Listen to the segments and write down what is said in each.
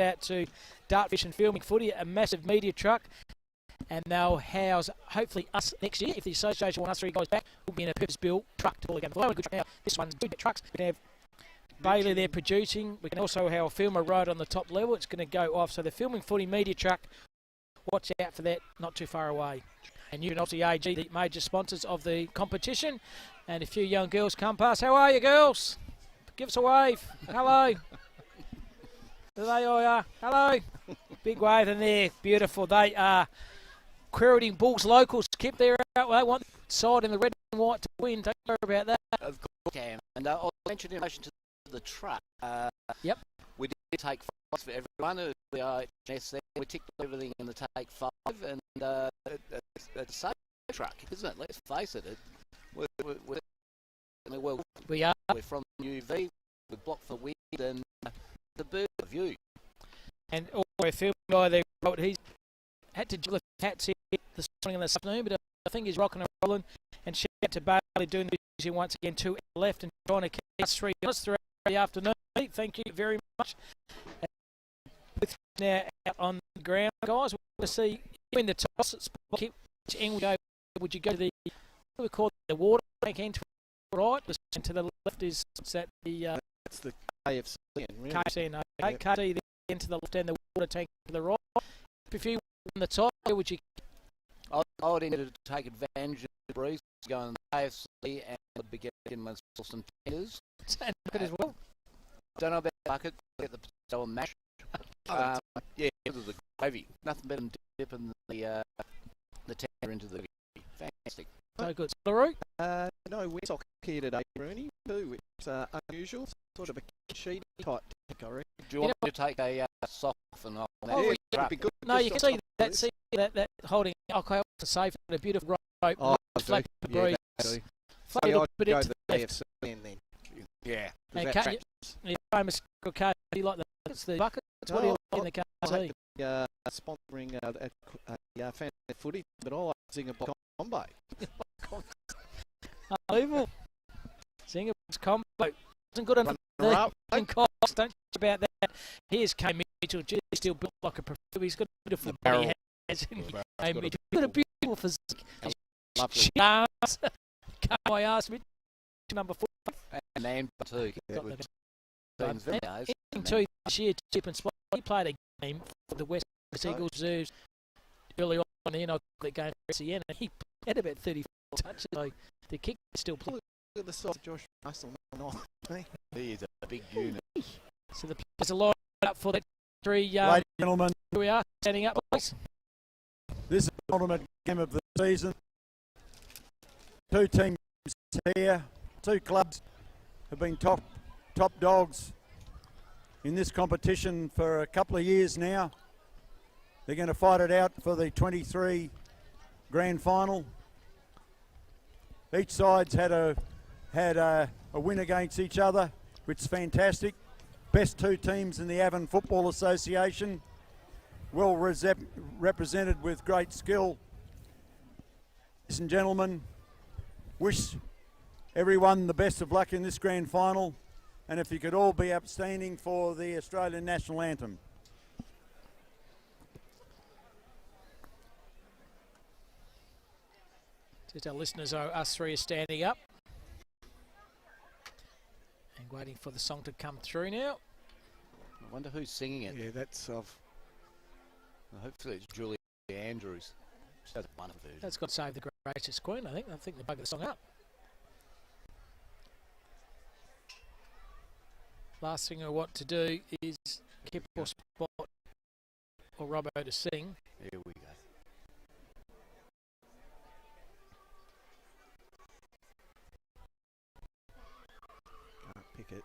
out to Dartfish and Filming Footy, a massive media truck. And they'll house, hopefully, us next year. If the association want us 3 guys back, we'll be in a purpose-built truck to all the game. Now, this one's good trucks. We can have Bailey there producing. We can also have a filmer right on the top level. It's going to go off. So the Filming Footy media truck, watch out for that, not too far away. And you can obviously AG, the major sponsors of the competition. And a few young girls come past. How are you, girls? Give us a wave. Hello. There they all are. Hello. Big wave in there. Beautiful. They are Quairading Bulls locals. Keep their out. They want the side in the red and white to win. Don't worry about that. Of course, Cam. And I'll mention in relation to the truck. Yep. We did take 5 for everyone. We are there. We ticked everything in the take 5, and it's a safe truck, isn't it? Let's face it. We are. We're from UV. We're blocked for wind and the bird view. And a film guy there, he's had to jiggle the hats here this morning and this afternoon, but I think he's rocking and rolling. And shout out to Bailey doing the vision once again, 2 left and trying to keep us 3 guys throughout the afternoon. Thank you very much. With now out on the ground, guys, we're going to see you in the toss. It's which end would you go to the, what do we call it, the water tank end to the right? And to the left is that the... That's the KFC end, really. KFC, no. Okay. KFC then to the left and the water tank to the right. If you on the top, would you... I would need to take advantage of the breeze, go on the KFC and the beginning myself some tenders. And bucket as well. Don't know about bucket, get the potato and mash. Yeah, it was the gravy. Nothing better than dipping the tender into the gravy. Fantastic. So good. LaRue? No windsock here today, Rooney, too, which is unusual. Sort of a sheet type tank, I reckon. Do you want me to take a soften on that? Oh, yeah, be good. No, you can see that holding alcohol to safe and a beautiful rope. Oh, flat the breeze. Flat a bit go into the the left. KFC end then. Yeah. And your famous card, do you like the buckets? What do you like in the KFC? I like sponsoring fantasy footy, but I like Singapore combo. Unbelievable. Singapore's combo. Wasn't good enough. Cost, don't you about that. Here's Kay Mitchell, just still built like a professor. He's got a beautiful body. He's got a beautiful physique. Lovely. Chance. Come I asked Mitchell, number 4. And then too. Two this year, Chip and Spot. He played a game for the West Eagles Reserves early on, and I got the game for SEN, and he had about 34 touches. So the kick is still playing. Look at the size of Josh Russell. He is a big unit. So the players are lined up for that 3. Ladies and gentlemen, here we are, standing up, please. this is the ultimate game of the season. 2 teams here, 2 clubs have been top dogs in this competition for a couple of years now. They're going to fight it out for the 23 grand final. Each side's had a win against each other, which is fantastic. Best 2 teams in the Avon Football Association, well represented with great skill. Ladies and gentlemen, wish everyone the best of luck in this grand final, and if you could all be abstaining for the Australian National Anthem. Just our listeners, us 3 are standing up and waiting for the song to come through now. I wonder who's singing it. Yeah, that's of. Hopefully it's Julie Andrews. That's one of those. That's got to save the gracious Queen, I think. I think they buggered the song up. Last thing I want to do is Kip or Spot or Robbo to sing. Here we go. Pick it.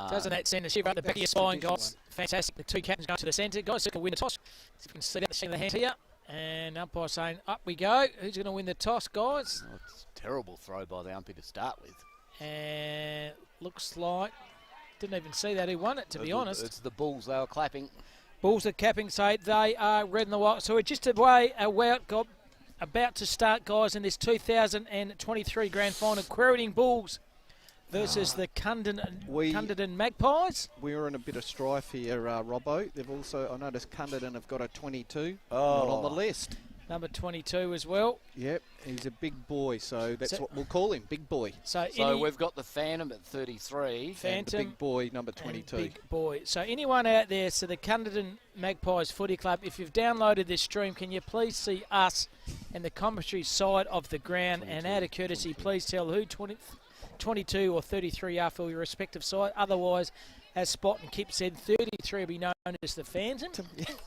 Doesn't that send a shiver up the back of your spine, guys? Fantastic. The two captains going to the centre. Guys, who can win the toss? See if we can see out the centre of the hand here. And umpire saying, up we go. Who's going to win the toss, guys? Oh, it's a terrible throw by the umpire to start with. And looks like, didn't even see that who won it, to be honest. It's the Bulls, they were clapping. Bulls are capping, so they are red and the white. So we're just about to start, guys, in this 2023 Grand Final. Quairading Bulls versus the Cunderdin Magpies. We're in a bit of strife here, Robbo. They've also, I noticed Cunderdin have got a 22 not on the list. Number 22 as well. Yep, he's a big boy, so that's what we'll call him, big boy. So we've got the Phantom at 33. And the big boy, number 22. Big boy. So anyone out there, so the Cunderdin Magpies Footy Club, if you've downloaded this stream, can you please see us and the commentary side of the ground, and out of courtesy, please tell who 22 or 33 are for your respective side. Otherwise, as Spot and Kip said, 33 will be known as the Phantom,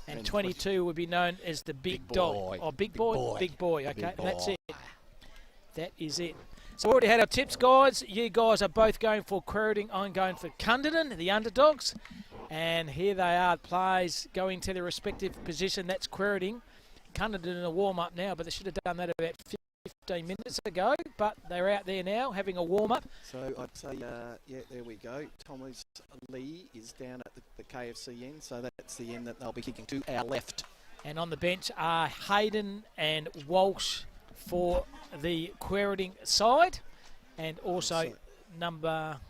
and 22 will be known as the Big Dog. Oh, Big Boy. Okay, and that's it. That is it. So we already had our tips, guys. You guys are both going for Quairading. I'm going for Cunderdin, the underdogs. And here they are, players going to their respective position. That's Quairading. Cunderdin in a warm-up now, but they should have done that about 15 minutes ago, but they're out there now having a warm-up. So I'd say, yeah, there we go. Thomas Lee is down at the KFC end, so that's the end that they'll be kicking to our left. And on the bench are Hayden and Walsh for the Quairading side, and also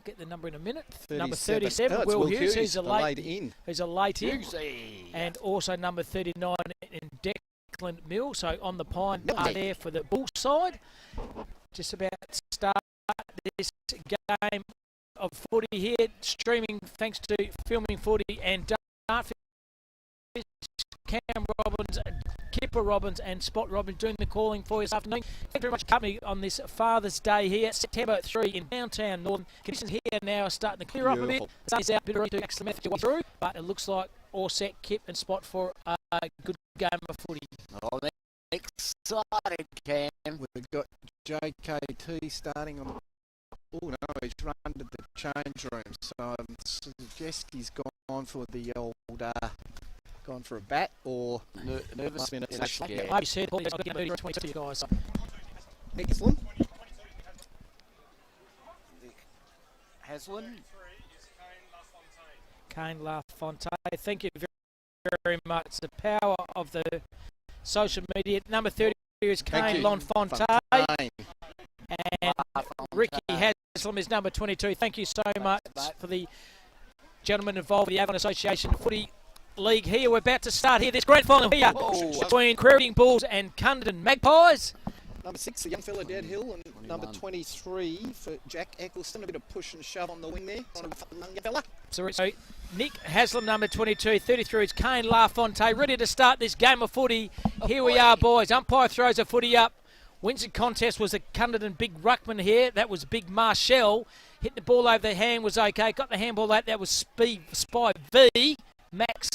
get the number in a minute. 37. Number 37, Will Hughes, who's a late in. Hughesy. And also number 39 in Declan Mill. So on the pine are there for the Bull side. Just about to start this game of footy here, streaming thanks to Filming Footy and Dartfish, Cam Robbins, Kipper Robbins and Spot Robbins doing the calling for you this afternoon. Thank you very much for company on this Father's Day here, September 3 in downtown Northern. Conditions here now are starting to clear up a bit. The sun is out, a bit early to actually method your way through, but it looks like all set, Kip and Spot, for a good game of footy. Oh, excited, Cam. We've got JKT starting on the... Oh no, he's run to the change room, so I suggest he's gone for the old... gone for a bat, or nervous minutes. I said, Paul, I'll get 22 you guys. Excellent. Haslam. Kane LaFontaine. Thank you very much. The power of the social media. Number 30 is Kane LaFontaine. And Ricky Haslam is number 22. Thank you so much for the gentlemen involved with the Avon Association Footy League here. We're about to start here this grand final here between Quairading Bulls and Cunderdin Magpies. Number 6, the young fella Dead Hill, and 21. Number 23 for Jack Eccleston. A bit of push and shove on the wing there. So Nick Haslam, number 22. 33 is Kane LaFontaine, ready to start this game of footy. Here we are, boys. Umpire throws a footy up. Wins the contest was the Cunderdin big ruckman here. That was big Marshall. Hit the ball over the hand, was okay. Got the handball out. That was Spy V. Max,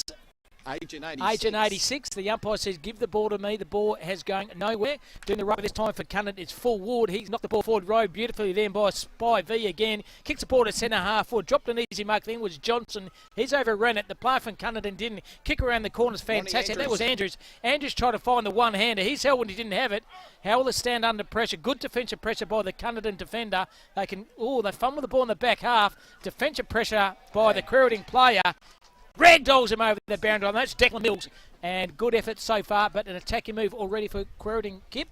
Agent 86. The umpire says, give the ball to me. The ball has going nowhere. Doing the right this time for Cunderdin. It's full Ward. He's knocked the ball forward row beautifully then by Spy V again. Kicks the ball to centre half forward. Dropped an easy mark. Then was Johnson. He's overrun it. The player from Cunderdin didn't. Kick around the corners. Fantastic. That was Andrews. Andrews tried to find the one-hander. He's held when he didn't have it. How will they stand under pressure? Good defensive pressure by the Cunderdin defender. They fumble the ball in the back half. Defensive pressure by the Quairading player. Ragdolls him over the boundary line. That's Declan Mills. And good effort so far, but an attacking move already for Quairading. Kip.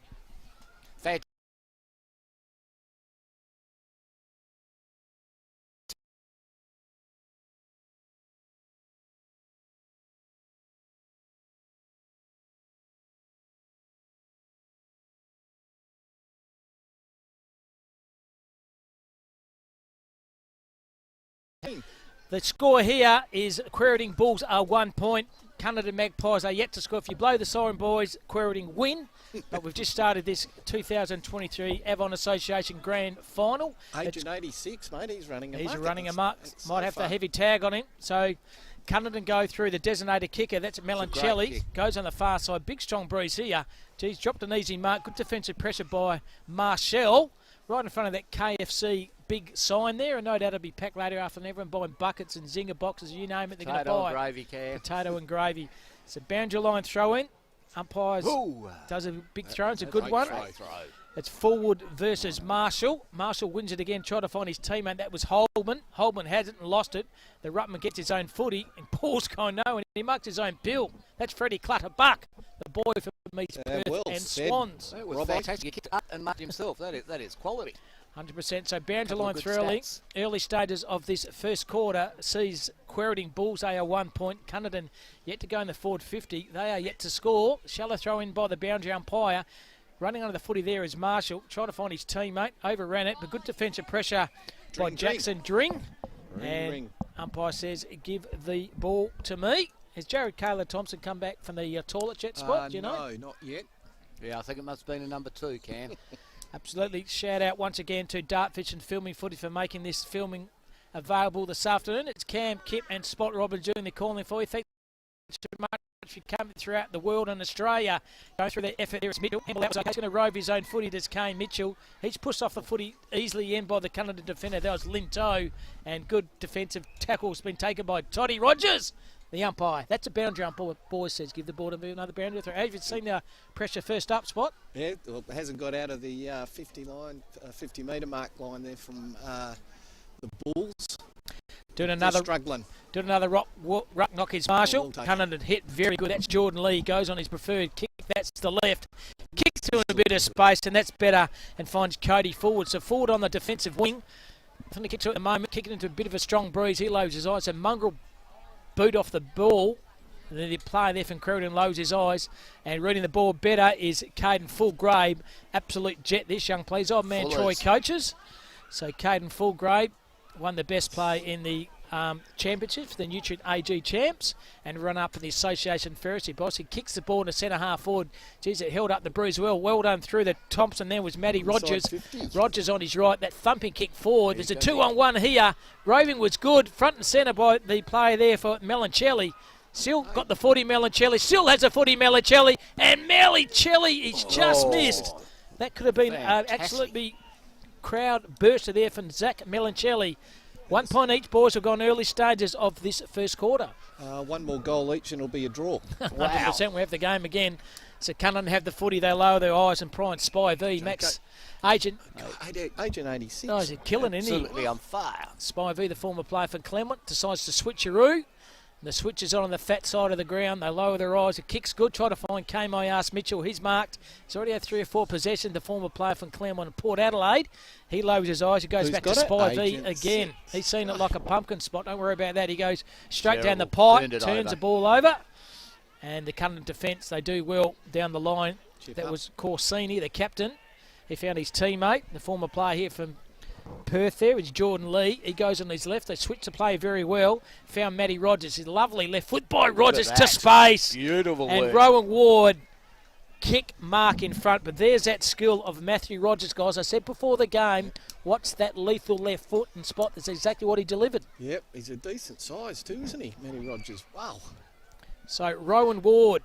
The score here is Quairading Bulls are 1 point. Cunderdin Magpies are yet to score. If you blow the siren, boys, Quairading win. But we've just started this 2023 Avon Association Grand Final. Agent 86, mate, he's running a mark. He's running a mark. Might have the heavy tag on him. So Cunderdin go through the designated kicker. That's Melancelli. Goes on the far side. Big strong breeze here. He's dropped an easy mark. Good defensive pressure by Marshall right in front of that KFC big sign there, and no doubt it'll be packed later afternoon. Everyone buying buckets and zinger boxes, you name it, they're going to buy. Potato and gravy, Cam. Potato and gravy. It's a boundary line throw-in. Umpires does a big throw. It's a good one. It's Forward versus Marshall. Marshall wins it again, trying to find his teammate. That was Holman. Holman has it and lost it. The Ruttman gets his own footy, and Paul's going no, and he marks his own bill. That's Freddie Clutterbuck, the boy from East Perth and said. Swans. That was fantastic. He kicked it up and marked himself. That is quality. 100%. So boundary line thrilling. Early stages of this first quarter sees Quairading Bulls. They are 1 point. Cunderdin yet to go in the forward 50. They are yet to score. Shallow throw in by the boundary umpire. Running under the footy there is Marshall. Trying to find his teammate. Overran it, but good defensive pressure by Jackson Dring. And umpire says, give the ball to me. Has Jared Kayla Thompson come back from the toilet yet, Spot? Do you know? No, not yet. Yeah, I think it must have been a number 2, Cam. Absolutely. Shout out once again to Dartfish and Filming Footy for making this filming available this afternoon. It's Cam, Kip and Spot Robin doing the calling for you. Thanks so much for coming throughout the world and Australia. Going through their effort there. It's Mitchell. That was okay. He's going to rove his own footy. Does Kane Mitchell. He's pushed off the footy easily in by the Cunderdin defender. That was Linto. And good defensive tackles been taken by Toddy Rogers, the umpire. That's a boundary umpire. Boys says give the ball to another boundary throw. Have you seen the pressure first up, Spot? Yeah, well, it hasn't got out of the 50 metre mark line there from the Bulls. Doing another struggling. Doing another ruck knock is Marshall. Cunderdin hit very good. That's Jordan Lee. Goes on his preferred kick. That's the left. Kicks to a bit of space, and that's better, and finds Cody forward. So forward on the defensive wing. From the kick to at the moment, kicking into a bit of a strong breeze. He lowers his eyes. A mongrel boot off the ball. And then the player there from Quairading lowers his eyes. And reading the ball better is Caden Fullgrave. Absolute jet, this young player. He's old man Troy coaches. So Caden Fullgrave won the best play in the championship for the Nutrient AG champs and run up in the Association Ferris. Boss, he kicks the ball in the centre half forward. Geez, it held up the breeze well. Well done through the Thompson. There was Matty Rogers. Rogers on his right. That thumping kick forward. There's a 2-on-1 here. Roving was good. Front and centre by the player there for Melancelli. Still got the footy, Melancelli. Still has a footy, Melancelli. And Melancelli is just missed. That could have been absolutely crowd burster there from Zach Melancelli. 1 point each, boys. Have gone early stages of this first quarter. One more goal each and it'll be a draw. 100%. We have the game again. So Cunderdin have the footy. They lower their eyes and pry and spy V. Max Agent. Agent 86. Oh, he's killing, isn't he? Absolutely on fire. Spy V, the former player for Clermont, decides to switcheroo. The switch is on the fat side of the ground. They lower their eyes. The kick's good. Try to find Kamo Mitchell. He's marked. He's already had 3 or 4 possessions. The former player from Clermont and Port Adelaide. He lowers his eyes. He goes back to Spy V again. He's seen it like a pumpkin Spot. Don't worry about that. He goes straight down the pipe, turns the ball over. And the Cunderdin defence, they do well down the line. That was Corsini, the captain. He found his teammate, the former player here from Perth there is Jordan Lee. He goes on his left. They switch the play very well. Found Matty Rogers. His lovely left foot by Rogers to space. Beautiful and work. Rowan Ward kick mark in front. But there's that skill of Matthew Rogers, guys. I said before the game, what's that lethal left foot and Spot? That's exactly what he delivered. Yep, he's a decent size too, isn't he, Matty Rogers? Wow. So Rowan Ward,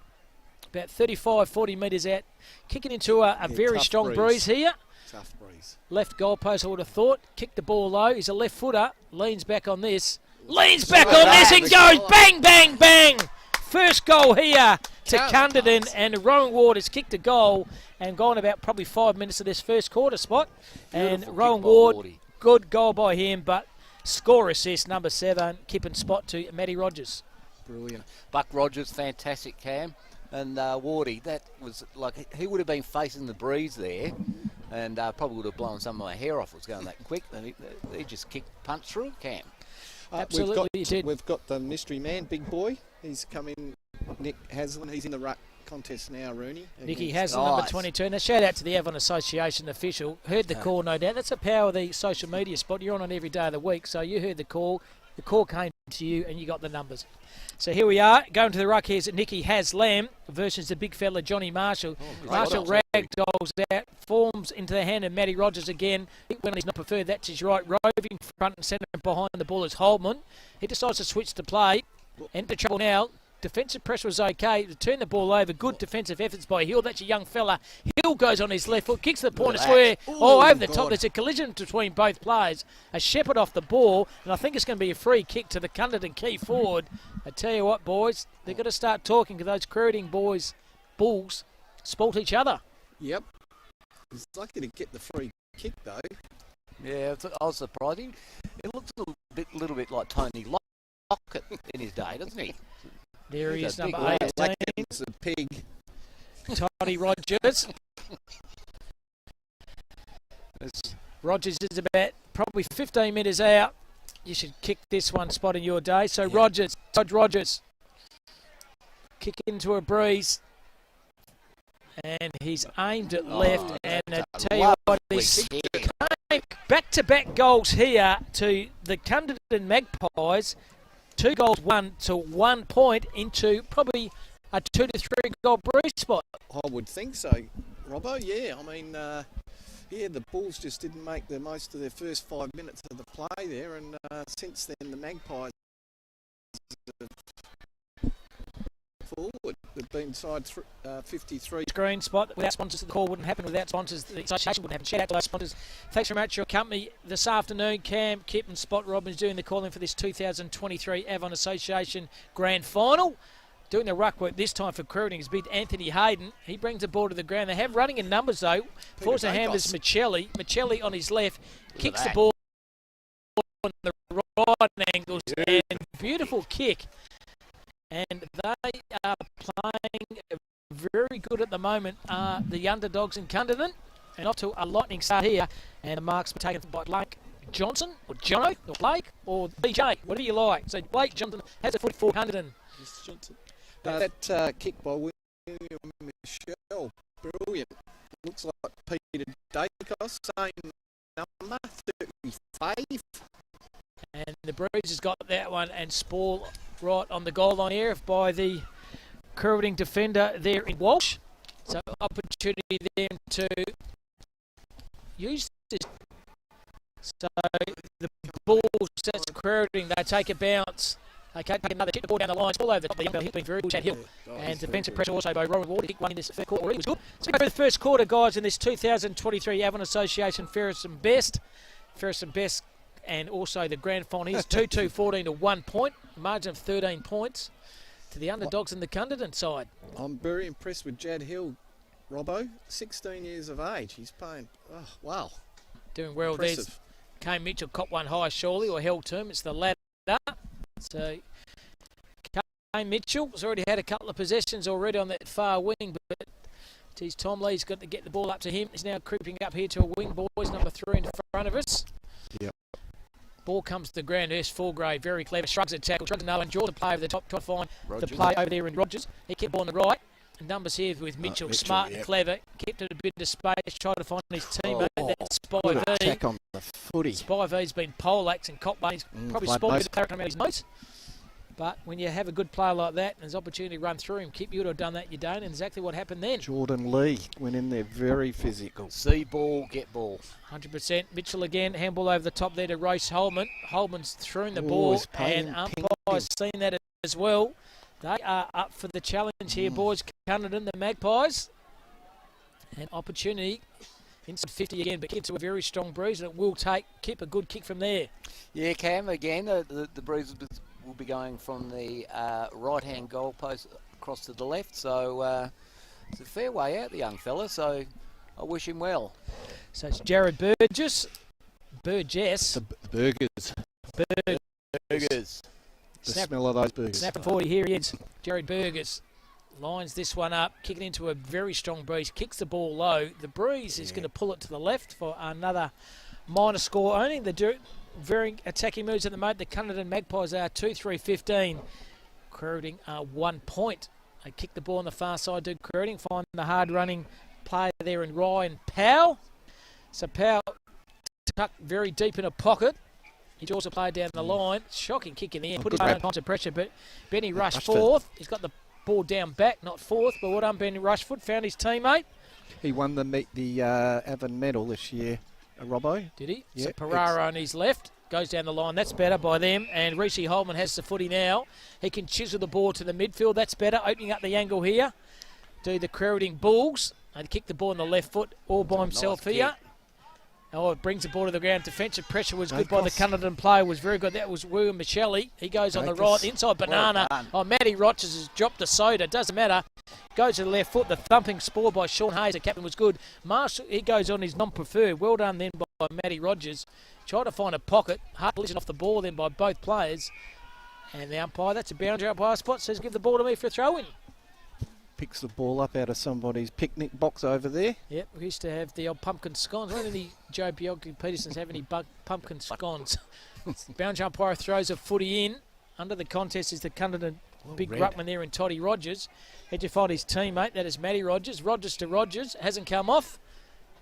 about 35, 40 metres out, kicking into a very strong breeze here. Tough breeze. Left goalpost, I would have thought. Kicked the ball low. He's a left footer. Leans back on this. Leans back on this and goes bang, bang, bang. First goal here to Cunderdin, and Rowan Ward has kicked a goal and gone about probably 5 minutes of this first quarter, Spot. And Rowan Ward, good goal by him, but score assist, number 7, Kip and Spot to Matty Rogers. Brilliant. Buck Rogers, fantastic, Cam. And Wardy, that was like, he would have been facing the breeze there and probably would have blown some of my hair off. It was going that quick. And he just punched through, Cam. Absolutely, he did. We've got the mystery man, Big Boy. He's come in, Nick Haslam. He's in the ruck contest now, Rooney. Nicky Haslam, number 22. Now, shout out to the Avon Association official. Heard the call, no doubt. That's the power of the social media, Spot. You're on it every day of the week, so you heard the call. The call came to you, and you got the numbers. So here we are, going to the ruck. Here's Nicky Haslam versus the big fella Johnny Marshall. Marshall ragdolls out, forms into the hand of Matty Rogers again. When he's not preferred, that's his right. Roving front and centre, and behind the ball is Holman. He decides to switch to play. Into trouble now. defensive pressure was okay. To turn the ball over, good defensive efforts by Hill. That's a young fella. Hill goes on his left foot, kicks the pointer square. Over the top. There's a collision between both players. A shepherd off the ball, and I think it's going to be a free kick to the Cunderdin key forward. I tell you what, boys, they've got to start talking to those Quairading Bulls sport each other. Yep. He's lucky to get the free kick, though. Yeah, I was surprised. It looks a little bit like Tony Lockett in his day, doesn't he? There he He's is, a big number lad. 18. It's a pig. Tony Rogers. Rogers is about probably 15 metres out. You should kick this one spot in your day. So yeah. Rogers. Kick into a breeze. And he's aimed it left. And I tell you what, he's back-to-back goals here to the Cunderdin Magpies. 2 goals, 1 to 1 point into probably a 2 to 3 goal breeze spot. I would think so, Robbo. Yeah, I mean, the Bulls just didn't make the most of their first 5 minutes of the play there, and since then the Magpies have forward. They've been inside 53. Screen spot. Without sponsors, the call wouldn't happen. Without sponsors, the association wouldn't happen. Shout out to those sponsors. Thanks very much for your company this afternoon. Cam, Kip and Spot Robbins doing the calling for this 2023 Avon Association Grand Final. Doing the ruck work this time for Quairading has been Anthony Hayden. He brings the ball to the ground. They have running in numbers though. Forza Hammers Michelli. Michelli on his left. Kicks the ball on the right angles. And beautiful kick. And they are playing very good at the moment, the underdogs in Cunderdin. And off to a lightning start here. And the marks were taken by Blake Johnson, or Jono, or Blake, or BJ, whatever you like. So Blake Johnson has a foot for Cunderdin. That kick by William Michelle, brilliant. Looks like Peter Dacos, same number, 35. And the Breeze has got that one, and Spall right on the goal line here by the Quairading defender there in Walsh. So opportunity then to use this. So the Bulls, that's Quairading, they take a bounce. They take another kick, the ball down the line, all over the top. The young fella been very good, Chad Hill. And defensive pressure also by Rowan Ward. He kicked one in this third quarter already, was good. So we go for the first quarter, guys, in this 2023 Avon Association Fairest and Best. Fairest and Best, and also the grand final is 2-2, 14 to 1 point. Margin of 13 points to the underdogs in the Cunderdin side. I'm very impressed with Jad Hill, Robbo. 16 years of age. He's playing, oh, wow. Doing well. Impressive. There's Kane Mitchell, caught one high surely, or held to him. It's the ladder. So Kane Mitchell has already had a couple of possessions already on that far wing, but geez, Tom Lee's got to get the ball up to him. He's now creeping up here to a wing, boys, number 3 in front of us. Yep. Ball comes to the ground. There's Fulgrave, very clever. Shrugs a tackle, shrugs another one, draws the play over the top, try to find the play over there in Rogers. He kept ball on the right. And numbers here with Mitchell, smart and clever. Kept it a bit of space, tried to find his teammate. That's Spy V. Attack on the footy. Spy V's been poleaxed and cop he's probably spotted a bit of character around his nose. But when you have a good player like that and there's opportunity to run through him, Kip, you would have done that, you don't, and exactly what happened then. Jordan Lee went in there very physical. See ball, get ball. 100%. Mitchell again, handball over the top there to Royce Holman. Holman's thrown the ball, and umpire's seen that as well. They are up for the challenge here, boys. Cunderdin, the Magpies. And opportunity inside 50 again, but Kip to a very strong breeze, and it will take Kip a good kick from there. Yeah, Cam, again, the breeze will be going from the right-hand goal post across to the left, so it's a fair way out, the young fella, so I wish him well. So it's Jared Burgess. The burgers. Burgers. The smell of those burgers. Snap 40, here he is. Jared Burgess lines this one up, kicking into a very strong breeze, kicks the ball low. The breeze is going to pull it to the left for another minor score only. The very attacking moves at the moment. The Cunderdin Magpies are 2-3-15. Quairading 1 point. They kick the ball on the far side to Quairading, find the hard running player there in Ryan Powell. So Powell tucked very deep in a pocket. He draws a player down the line. Shocking kick in the end. Put his own punch pressure, but Benny rushed fourth. He's got the ball down back, not fourth, but what Benny Rushford found his teammate. He won the Avon medal this year, Robbo. Did he? Yeah, so Pereira on his left. Goes down the line. That's better by them. And Reece Holman has the footy now. He can chisel the ball to the midfield. That's better. Opening up the angle here. Do the Quairading Bulls. And kick the ball on the left foot all by himself here. Oh, it brings the ball to the ground. Defensive pressure was good by the Cunderdin player. Was very good. That was William Michelli. He goes on the right. Inside banana. Oh, Matty Rogers has dropped a soda. Doesn't matter. Goes to the left foot. The thumping spore by Sean Hayes, the captain, was good. Marshall, he goes on his non-preferred. Well done then by Matty Rogers. Tried to find a pocket. Hard collision off the ball then by both players. And the umpire, that's a boundary umpire spot, says give the ball to me for a throw-in. Picks the ball up out of somebody's picnic box over there. Yep, we used to have the old pumpkin scones. When did the Joe Bjelke-Petersons have any pumpkin scones? Boundary umpire throws a footy in. Under the contest is the Cunderdin big ruckman there in Toddy Rogers. Had to find his teammate, that is Matty Rogers. Rogers to Rogers, hasn't come off.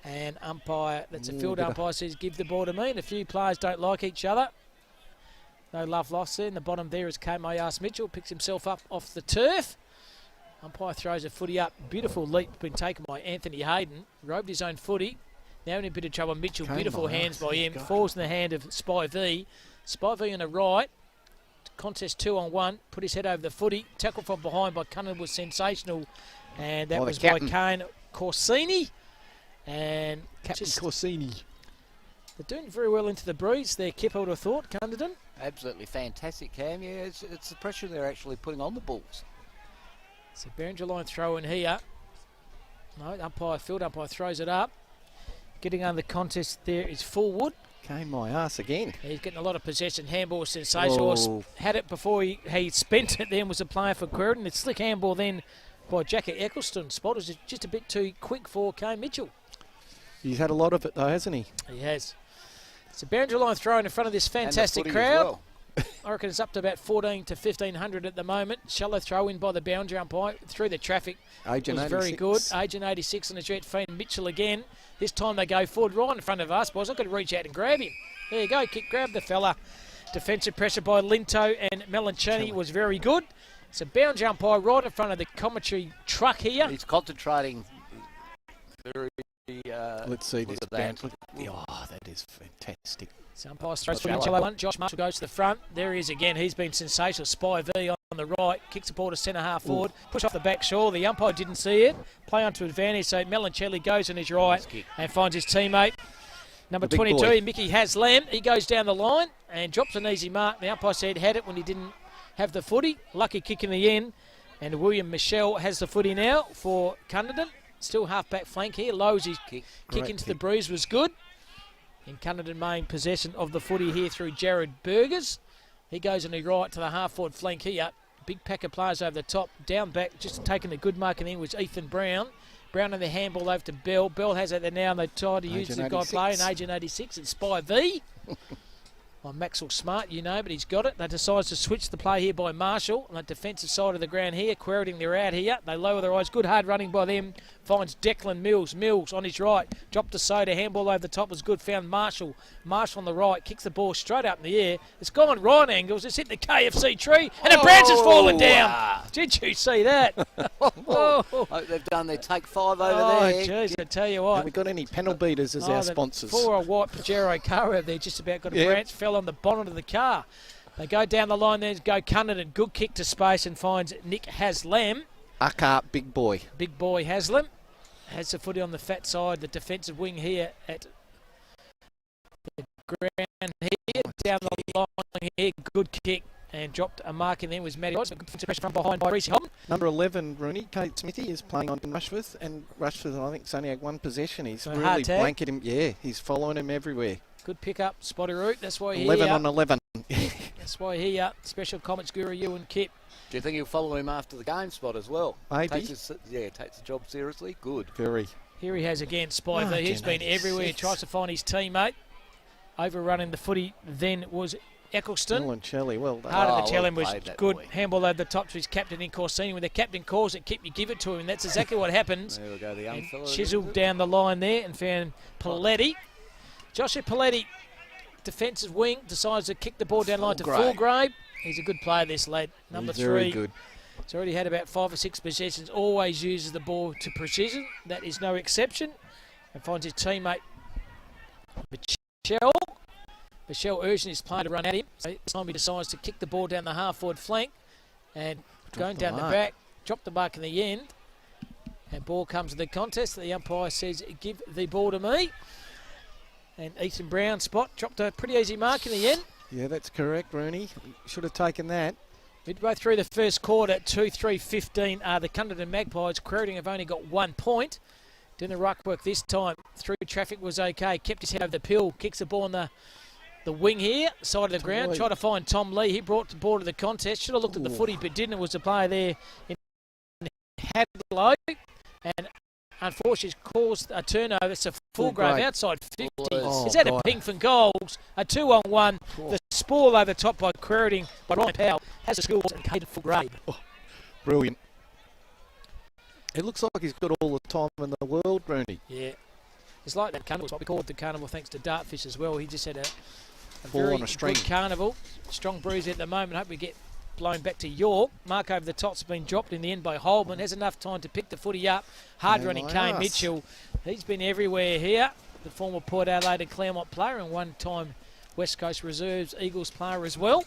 And umpire, that's a field umpire, says give the ball to me. And a few players don't like each other. No love lost there. In the bottom there is Kmart Mitchell, picks himself up off the turf. Umpire throws a footy up. Beautiful leap been taken by Anthony Hayden. Robed his own footy. Now in a bit of trouble. Mitchell, beautiful hands by him. Falls in the hand of Spy V. Spy V on the right. Contest 2-on-1. Put his head over the footy. Tackle from behind by Cunningham was sensational. And that was by Kane Corsini. And Captain Corsini. They're doing very well into the breeze there, Kip, I would have thought, Cunderdin. Absolutely fantastic, Cam. Yeah, it's the pressure they're actually putting on the Bulls. So boundary line throw in here. No, field umpire throws it up. Getting under the contest there is Fullwood. Came my ass again. He's getting a lot of possession. Handball was sensational. Oh. Had it before he spent it then, was a player for Quairading. It's slick handball then by Jackie Eccleston. Spot was just a bit too quick for Kane Mitchell. He's had a lot of it though, hasn't he? He has. It's a boundary line throw in front of this fantastic crowd. I reckon it's up to about 14 to 1,500 at the moment. Shallow throw in by the boundary umpire through the traffic. Agent was 86. Very good. Agent 86 on the jet feed. Mitchell again. This time they go forward right in front of us, boys. I've got to reach out and grab him. There you go. Grab the fella. Defensive pressure by Linto and Melanchini was very good. It's a boundary umpire right in front of the commentary truck here. He's concentrating very... let's see this boundary. Oh, that is fantastic. So umpire throws for the one. Josh Marshall goes to the front. There he is again. He's been sensational. Spy V on the right. Kicks the ball to centre half forward. Push off the back shore. The umpire didn't see it. Play onto advantage. So Melanchini goes on his right and finds his teammate. Number 22, Mickey Haslam. He goes down the line and drops an easy mark. The umpire said had it when he didn't have the footy. Lucky kick in the end. And William Michelle has the footy now for Cunderdin. Still half-back flank here. Lowes his kick into the breeze was good. And Cunderdin main possession of the footy here through Jared Burgers. He goes on the right to the half-forward flank here. Big pack of players over the top. Down back, just taking a good mark in there was Ethan Brown. Brown on the handball over to Bell. Bell has it there now, and they tried to use the guy playing Agent 86. It's Spy V. Well, Maxwell Smart, you know, but he's got it. They decide to switch the play here by Marshall on the defensive side of the ground here. Quairading, they're out here. They lower their eyes. Good hard running by them. Finds Declan Mills. Mills on his right. Dropped the soda. Handball over the top was good. Found Marshall. Marshall on the right. Kicks the ball straight up in the air. It's gone right angles. It's hit the KFC tree. And the branch has fallen down. Wow. Did you see that? They've done their take 5 over there. Oh, jeez, I tell you what. Have we got any panel beaters as our sponsors? For a white Pajero car out there, just about got a branch, fell on the bonnet of the car. They go down the line there, go Cunderdin. Good kick to space and finds Nick Haslam. Aka Big Boy. Big Boy Haslam. Has the footy on the fat side, the defensive wing here at the ground here. Down the line here, good kick. And dropped a mark in there was Matty Rogers. Good pressure from behind by Reece Holman. Number 11, Rooney, Kate Smithy, is playing on Rushforth. And Rushforth, I think, has only had one possession. He's so really blanketed him. Yeah, he's following him everywhere. Good pick up, Spotty Root. That's why 11 on 11. That's why here, special comments guru, you and Kip. Do you think he'll follow him after the game spot as well? Maybe. Takes the job seriously. Good. Very. Here he has again, Spy V. He's been everywhere. He tries to find his teammate. Overrunning the footy then was Eccleston. Melanchini, well done. Part of the challenge was good. Handball over the top to his captain in Corsini. When the captain calls it, Kip, you give it to him. And that's exactly what happens. There we go, the young fella. Chiseled down the line there and found Paletti. Joshua Paletti, defensive wing, decides to kick the ball down the line to Fulgrave. He's a good player, this lad. Number 3. Very good. He's already had about 5 or 6 possessions. Always uses the ball to precision. That is no exception. And finds his teammate, Michelle. Michelle urging his player to run at him. So this time he decides to kick the ball down the half-forward flank and going down the back, drop the mark in the end. And ball comes to the contest. The umpire says, give the ball to me. And Ethan Brown spot dropped a pretty easy mark in the end. Yeah, that's correct, Rooney. Should have taken that. Midway through the first quarter, 2-3-15 are the Cunderdin Magpies. Quairading have only got 1 point. Doing the ruck work this time. Through traffic was okay. Kept his head over the pill. Kicks the ball on the wing here, side of the ground. Tried to find Tom Lee. He brought the ball to the contest. Should have looked at the footy, but didn't. It was the player there in Hadlow. And unfortunately caused a turnover. It's a full grave outside 50. Is that a ping for goals? A 2-on-1. The spoil over the top by Quairading by Ryan Powell has the skills and hated full grave. Brilliant. It looks like he's got all the time in the world, Rooney. Yeah. It's like that carnival. It's what we call it the carnival thanks to Dartfish as well. He just had a Ball very on a string. good carnival. Strong breeze at the moment. Hope we get blown back to York. Mark over the top's been dropped in the end by Holman. Has enough time to pick the footy up. Hard running Kane Mitchell. He's been everywhere here. The former Port Adelaide and Claremont player and one-time West Coast Reserves Eagles player as well.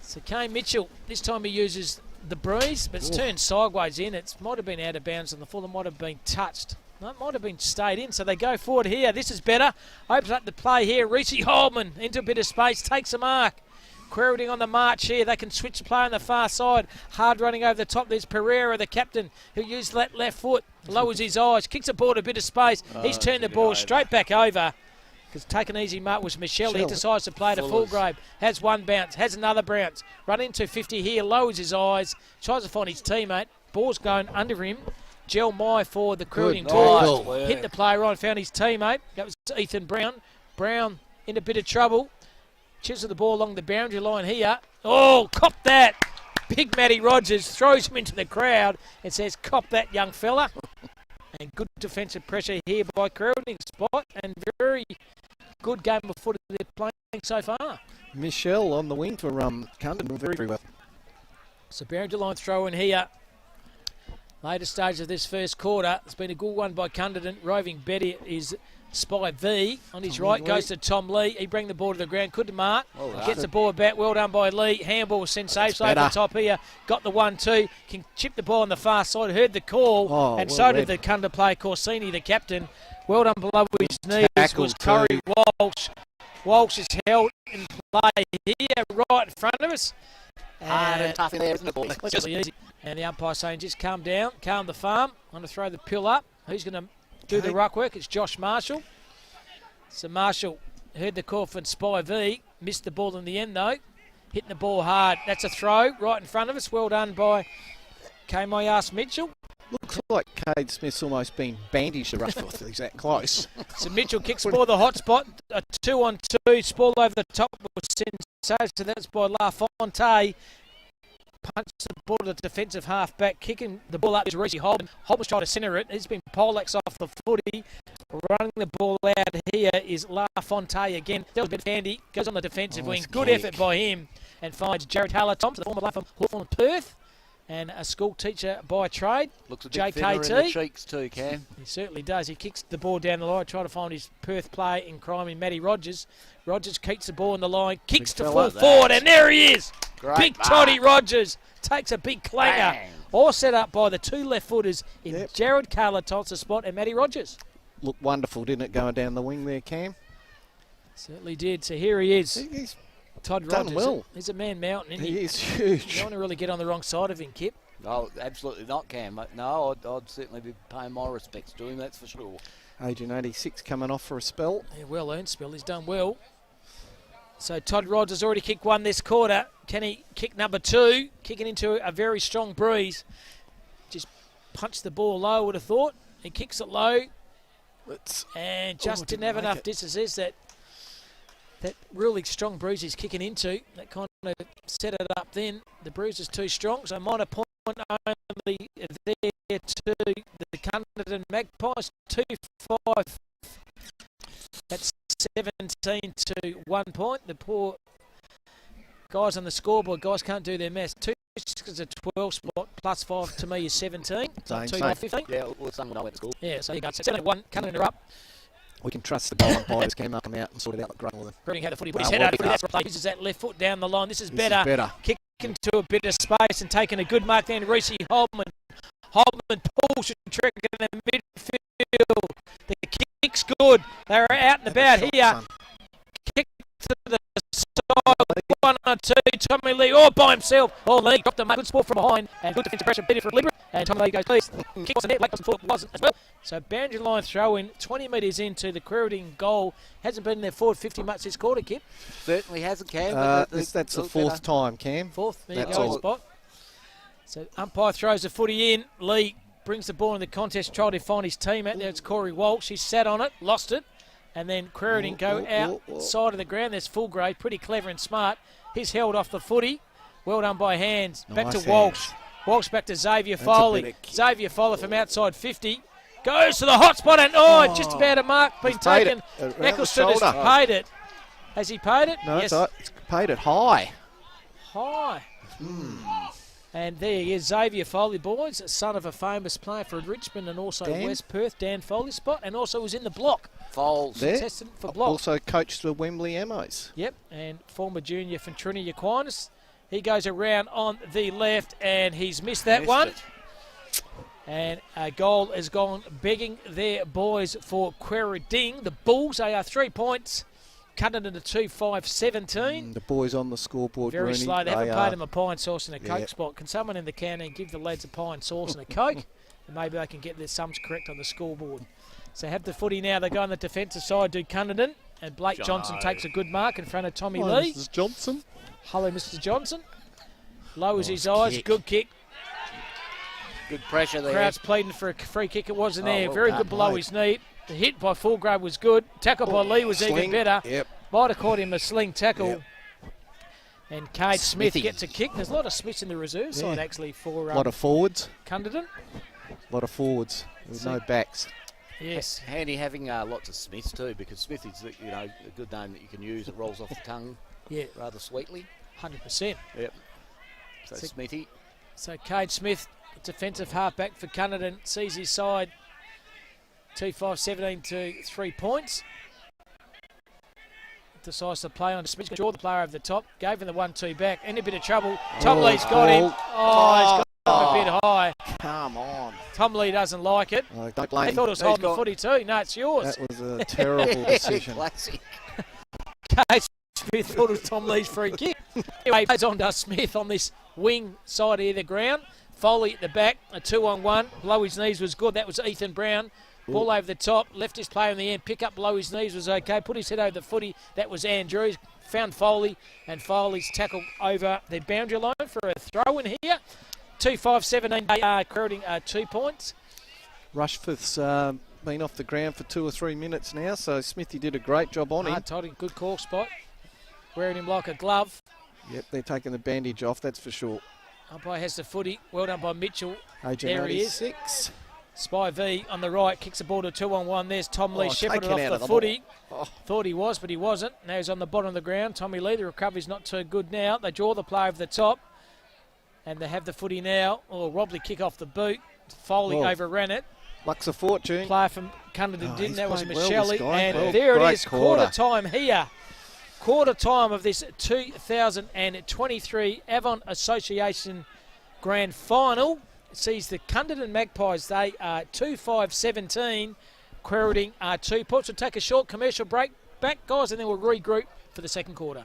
So Kane Mitchell, this time he uses the breeze, but it's turned sideways in. It might have been out of bounds on the full. It might have been touched. No, it might have been stayed in. So they go forward here. This is better. Opens up the play here. Reese Holman into a bit of space. Takes a mark. Quairading on the march here. They can switch play on the far side. Hard running over the top. There's Pereira, the captain, who used that left foot. Lowers his eyes. Kicks the ball to a bit of space. He's turned the ball straight back over. Because taking an easy mark was Michelle. He decides to play to Fullgrave. Has one bounce. Has another bounce. Run into 50 here. Lowers his eyes. Tries to find his teammate. Ball's going under him. Gel Mai for the Quairading Tours. Hit the player on. Found his teammate. That was Ethan Brown. Brown in a bit of trouble. Chisel the ball along the boundary line here. Oh, cop that. Big Matty Rogers throws him into the crowd and says, cop that, young fella. And good defensive pressure here by Quairading spot. And very good game of footy they're playing so far. Michelle on the wing for Cunderdin. Very, very well. So boundary line throw in here. Later stage of this first quarter. It's been a good one by Cunderdin. Roving Betty is Spy V. On his right goes to Tom Lee. He brings the ball to the ground. Couldn't mark. Gets the ball back. Well done by Lee. Handball was sensational over the top here. Got the 1-2. Can chip the ball on the far side. Heard the call. And so did the Cunderdin player Corsini, the captain. Well done below his knees was Corey Walsh. Walsh is held in play here right in front of us. Hard and tough in there, isn't it, boys? Just easy. And the umpire saying, just calm down, calm the farm. I'm going to throw the pill up. Who's going to do the ruck work? It's Josh Marshall. So Marshall heard the call from Spy V. Missed the ball in the end, though. Hitting the ball hard. That's a throw right in front of us. Well done by Kmayas Mitchell. Looks like Cade Smith's almost been bandaged around. He's that close. So Mitchell kicks the ball the hot spot. A 2-on-2. Spoil over the top was sensational. So that's by LaFontaine. Punched the ball to the defensive half-back. Kicking the ball up is Reese Holman. Holman's trying to centre it. He's been poleaxed off the footy. Running the ball out here is LaFontaine again. That was a bit handy. Goes on the defensive wing. Good effort by him. And finds Jared Haller-Thompson, the former player from Hawthorn Perth. And a school teacher by trade. Looks a bit thinner in the cheeks too, Cam. He certainly does. He kicks the ball down the line, trying to find his Perth player in crime in Matty Rogers. Rogers keeps the ball in the line, kicks to full forward, and there he is. Great big Toddy Rogers takes a big clanger. All set up by the two left footers in Jared Carla-Thompson's spot and Matty Rogers. Looked wonderful, didn't it, going down the wing there, Cam? Certainly did. So here he is. He's Todd done Rogers. well. He's a man mountain, isn't he? He is huge. You don't want to really get on the wrong side of him, Kip. No, absolutely not, Cam. No, I'd certainly be paying my respects to him, that's for sure. Agent 86 coming off for a spell. Yeah, well earned spell. He's done well. So Todd Rogers already kicked one this quarter. Can he kick number two? Kicking into a very strong breeze. Just punched the ball low, I would have thought. He kicks it low. And just didn't have enough distance. That really strong bruise he's kicking into. That kind of set it up then. The bruise is too strong, so minor point only there to the Cunderdin Magpies. 2-5. That's 17 to 1 point. The poor guys on the scoreboard, guys can't do their maths. 2 is a 12 spot, plus 5 to me is 17. Same. 2 by 15. Yeah, well, someone I went to school. Yeah, so you got 7-1, Cunderdin are up. We can trust the goal umpires can come out and sort it out like Great Northern. Quairading had the footy, put his head out, that's replay. Uses that left foot down the line. This is better. Kick into a bit of space and taking a good mark then. Reese Holman pulls the trigger in the midfield. The kick's good. They're out and about here. Kick to the side. 1 on 2. Tommy Lee all by himself. Lee dropped a good sport from behind and good defensive pressure. Better for Liberty. And Tommy Lee goes, please. Kick was the net. Blake thought wasn't as well. So boundary line throw in 20 metres into the Quairading goal. Hasn't been in there forward 50 much this quarter, Kip. Certainly hasn't, Cam. That's the fourth time, Cam. Fourth. There you go, spot. So umpire throws the footy in. Lee brings the ball in the contest, tried to find his team out there. It's Corey Walsh. He sat on it, lost it. And then Quairading go outside of the ground. There's full grade, pretty clever and smart. He's held off the footy. Well done by hands. Back to Walsh. Walsh back to Xavier Foley. Xavier Foley from outside 50. Goes to the hot spot and just about a mark been taken. Eccleston has paid it. Has he paid it? No, yes. it's paid it high. And there he is, Xavier Foley, boys, son of a famous player for Richmond and also West Perth, Dan Foley spot, and also was in the block. Foles. Contestant for block. Also coached the Wembley Emmos. Yep, and former junior from Trinity Aquinas. He goes around on the left and he's missed that one. And a goal has gone begging there, boys, for Quairading. The Bulls, they are 3 points. Cunderdin to 2-5-17. The boys on the scoreboard, Very Rooney, slow. They haven't paid him a pie and sauce and a Coke spot. Can someone in the canteen give the lads a pie and sauce and a Coke? And maybe they can get their sums correct on the scoreboard. So have the footy now. They go on the defensive side, do Cunderdin. And Blake Johnson takes a good mark in front of Tommy Lee. Mrs. Johnson. Hello, Mr. Johnson. Lowers his eyes. Kick. Good kick. Good pressure there. Crowd's pleading for a free kick. It wasn't there. Very good below his knee. The hit by Fulgrave was good. Tackle by Lee was even better. Might have caught him a sling tackle. And Cade Smith gets a kick. There's a lot of Smiths in the reserve side actually for a lot of forwards. Cunderdin. A lot of forwards with no backs. Yes. Handy having lots of Smiths too, because Smith is a good name that you can use. It rolls off the tongue rather sweetly. 100%. Yep. So Smithy. So Cade Smith, defensive halfback for Cunderdin, sees his side 2-5-17 to 3 points. Decides to play on Smith, draw the player over the top, gave him the 1-2 back, in a bit of trouble. Tom Lee's got him. He's got him a bit high. Come on. Tom Lee doesn't like it. Don't blame He thought it was holding the footy too. No, it's yours. That was a terrible decision. Classic. Cade Smith thought it was Tom Lee's free kick. Anyway, plays on to Smith on this wing side of the ground. Foley at the back, a 2-on-1. Below his knees was good. That was Ethan Brown. Ball over the top, left his player in the end, pick up below his knees was okay, put his head over the footy, that was Andrews, found Foley, and Foley's tackle over the boundary line for a throw in here. 2-5-17, Quairading 2 points. Rushforth's been off the ground for 2 or 3 minutes now, so Smithy did a great job on him. Hard good call spot, wearing him like a glove. Yep, they're taking the bandage off, that's for sure. Umpire has the footy, well done by Mitchell. There he is. Spy V on the right, kicks the ball to 2-on-1. There's Tom Lee shepherded off the footy. Thought he was, but he wasn't. Now he's on the bottom of the ground. Tommy Lee, the recovery's not too good now. They draw the play over the top. And they have the footy now. Robley kick off the boot. Foley overran it. Luck's a fortune. Player from Cunderdin didn't. That was Michelli. And there it is, quarter time here. Quarter time of this 2023 Avon Association Grand Final. Sees the Cunderdin Magpies, they are 2-5-17. Quairading are 2 points. We'll take a short commercial break back, guys, and then we'll regroup for the second quarter.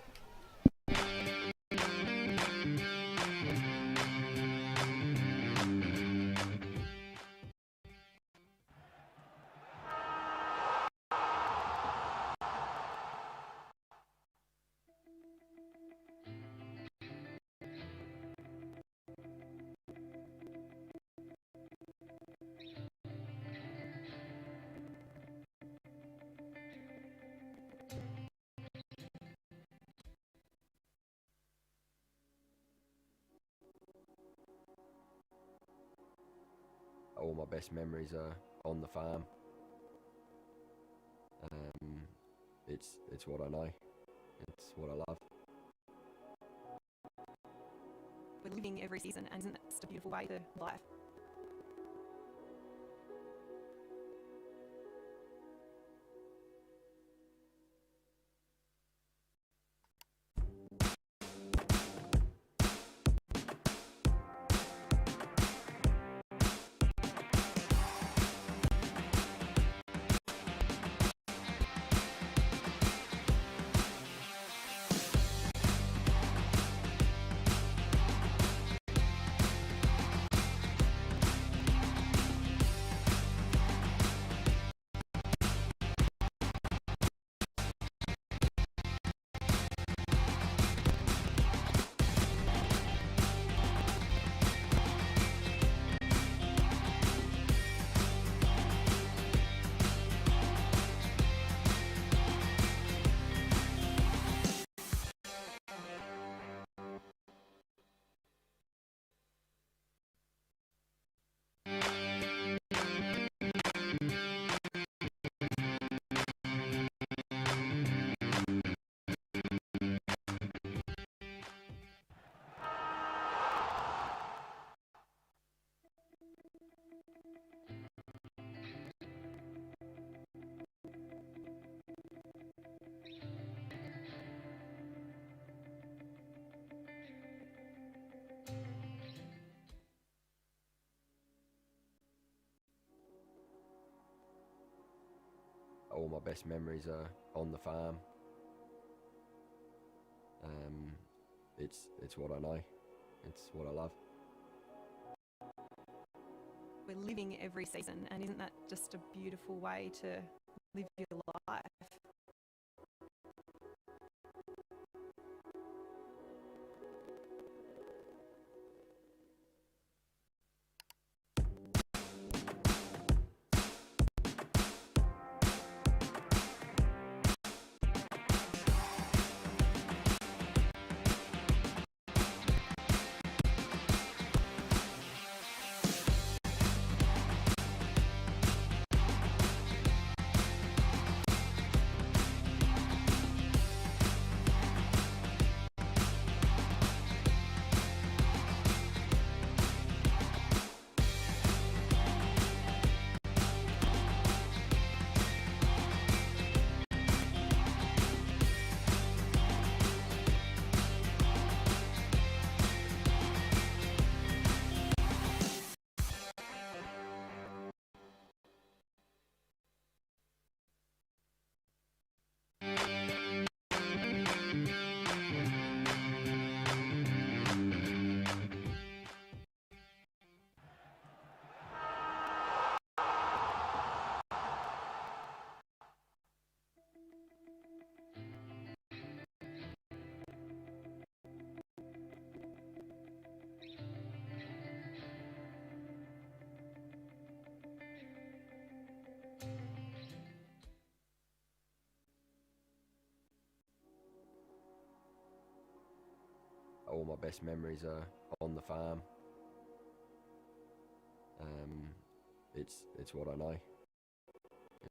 All my best memories are on the farm. It's what I know. It's what I love. We're living every season, and isn't that just a beautiful way to life? all my best memories are on the farm. It's what I know. It's what I love. We're living every season, and isn't that just a beautiful way to live your life? All my best memories are on the farm. It's what I know.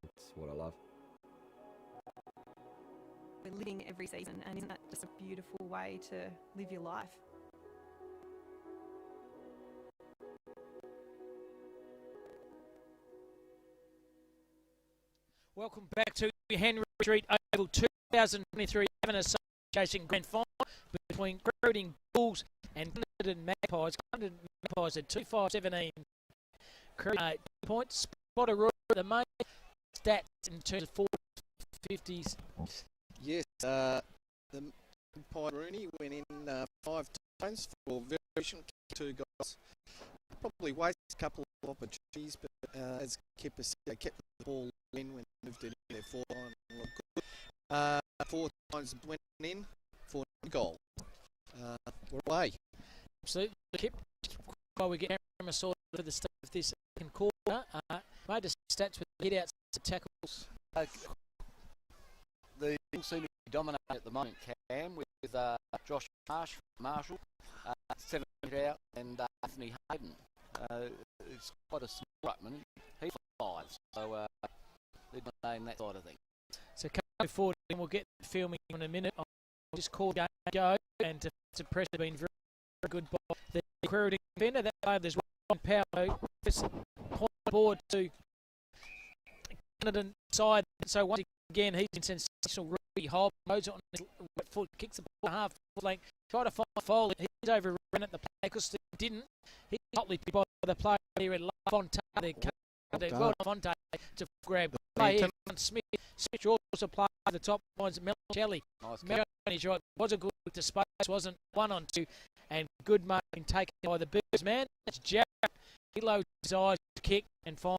It's what I love. We're living every season, and isn't that just a beautiful way to live your life? Welcome back to Henry Street Oval 2023 Avon Association Grand Final between Quairading Bulls and Cunderdin Magpies. Cunderdin Magpies at 2-5-17. 2 points. Spotter Roy at the main. Stats in terms of 40s, 50s. Yes, the Pie Rooney went in 5 times for very efficient, 2 goals. Probably wasted a couple of opportunities, but as Kipper said, they kept the ball in when they moved it in there 4 times. Looked good. 4 times went in for a goal. We're away. Absolutely. Kip, while we get camera sorted for the start of this second quarter, made the stats with hit outs to tackles. The Bulls seem to be dominating at the moment, Cam, with Josh Marshall, 7 out, and Anthony Hayden. It's quite a small ruckman. He's 5, so they're dominating that side of things. So coming forward, and we'll get filming in a minute. I'll just call game go, and defensive pressure has been very, very good by the Quairading defender. That way there's one power point board to Cunderdin side. So once again, he's been sensational. Ruby Hobb goes on his right foot, kicks the ball half foot length, try to find Foley. He's overrun at the play because he didn't. He's hotly picked by the player here at Fonte. Well, Fonte to grab the play here on Smith. Smith also played the top lines. Melchelli. Nice right. Wasn't good with the space. Wasn't 1 on 2. And good marking taken by the Bears man. That's Jack. He loads his eyes to kick and find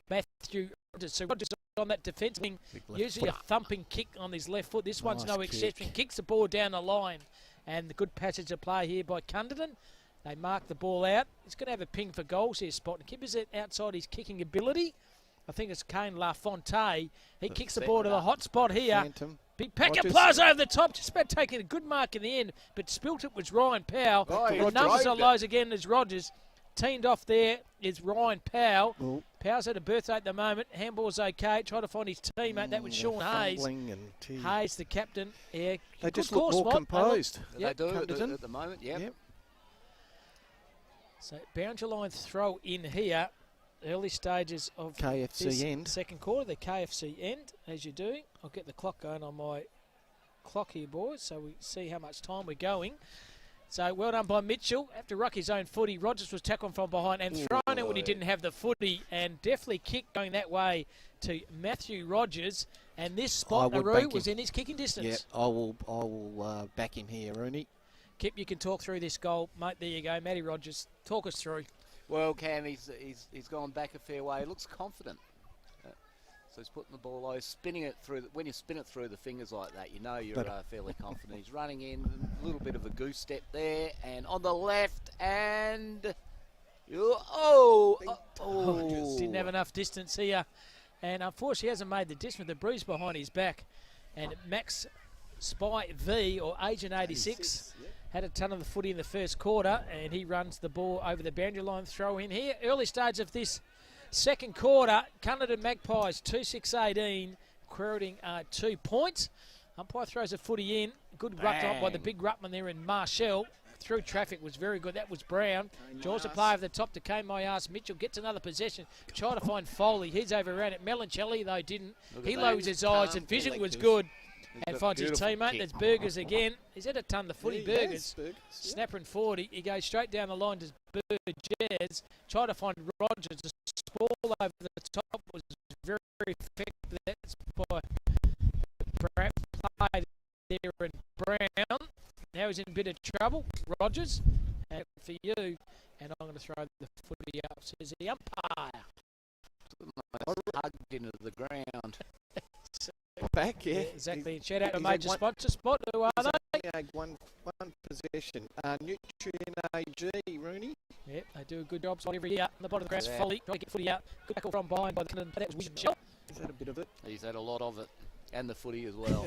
Matthew Rogers. So Rogers on that defence wing. Usually a thumping kick on his left foot. This one's no exception. Kicks the ball down the line. And the good passage of play here by Cunderdin. They mark the ball out. He's going to have a ping for goals here, Spot. Kip is outside his kicking ability. I think it's Kane LaFonte. He kicks the ball to the hot spot here. Phantom. Big pack of players over the top. Just about taking a good mark in the end. But spilt it was Ryan Powell. The numbers are lows again as Rogers. Teamed off there is Ryan Powell. Ooh. Powell's had a birthday at the moment. Handball's okay. Try to find his teammate. That was Sean Hayes. Hayes, the captain. Yeah, they just look more composed. They do at the moment, yep. So boundary line throw in here. Early stages of KFC this end. Second quarter, the KFC end, as you're doing. I'll get the clock going on my clock here, boys, so we see how much time we're going. So well done by Mitchell. After ruck his own footy, Rogers was tackled from behind and thrown it when he didn't have the footy, and definitely kicked going that way to Matthew Rogers, and this spot, would Naru, back was him. in his kicking distance. Yeah, I will back him here, Rooney. Kip, you can talk through this goal, mate. There you go, Matty Rogers. Talk us through. Well, Cam, he's gone back a fair way. He looks confident. So he's putting the ball low, spinning it through. When you spin it through the fingers like that, you know you're fairly confident. He's running in, a little bit of a goose step there, and on the left, and Didn't have enough distance here, and unfortunately he hasn't made the distance with the bruise behind his back. And Max Spy V, or Agent 86, had a ton of the footy in the first quarter, and he runs the ball over the boundary line. Throw in here. Early stage of this second quarter, Cunderdin Magpies 2-6-18, Quairading 2 points. Umpire throws a footy in. Good ruck up by the big ruckman there in Marshall. Through traffic was very good. That was Brown. Draws the play over the top to Kane My Ass. Mitchell gets another possession. Try to find Foley. He's overran it. Melancelli, though, didn't. He lowers his eyes, and vision was good. And finds his teammate. That's Burgers again. He's had a ton of the footy. Burgers. Snapper and 40. He goes straight down the line to Burgess. Try to find Rogers. The ball over the top was very effective. That's by play there in Brown. Now he's in a bit of trouble. Rogers. And for you. And I'm going to throw the footy up. Says the umpire. Hugged into the ground. Back, yeah. Exactly. And shout out to major sponsor spot. Who are they? One possession. Nutrient AG, Rooney. Yep, they do a good job. Spot every year. On the bottom of the grass, Foley. Trying to get footy out. Good tackle from behind by the Cunderdin. That was Michelle. Is that a bit of it? He's had a lot of it. And the footy as well.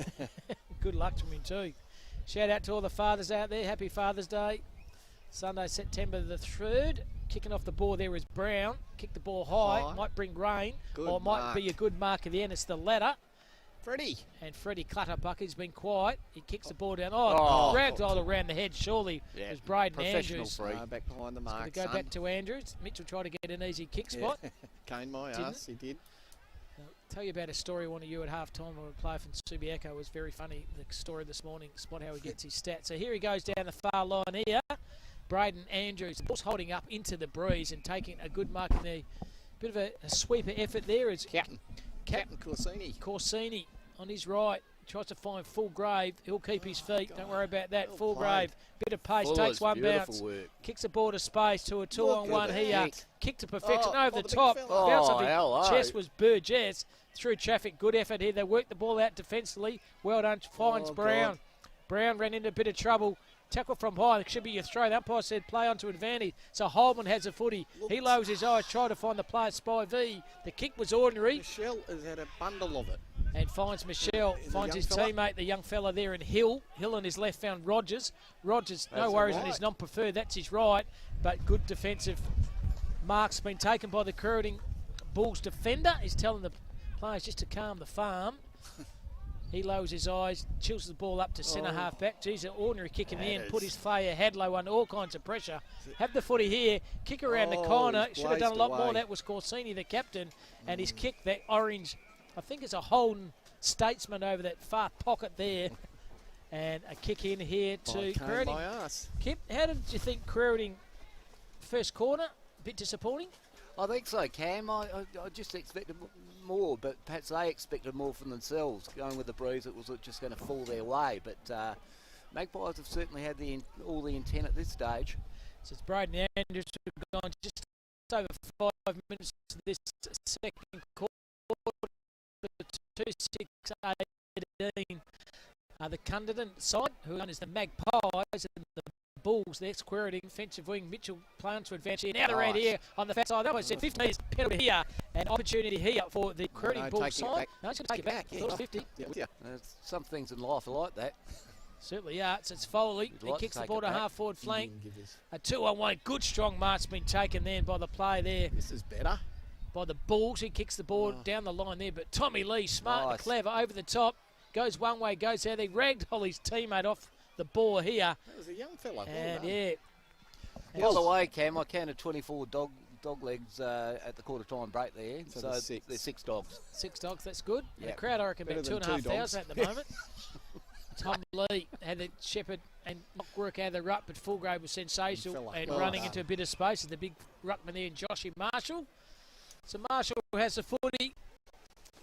Good luck to him too. Shout out to all the fathers out there. Happy Father's Day. Sunday, September the 3rd. Kicking off the ball there is Brown. Kick the ball high. Might bring rain. Good or might mark. be a good mark at the end. It's the latter. Freddie. And Freddie Clutterbucker's been quiet. He kicks the ball down. Ragdoll around the head. Surely it was Braden Andrews. Back behind the mark. Go back to Andrews. Mitchell tried to get an easy kick spot. Cane my ass, he did. I'll tell you about a story one of you at half time when a player from Subiaco was very funny. The story this morning, spot how he gets his stats. So here he goes down the far line here. Braden Andrews, the ball's holding up into the breeze and taking a good mark in there. Bit of a sweeper effort there. Is Captain Corsini on his right. Tries to find Fullgrave. He'll keep his feet. Don't worry about that. Fullgrave. Bit of pace. Takes one bounce. Kicks the ball to space to a 2-on-1 here. Kick to perfection over the top. Bounce off his chest was Burgess. Through traffic. Good effort here. They work the ball out defensively. Well done. Finds Brown. Brown ran into a bit of trouble. Tackle from high. It should be your throw. The umpire said play onto advantage. So Holman has a footy. He lowers his eyes. Try to find the player. Spy V. The kick was ordinary. Michelle has had a bundle of it. And finds Michelle, finds his teammate, the young fella there in Hill. Hill on his left found Rogers. Rogers, no worries on his non-preferred, that's his right. But good defensive marks been taken by the Quairading Bulls defender. He's telling the players just to calm the farm. He lowers his eyes, chills the ball up to centre half back. Geez, an ordinary kick in the end. Put his Fayer Hadlow under all kinds of pressure. Have the footy here, kick around the corner. Should have done a lot more. That was Corsini, the captain. And his kick, that orange, I think it's a Holden Statesman over that far pocket there. And a kick in here to Quairading. Kip, how did you think Quairading first quarter? A bit disappointing? I think so, Cam. I just expected more, but perhaps they expected more from themselves. Going with the breeze, it was just going to fall their way. But Magpies have certainly had all the intent at this stage. So it's Braden Andrews who've gone just over 5 minutes to this second quarter. 2-6-18. The Cunderdin side, who is the Magpies, and the Bulls, the ex-Quairading defensive wing. Mitchell playing to advance here. Now they're right here on the fat side. That was said 15 is penalty here. An opportunity here for the Quairading Bulls side. No, he's going to take it back. I thought it was 50. Some things in life are like that. Certainly are. So it's Foley. He kicks the ball to half-forward flank. A 2-on-1. Good strong mark's been taken then by the play there. This is better. By the Bulls. He kicks the ball down the line there. But Tommy Lee, smart and clever, over the top. Goes one way, goes the other. He ragdoll his teammate off the ball here. That was a young fella. And By the way, Cam, I counted 24 dog legs at the quarter time break there. So there's 6 dogs. 6 dogs, that's good. The crowd, I reckon, about 2,500 at the moment. Tom Lee had the shepherd and knock work out of the ruck, but Fullgrave was sensational and running into a bit of space. The big ruckman there, Joshy Marshall. So Marshall has the footy.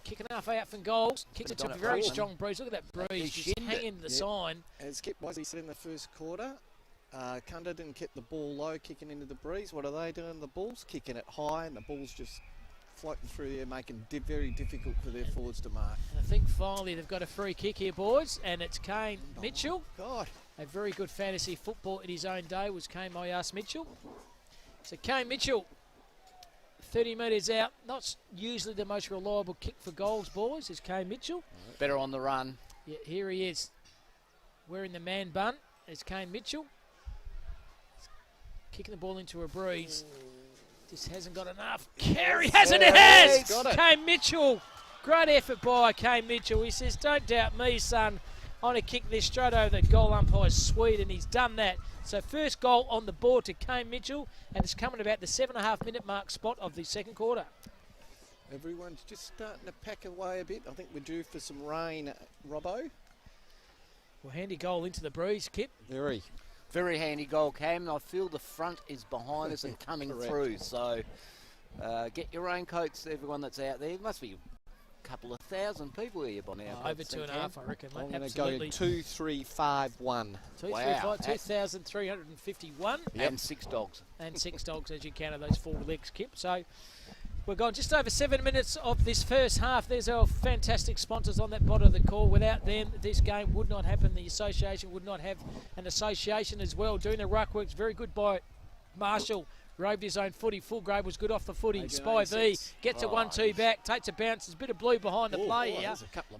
kicking halfway out from goals. Kicks it to a very Coleman. strong breeze. Look at that breeze just shinned it. hanging to the sign. As Kip Wisey said in the first quarter, Cunderdin kept the ball low, kicking into the breeze. What are they doing? The Bulls kicking it high, and the ball's just floating through there, making very difficult for their forwards to mark. And I think finally they've got a free kick here, boys, and it's Kane Mitchell. God. A very good fantasy football in his own day was Kane Moyas Mitchell. So Kane Mitchell, 30 metres out. Not usually the most reliable kick for goals, boys, is Kane Mitchell. Better on the run. Yeah, here he is, wearing the man bun. It's Kane Mitchell. Kicking the ball into a breeze. Just hasn't got enough. Carry has it, has! Got it. Kane Mitchell. Great effort by Kane Mitchell. He says, don't doubt me, son. I'm going to kick this straight over the goal umpire's sweet, and he's done that. So first goal on the board to Kane Mitchell, and it's coming about the 7.5 minute mark spot of the second quarter. Everyone's just starting to pack away a bit. I think we're due for some rain, Robbo. Well, handy goal into the breeze, Kip. Very. Very handy goal, Cam, and I feel the front is behind us and coming Correct. through. So get your raincoats, everyone that's out there. Must be a couple of thousand people here by now. Over 2.5, I reckon, mate. I'm going to Absolutely. go 2, 3, 5, 1. 2,351. And 6 dogs. And 6 dogs as you counted those 4 legs, Kip. So we're gone just over 7 minutes of this first half. There's our fantastic sponsors on that bottom of the call. Without them, this game would not happen. The association would not have an association as well. Doing the ruck works very good by Marshall. Roved his own footy. Full grade was good off the footy. Spy V gets a 1-2 back, takes a bounce. There's a bit of blue behind the play here.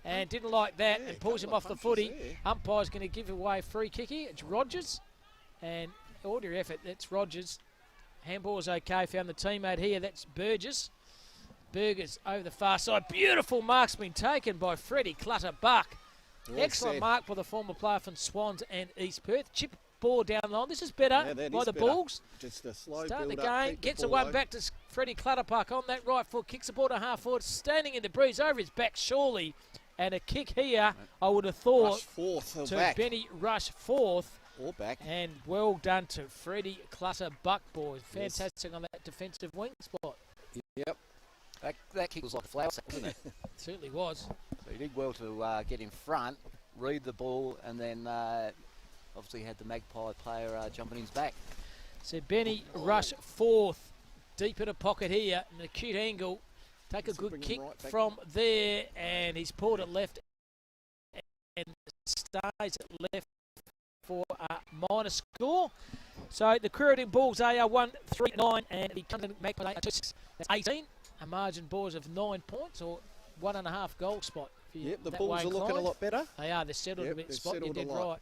And didn't like that and pulls him off the footy. Umpire's going to give away a free kick here. It's Rogers. And ordinary effort. That's Rogers. Handball's okay. Found the teammate here. That's Burgess. Burgers over the far side. Beautiful mark's been taken by Freddie Clutterbuck. Excellent mark by the former player from Swans and East Perth. Chip ball down the line. This is better by the Bulls. Just a slow Start the build game. up, Gets a one back to Freddie Clutterbuck on that right foot. Kicks the ball to half forward. Standing in the breeze over his back surely. And a kick here, I would have thought, Rush fourth or to back. Benny Rush fourth. Or back. And well done to Freddie Clutterbuck, boys. Fantastic on that defensive wing spot. Yep. That kick was like a flower sack, wasn't it? Certainly was. So he did well to get in front, read the ball, and then obviously had the Magpie player jumping his back. So Benny Rush fourth, deep in a pocket here, an acute angle. Take a good kick from there, and he's pulled it left and stays at left for a minor score. So the Quairading Bulls are 1-3-9, and the Cunderdin Magpies are 2-6. That's 18. A margin, boys, of 9 points or 1.5 goal spot. Yep, the Bulls are looking a lot better. They are. They're settled a bit. They've Spot, you settled a did lot. right.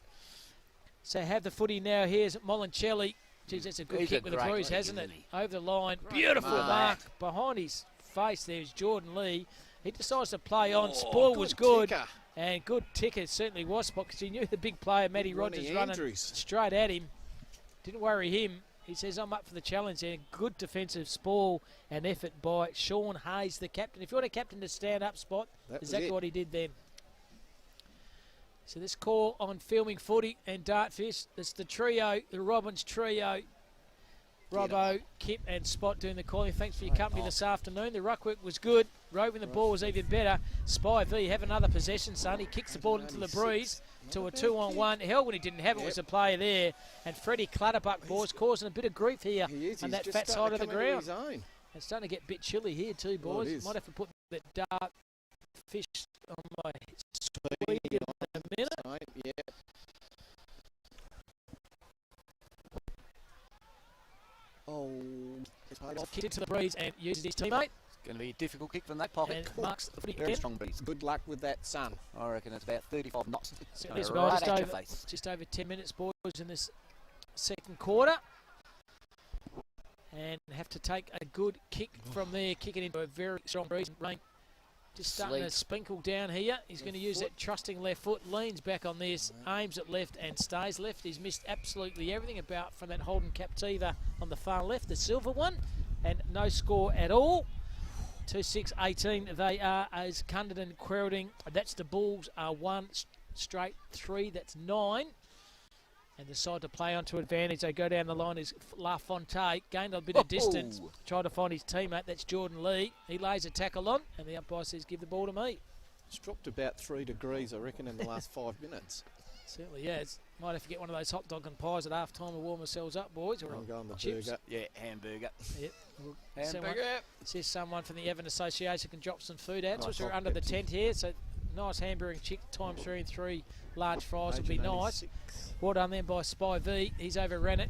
So have the footy now. Here's Molincelli. Geez, that's a good He's kick a with a great breeze, kick, hasn't it? isn't he? Over the line. Beautiful mark. mark behind his face. There's Jordan Lee. He decides to play on. Spoil was good. Ticker. And good ticker it certainly was, Spot, because he knew the big player, Matty Rogers, running straight at him. Didn't worry him. He says, I'm up for the challenge there. Good defensive spoil and effort by Sean Hayes, the captain. If you want a captain to stand up, Spot, exactly what he did then. So this call on filming footy and dartfish. That's the trio, the Robbins trio. Robbo, Kip and Spot doing the calling. Thanks for your company this afternoon. The ruck work was good. Roving the ball was even better. Spy V, have another possession, son. He kicks the ball into the breeze to a 2-on-1. Hell, when he didn't have it, was a player there. And Freddie Clutterbuck, boys, causing a bit of grief here on that fat side of the ground. It's starting to get a bit chilly here too, boys. Might have to put that dart fish on my sweet in a minute. Yeah. Oh, Kick into the breeze and uses his teammate. Going to be a difficult kick from that pocket. And marks the footy Very again. strong breeze. good luck with that, son. I reckon it's about 35 knots. Yes, Right just, at your over, face. just over 10 minutes, boys, in this second quarter. And have to take a good kick from there, kick it into a very strong breeze. Rain just starting to sprinkle down here. He's going to use that trusting left foot, leans back on this, aims at left and stays left. He's missed absolutely everything about from that Holden Captiva on the far left, the silver one, and no score at all. 2-6-18 they are as Cunderdin Quairading. That's the Bulls are 1 straight 3. That's 9. and decide to play onto advantage. They go down the line. Is La Fonte gained a bit of distance, trying to find his teammate. That's Jordan Lee. He lays a tackle on, and the umpire says, "Give the ball to me." It's dropped about 3 degrees, I reckon, in the last 5 minutes. Certainly, yeah. Might have to get one of those hot dog and pies at half time to warm ourselves up, boys. Or I'm going the chips. burger. Yeah, hamburger. Yep. Hamburger. Says someone from the Avon Association can drop some food out. Nice So we're hot under the Pepsi. tent here. So nice hamburger and chick times 3 and 3 large fries would be nice. 186. Well done then by Spy V. He's overran it.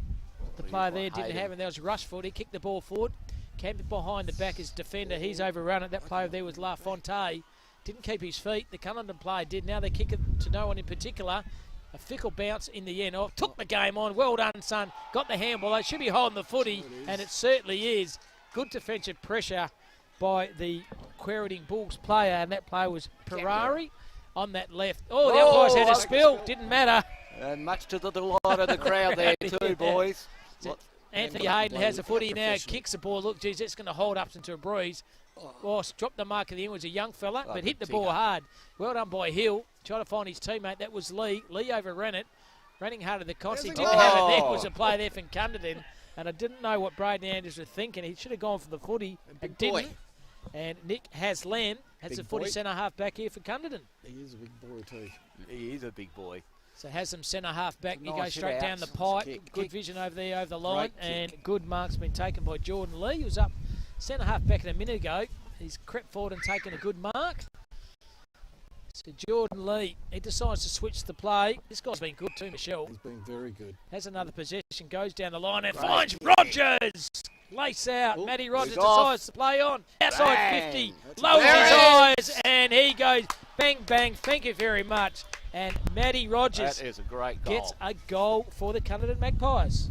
The player there didn't have it. There was Rushford. He kicked the ball forward. Came behind the back as defender. He's overrun it. That player there was La Fonte. Didn't keep his feet. The Cunderdin player did. Now they kick it to no one in particular. A fickle bounce in the end. Oh, took the game on. Well done, son. Got the handball. They should be holding the footy, and it certainly is. Good defensive pressure by the Quairading Bulls player, and that player was Ferrari on that left. Oh, the umpires had a spill. Didn't matter. And much to the delight of the crowd there too, boys. Anthony Hayden has a footy now, kicks the ball. Look, geez, it's going to hold up into a breeze. Oh, dropped the mark at the end. Was a young fella, but hit the ball hard. Well done by Hill. Trying to find his teammate. That was Lee. Lee overran it. Running hard at the Consi. Didn't have it there. Was a play there from Cunderdin. And I didn't know what Braden Andrews was thinking. He should have gone for the footy and didn't. And Nick Haslam has the footy centre half back here for Cunderdin. He is a big boy too. He is a big boy. So has them centre half back. He Nice goes straight hit down out. the pipe. Kick. Good vision over there over the line. Great And kick. good mark's been taken by Jordan Lee. He was up centre half back a minute ago. He's crept forward and taken a good mark. So Jordan Lee, he decides to switch the play. This guy's been good too, Michelle. He's been very good. Has another possession, goes down the line and finds Rogers. Lace out. Oh, Matty Rogers he's off. decides to play on. Outside Bang. 50. That's Lowers there his it eyes and he goes bang, bang. Thank you very much. And Matty Rogers That is a great goal. gets a goal for the Cunderdin Magpies.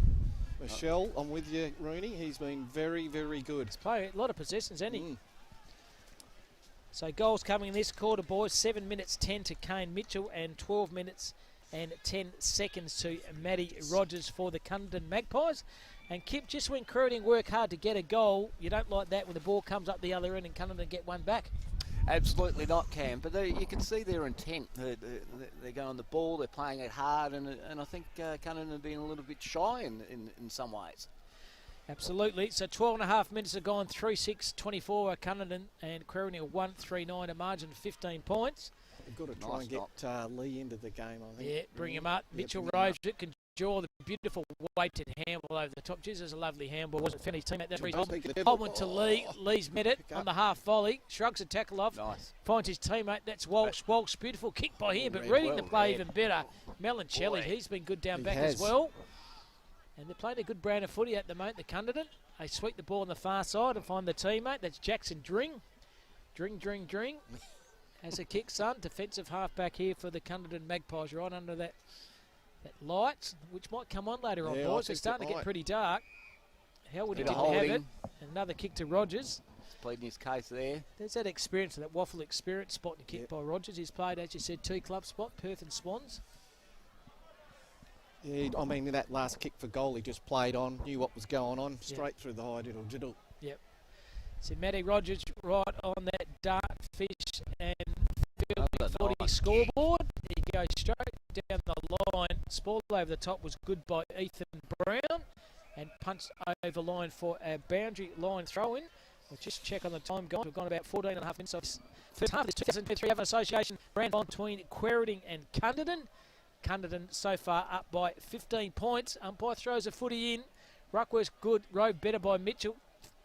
Michelle, I'm with you, Rooney. He's been very, very good. Play a lot of possessions, hasn't he? Mm. So goals coming in this quarter, boys. 7 minutes 10 to Kane Mitchell and 12 minutes and 10 seconds to Matty Rogers for the Cunderdin Magpies. And Kip, just when Quairading work hard to get a goal, you don't like that when the ball comes up the other end and Cunderdin get one back. Absolutely not, Cam. But you can see their intent. They're going the ball. They're playing it hard, and I think Cunderdin have been a little bit shy in some ways. Absolutely. So 12.5 minutes have gone. 3-6-24 are Cunderdin and Quairading are 1-3-9, a margin of 15 points. We've got to try and get Lee into the game, I think. Yeah, bring him up. Yeah, Mitchell bring him Rose can draw the beautiful weighted handball over the top. Jeez, there's a lovely handball. Wasn't finished. Teammate. That's where Holman to Lee. Lee's met it on the half volley. Shrugs a tackle off. Nice. Finds his teammate. That's Walsh. Walsh, beautiful kick by him, but Read reading well, the play read. even better. Melancelli, Boy. he's been good down He back has. as well. And they're playing a good brand of footy at the moment, the Cunderdin. They sweep the ball on the far side and find the teammate. That's Jackson Dring. Dring. Has a kick, son. Defensive halfback here for the Cunderdin Magpies. Right under that light, which might come on later on, Yeah, I boys. It's think starting it to get might. pretty dark. Howard Bit didn't of have holding. it. Another kick to Rogers. He's pleading his case there. There's that experience, that waffle experience, spot and kick Yep. by Rogers. He's played, as you said, 2 club spot, Perth and Swans. Yeah, I mean, that last kick for goal, he just played on, knew what was going on, straight through the high diddle. So Matty Rogers right on that dart fish and Another building 40 nice scoreboard. He goes straight down the line. Spall over the top was good by Ethan Brown and punched over line for a boundary line throw-in. We'll just check on the time gone. We've gone about 14.5 minutes. So first half of this 2023 Avon Association brand bond between Quairading and Cunderdin. Cunderdin so far up by 15 points. Umpire throws a footy in. Ruckworth's good. Rode better by Mitchell.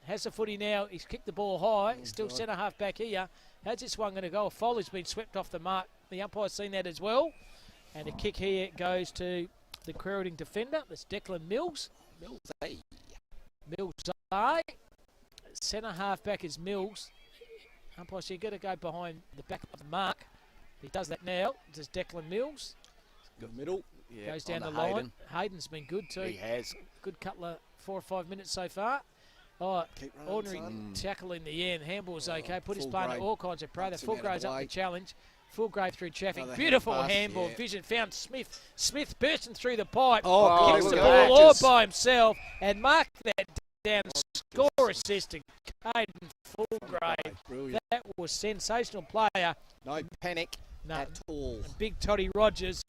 Has the footy now. He's kicked the ball high. Still centre half back here. How's this one going to go? Foley's been swept off the mark. The umpire's seen that as well. And a kick here goes to the Quairading defender. That's Declan Mills. Mills A. Centre half back is Mills. Umpire, so you've got to go behind the back of the mark. He does that now. Does Declan Mills. Middle. Yeah, Goes down the on line. Hayden. Hayden's been good too. He has. Good couple of 4 or 5 minutes so far. Oh, Keep running, ordinary son. tackle in the end. Handball's okay. Put his Full play into grade. all kinds of prey. The Knocks him full out of grade's the up the way. challenge. Full grade through traffic. Another Beautiful hand pass, handball. yeah. Vision found Smith. Smith bursting through the pipe. Oh, Kicks good the look ball at all that. by himself and marked that down. Score assist to Hayden, full grade. Brilliant. That was sensational player. No panic No, at all. and big Toddy Rogers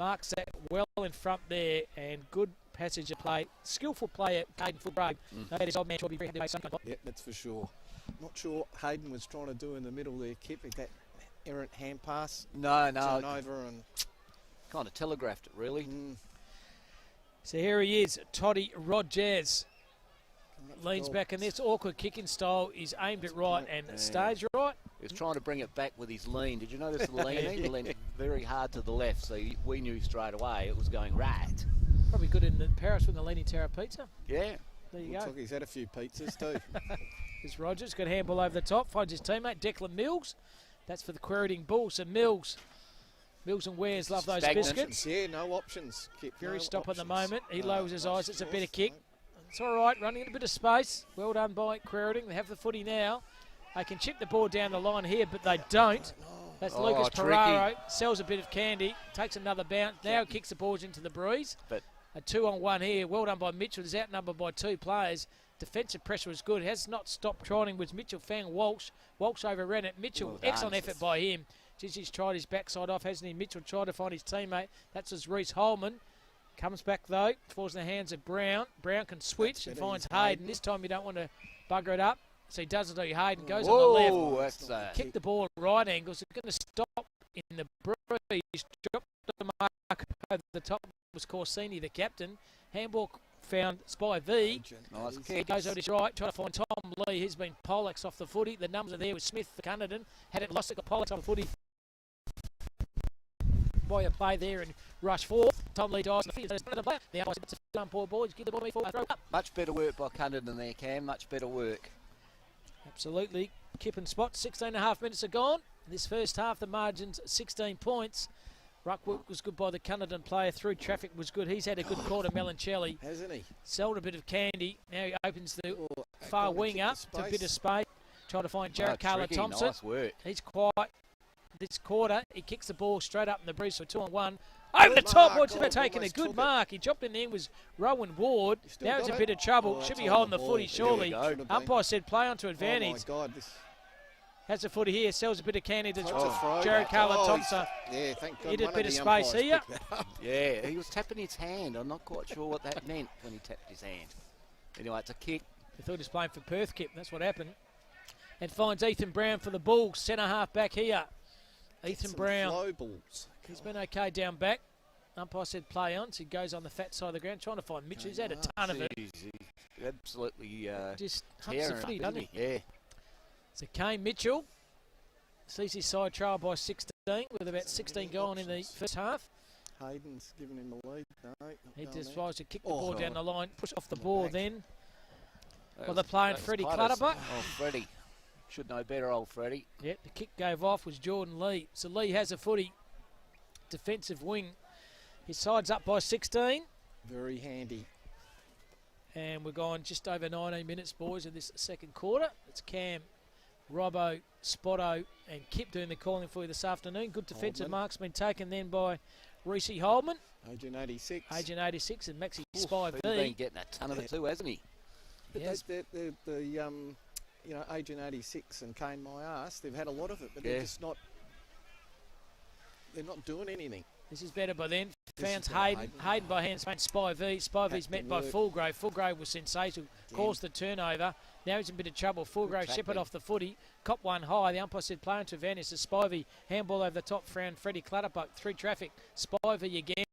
marks that well in front there, and good passage of play. Skillful player, Caden Footbrave. That is old man Chobby. Yeah, that's for sure. Not sure what Hayden was trying to do in the middle there, Kip, with that errant hand pass. No. Turnover and Kind of telegraphed it, really. So here he is, Toddy Rogers. Leans back in this awkward kicking style. He's aimed it right and stays right. He was trying to bring it back with his lean. Did you notice the leaning? He leaned very hard to the left, so we knew straight away it was going right. Probably good in the Paris with the leaning Terra pizza. Yeah. There you looks go. like he's had a few pizzas too. There's Rogers, got a handball over the top, finds his teammate, Declan Mills. That's for the Quairading Bulls. So Mills and Wares love those Stagnant. biscuits. Yeah, no options, Kip. Very no stop at the options. moment. He No, lowers his no eyes. It's a better choice, kick. no. It's all right, running in a bit of space. Well done by Quairading. They have the footy now. They can chip the ball down the line here, but they don't. That's Oh, Lucas tricky. Peraro. Sells a bit of candy. Takes another bounce. Now kicks the balls into the breeze. But A 2-on-1 here. Well done by Mitchell. He's outnumbered by two players. Defensive pressure was good. Has not stopped trying with Mitchell found Walsh. Walsh overran it. Mitchell, Well done. excellent effort by him. Just he's tried his backside off, hasn't he? Mitchell tried to find his teammate. That's as Reece Holman. Comes back though. Falls in the hands of Brown. Brown can switch and finds Hayden. This time you don't want to bugger it up. So he doesn't do. Hayden goes on the left. whoa, that's Kick the ball at right angles. It's going to stop in the breeze. Dropped the mark over the top. Was Corsini, the captain. Handball found Spy V. nice He kick. goes on his right, trying to find Tom Lee. He's been Pollux off the footy. The numbers are there with Smith, the Cunderdin. Had it lost, it got Pollux off the footy. Boy, a play there and rush forth. Tom Lee dies. The umpire said, it's a poor ball. Just give the ball me for throw up. Much better work by Cunderdin there, Cam. Much better work. Absolutely. Kip and spot. 16.5 minutes are gone. This first half, the margin's 16 points. Ruck work was good by the Cunderdin player. Through traffic was good. He's had a good quarter, Melancelli. Hasn't he? Sold a bit of candy. Now he opens the Oh, far gotta wing kick up the to a bit of space. space. Trying to find Jared Carla tricky, Thompson. Nice work. He's quiet this quarter. He kicks the ball straight up in the breeze for 2-on-1. Over the top, mark. what's Oh, taking a almost good took it. mark. He dropped in the end was Rowan Ward. still Now he's got a it? bit of trouble. Oh, Should that's be on holding the the ball. footy, There we surely. go. Should've been. Umpire said play onto Oh advantage. my God, this Has the footy here. Sells a bit of candy to throw. Jared Carla Oh, Thompson. yeah, thank God. Hit a one bit of of the space umpires here. picked that up. Yeah, he was tapping his hand. I'm not quite sure what that meant when he tapped his hand. Anyway, it's a kick. They thought he was playing for Perth, Kip. That's what happened. And finds Ethan Brown for the Bulls. Centre half back here. Ethan Some Brown. flow balls. He's been okay down back. Umpire said play on, so he goes on the fat side of the ground, trying to find Mitchell. He's had a ton of it. Jeez, he absolutely Just hunts the tearing footy, up, doesn't isn't he? he? Yeah. So Kane Mitchell sees his side trail by 16, with about 16 gone in the first half. Hayden's giving him the lead. No, not He going just there. tries to kick the Oh, ball down God. the line, push off the On the ball back. then. That Well, was- they're playing that was Freddie Clutters. Clutterbuck. Oh, Freddie. Should know better, old Freddie. Yeah, the kick gave off was Jordan Lee. So Lee has a footy. Defensive wing. His side's up by 16. Very handy. And we're going just over 19 minutes, boys, in this second quarter. It's Cam, Robbo, Spotto, and Kip doing the calling for you this afternoon. Good defensive Holdman. marks been taken then by Reece Holman, Agent 86. Agent 86, and Maxi Oof, Spy he's been V. getting a ton of it too, hasn't he? But Yes. you know, Agent 86 and Kane My Ass, they've had a lot of it, but Yeah. they're just not. They're not doing anything. This is better by then. This Founds is better, Hayden. Hayden. Hayden by hand spent Spy V. Spy V's Had met to by work. Fulgrave. Fulgrave was sensational. Caused the turnover. Now he's in a bit of trouble. Fulgrave shepherd tackling. off the footy. Cop one high. The umpire said play into advantage. So Spivey handball over the top. Frown Freddie Clutterbuck through traffic. Spivey again.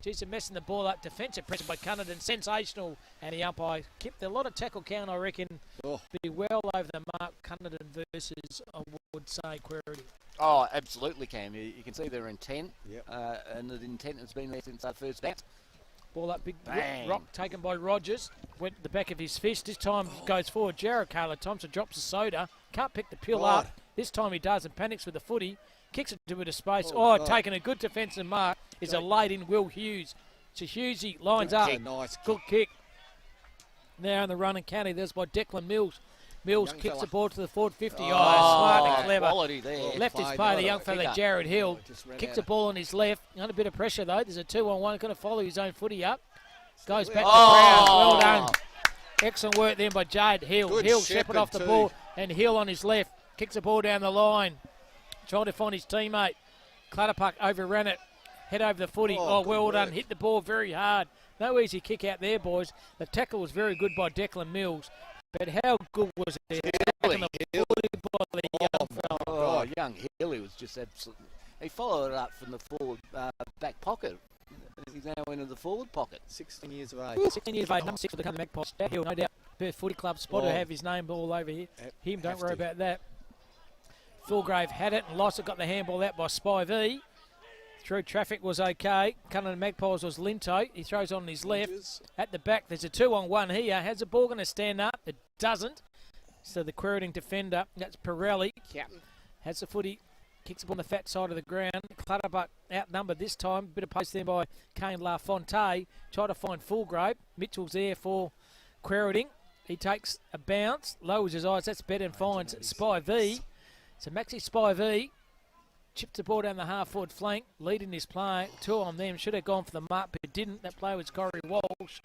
Jeez, they're messing the ball up. Defensive pressure by Cunderdin. Sensational. And the umpire kept a lot of tackle count, I reckon. Oh. Be well over the mark. Cunderdin versus, I would say, Quairading. Oh, absolutely, Cam. You can see their intent, Yep. and the intent has been there since our first bounce. Ball up, big Bang. rock taken by Rogers. Went to the back of his fist. This time goes forward. Jared Carla Thompson drops the soda. Can't pick the pill God. up. This time he does and panics with the footy. Kicks it to a bit of space. Oh, Oh, God. taking a good defensive mark is a Jake. late in Will Hughes. So Hughesy lines Good up. kick. Nice kick. Good kick. Now in the run and county. There's by Declan Mills. Mills Young kicks fella. the ball to the forward 50. Oh, smart and clever. Quality there. Left his played play, the well. young fella Kicker. Jared Hill. Oh, just ran Kicks out the of- ball on his left. Under a bit of pressure though. There's a 2-on-1. Going to follow his own footy up. Goes back to Oh. Brown. Well done. Excellent work then by Jade Hill. Good Hill shepherd shepherd off the too. ball and Hill on his left. Kicks the ball down the line. Trying to find his teammate. Clutterpuck overran it. Head over the footy. Oh, well done. Hit the ball very hard. No easy kick out there, boys. The tackle was very good by Declan Mills. But how good was it? Hilly. The young fella. Oh, young Hilly was just absolutely... He followed it up from the forward back pocket. He's now into the forward pocket. 16 years of age. 16 years of age, number 6 for the Magpies. Jack Hill, no doubt. Perth Footy Club spotter have his name all over here. Him, don't worry about that. Fulgrave had it and lost it. Got the handball out by Spy V. Through traffic was okay. Cunderdin Magpies was Linto. He throws on his left. At the back, there's a 2-on-1 here. Has the ball going to stand up? It doesn't. So the Quairading defender, that's Pirelli, has the footy. Kicks up on the fat side of the ground. Clutterbuck outnumbered this time. Bit of pace there by Kane LaFontaine. Try to find Fulgrave. Mitchell's there for Quairading. He takes a bounce, lowers his eyes. That's better and finds Spy V. So Maxi Spy V chips the ball down the half-forward flank, leading his play. 2 on them. Should have gone for the mark, but didn't. That play was Corey Walsh.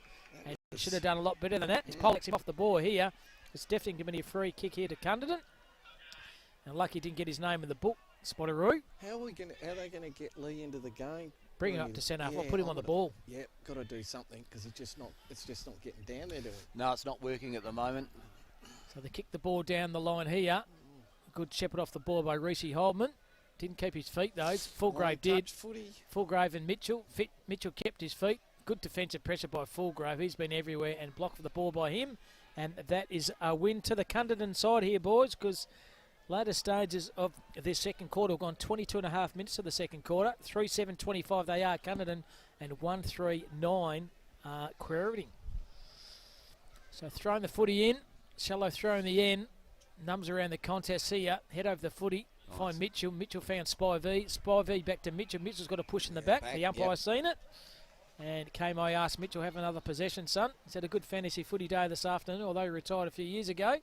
And should have done a lot better than that. His Pollux him off the ball here. It's definitely going to be a free kick here to Cunderdin. And lucky he didn't get his name in the book. Spotteroo. How are they going to get Lee into the game? Bring him up to centre. I'll put him on the ball. Yeah, got to do something because it's just not getting down there to him. No, it's not working at the moment. So they kick the ball down the line here. Good shepherd off the ball by Reece Holdman. Didn't keep his feet though. Fulgrave did. Fulgrave and Mitchell. Mitchell kept his feet. Good defensive pressure by Fulgrave. He's been everywhere and blocked for the ball by him. And that is a win to the Cunderdin side here, boys, because later stages of this second quarter have gone 22.5 minutes to the second quarter. 3-7-25 they are Cunderdin and 1-3-9 Quairading. So throwing the footy in. Shallow throw in the end. Numbers around the contest here. Head over the footy. Nice. Find Mitchell. Mitchell found Spy V. Spy V back to Mitchell. Mitchell's got a push in the back. The umpire's seen it. And I asked Mitchell, have another possession, son. He's had a good fantasy footy day this afternoon, although he retired a few years ago.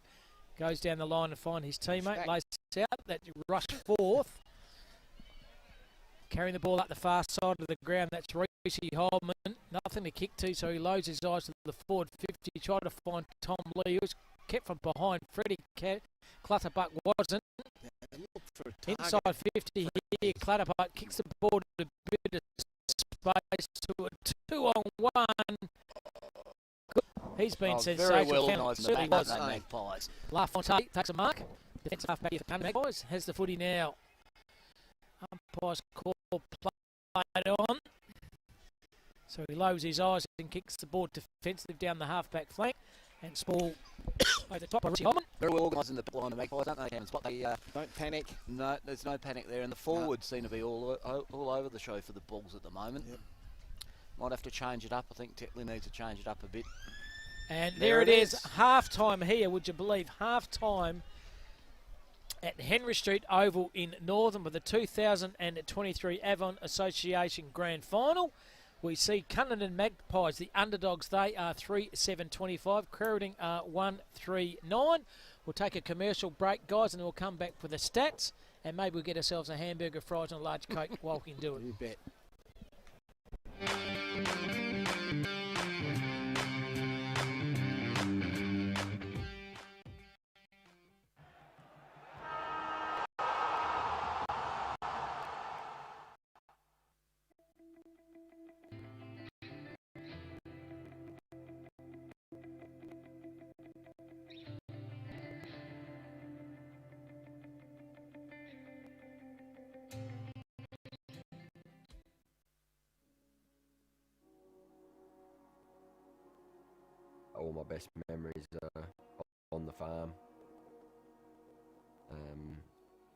Goes down the line and find his teammate. Lays out. That rush forth. Carrying the ball up the far side of the ground. That's Reece Holdman. Nothing to kick to, so he loads his eyes to the forward 50. Tried to find Tom Lee. He was kept from behind. Freddie Clutterbuck wasn't. Inside 50 here. Clutterbuck kicks the ball to a bit of space to a 2-on-1. He's been sensational. Very well organised in the back of the Magpies. LaFontaine takes a mark. Defensive half back of the Magpies. Has the footy now. Umpires call played on. So he lowers his eyes and kicks the ball defensive down the half-back flank. And Spall over the top by Richie Holman. Very well organised in the line of Magpies, don't they? Spot they, don't panic. No, there's no panic there. And the forwards seem to be all over the show for the Bulls at the moment. Yep. Might have to change it up. I think Tetley needs to change it up a bit. And there it is. Half-time here, would you believe? Half-time at Henry Street Oval in Northern with the 2023 Avon Association Grand Final. We see Cunderdin Magpies, the underdogs. They are 3-7-25. Quairading are 1-3-9. We'll take a commercial break, guys, and then we'll come back for the stats. And maybe we'll get ourselves a hamburger, fries, and a large Coke while we can do it. You bet. All my best memories are on the farm.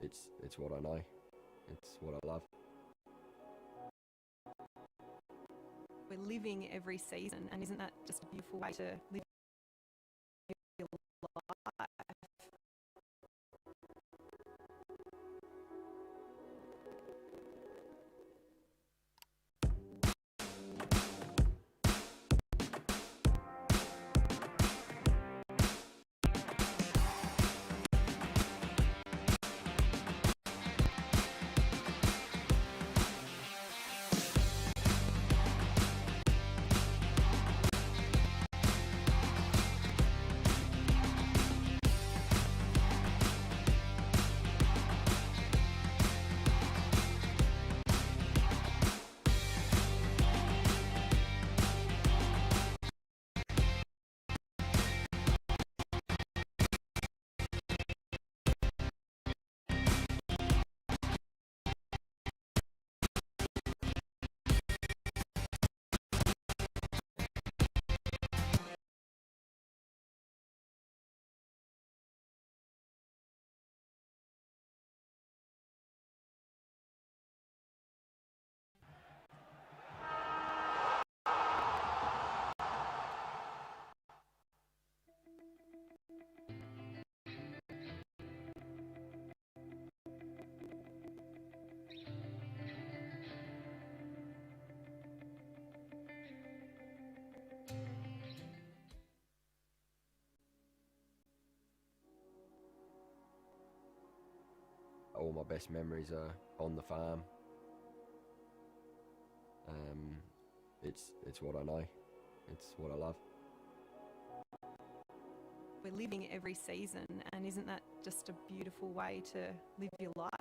It's what I know. It's what I love. We're living every season, and isn't that just a beautiful way to live your life? all my best memories are on the farm. It's what I know. It's what I love. We're living every season, and isn't that just a beautiful way to live your life?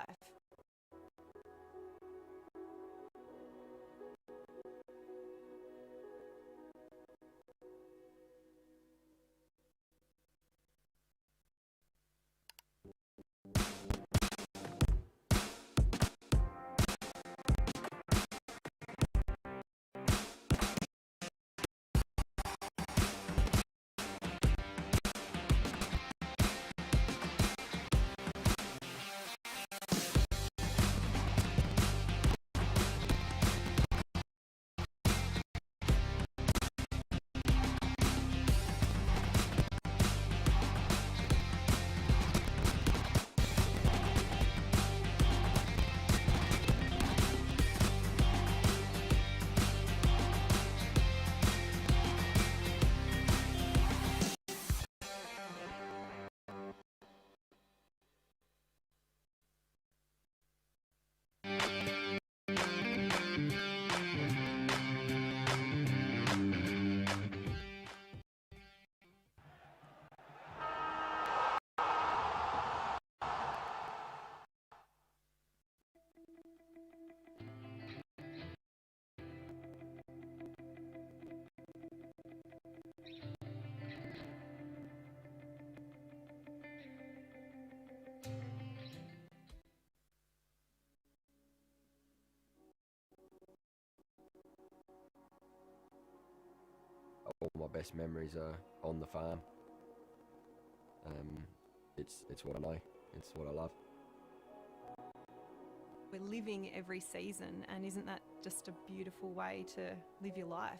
All my best memories are on the farm. It's what I know. It's what I love. We're living every season, and isn't that just a beautiful way to live your life?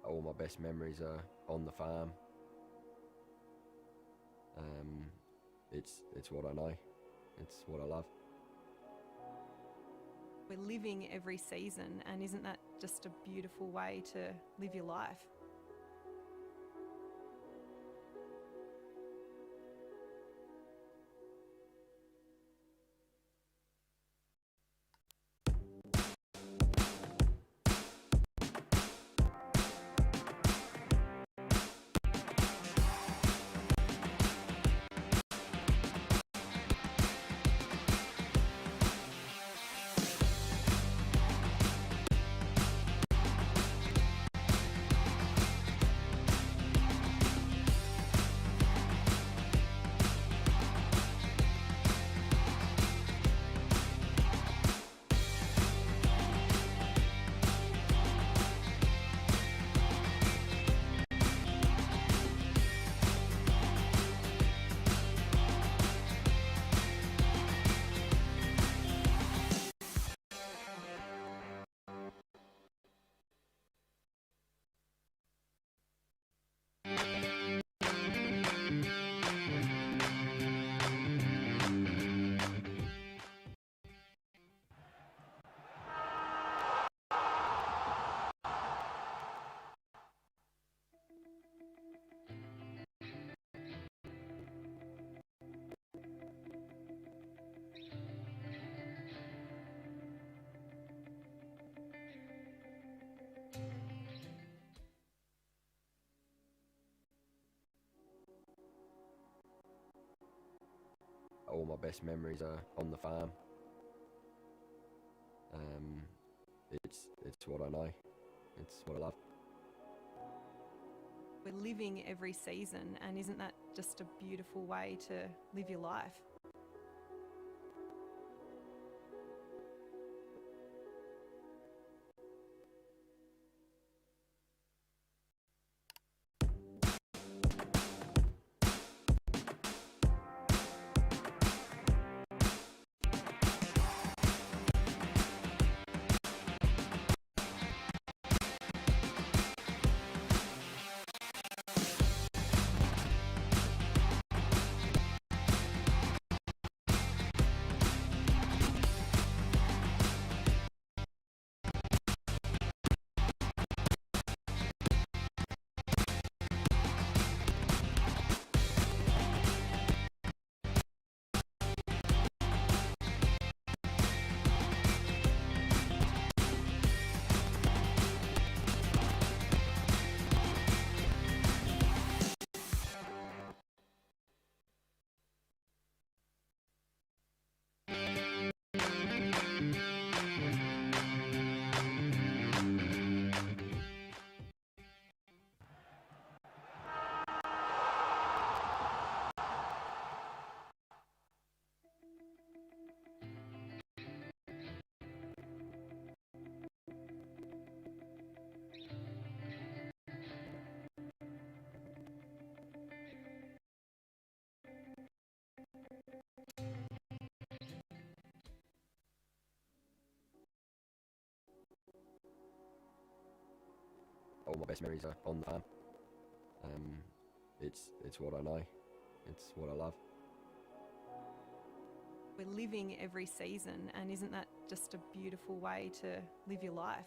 All my best memories are on the farm. It's what I know. It's what I love. We're living every season, and isn't that just a beautiful way to live your life? all my best memories are on the farm. It's what I know. It's what I love. We're living every season, and isn't that just a beautiful way to live your life? All my best memories are on the farm. It's what I know. It's what I love. We're living every season, and isn't that just a beautiful way to live your life?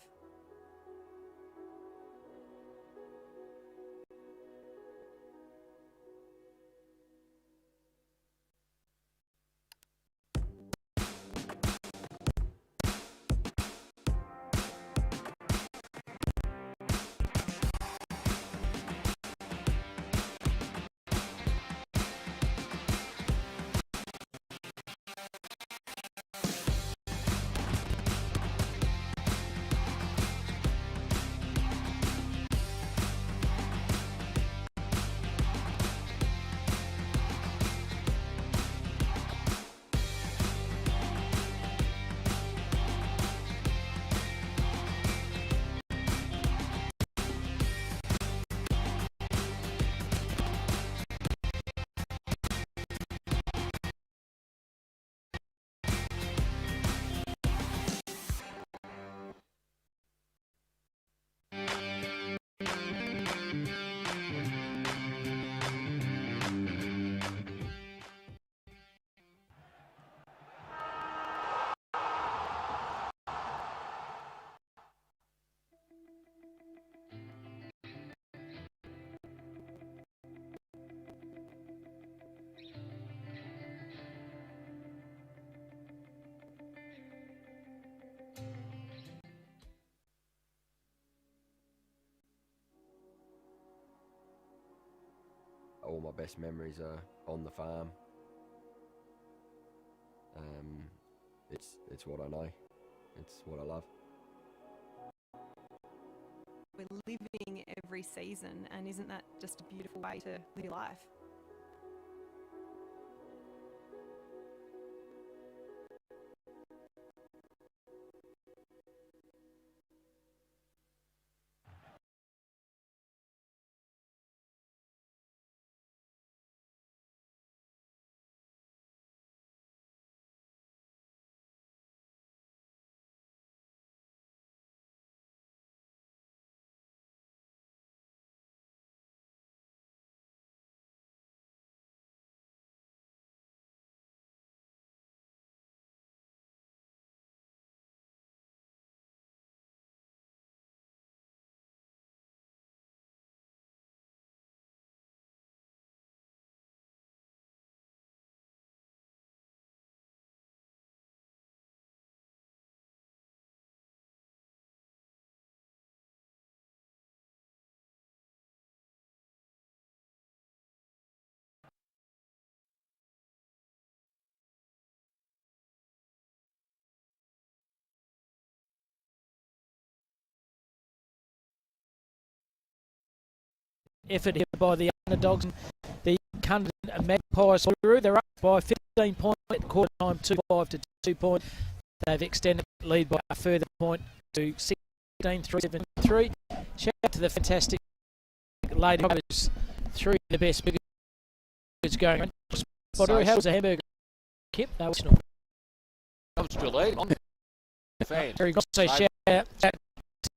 All my best memories are on the farm. It's what I know. It's what I love. We're living every season, and isn't that just a beautiful way to live your life? effort here by the underdogs. The Cunderdin Magpies, they're up by 15 points at quarter time, 2-5 to 2 points. They've extended the lead by a further point to 16-3-7-3. Shout out to the fantastic lady who's through the best burgers going on. Spotter, how was the hamburger? Kip? No, it's not. I'm still eating. Fan. Very good. So shout out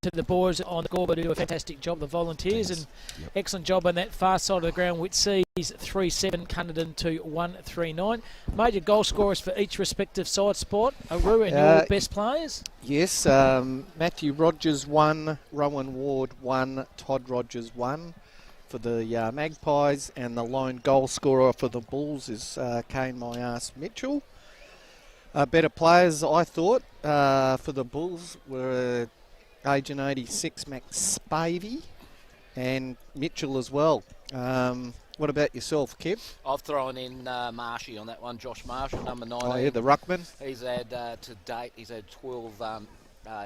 to the boys on the scoreboard who do a fantastic job, the volunteers, and excellent job on that far side of the ground, which sees 3-7 Cunderdin to 1-3-9. Major goal scorers for each respective side spot. Aru and your best players? Yes, Matthew Rogers 1, Rowan Ward 1, Todd Rogers 1 for the Magpies, and the lone goal scorer for the Bulls is Kane Myas Mitchell. Better players, I thought, for the Bulls were Agent 86 Max Spavey and Mitchell as well. What about yourself, Kev? I've thrown in Marshy on that one, Josh Marshall, number 19. Oh yeah, the ruckman. He's had, to date, he's had 12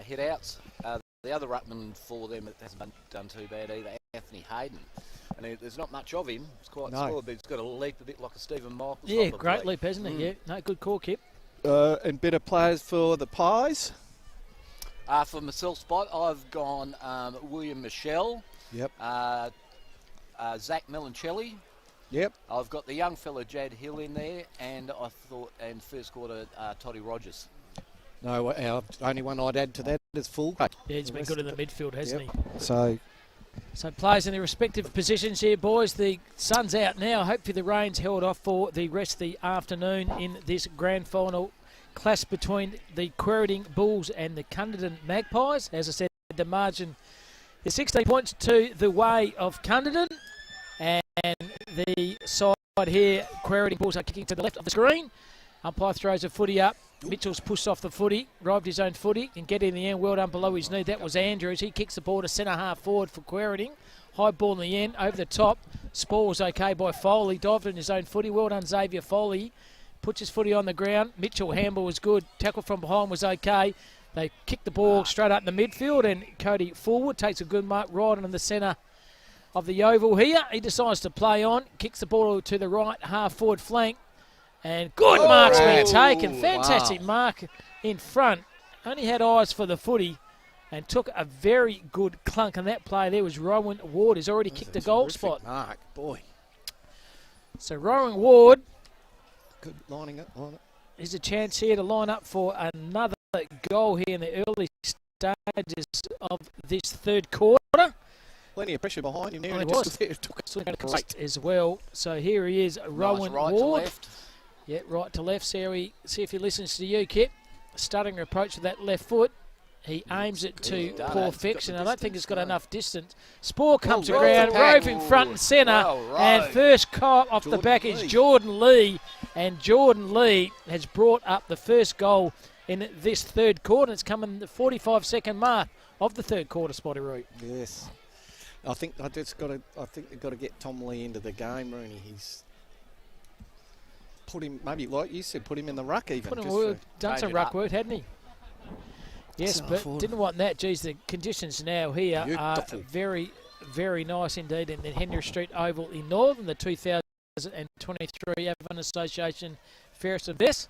hit-outs. The other ruckman for them that hasn't done too bad either, Anthony Hayden. And there's not much of him. It's quite small, but he's got a leap a bit like a Stephen Michaels. Yeah, great leap, hasn't he? Yeah, no, good call, Kip. And better players for the Pies? For myself spot, I've gone William Michelle. Yep. Zach Melancelli. Yep. I've got the young fella Jad Hill in there, and I thought, and first quarter Toddy Rogers. No, only one I'd add to that is fullback. Yeah, he's been good in the midfield, hasn't he? So players in their respective positions here, boys. The sun's out now. Hopefully the rain's held off for the rest of the afternoon in this grand final clash between the Quairading Bulls and the Cunderdin Magpies. As I said, the margin is 16 points to the way of Cunderdin. And the side here, Quairading Bulls are kicking to the left of the screen. Umpire throws a footy up. Mitchell's pushed off the footy, arrived his own footy, and get in the end. Well done below his knee. That was Andrews. He kicks the ball to centre half forward for Quairading. High ball in the end, over the top. Spore was okay by Foley. Dived in his own footy. Well done, Xavier Foley. Puts his footy on the ground. Mitchell handball was good. Tackle from behind was okay. They kick the ball straight up in the midfield, and Cody forward takes a good mark right in the centre of the oval here. He decides to play on. Kicks the ball to the right half forward flank. And good mark's been taken. Fantastic mark in front. Only had eyes for the footy and took a very good clunk on that play. There was Rowan Ward, who's already kicked the goal spot. Mark, boy. So Rowan Ward, good lining up on it. There's a chance here to line up for another goal here in the early stages of this third quarter. Plenty of pressure behind him there. Oh, And it just was. took it Great as well. So here he is, Rowan right Ward. to left. Yeah, right to left. See if he listens to you, Kip. Stuttering approach with that left foot. He aims it to perfection. I don't think it's got enough distance. Spore comes around, roving front and centre. And first cop off the back is Jordan Lee. And Jordan Lee has brought up the first goal in this third quarter. It's come in the 45-second mark of the third quarter, Spotty Root. Yes. I think they've got to get Tom Lee into the game, Rooney. He's put him, maybe like you said, put him in the ruck even. Done some ruck work, hadn't he? Yes, but didn't want that. Geez, the conditions now here are very, very nice indeed in the Henry Street Oval in Northern, the 2023 Avon Association Fairest and Best.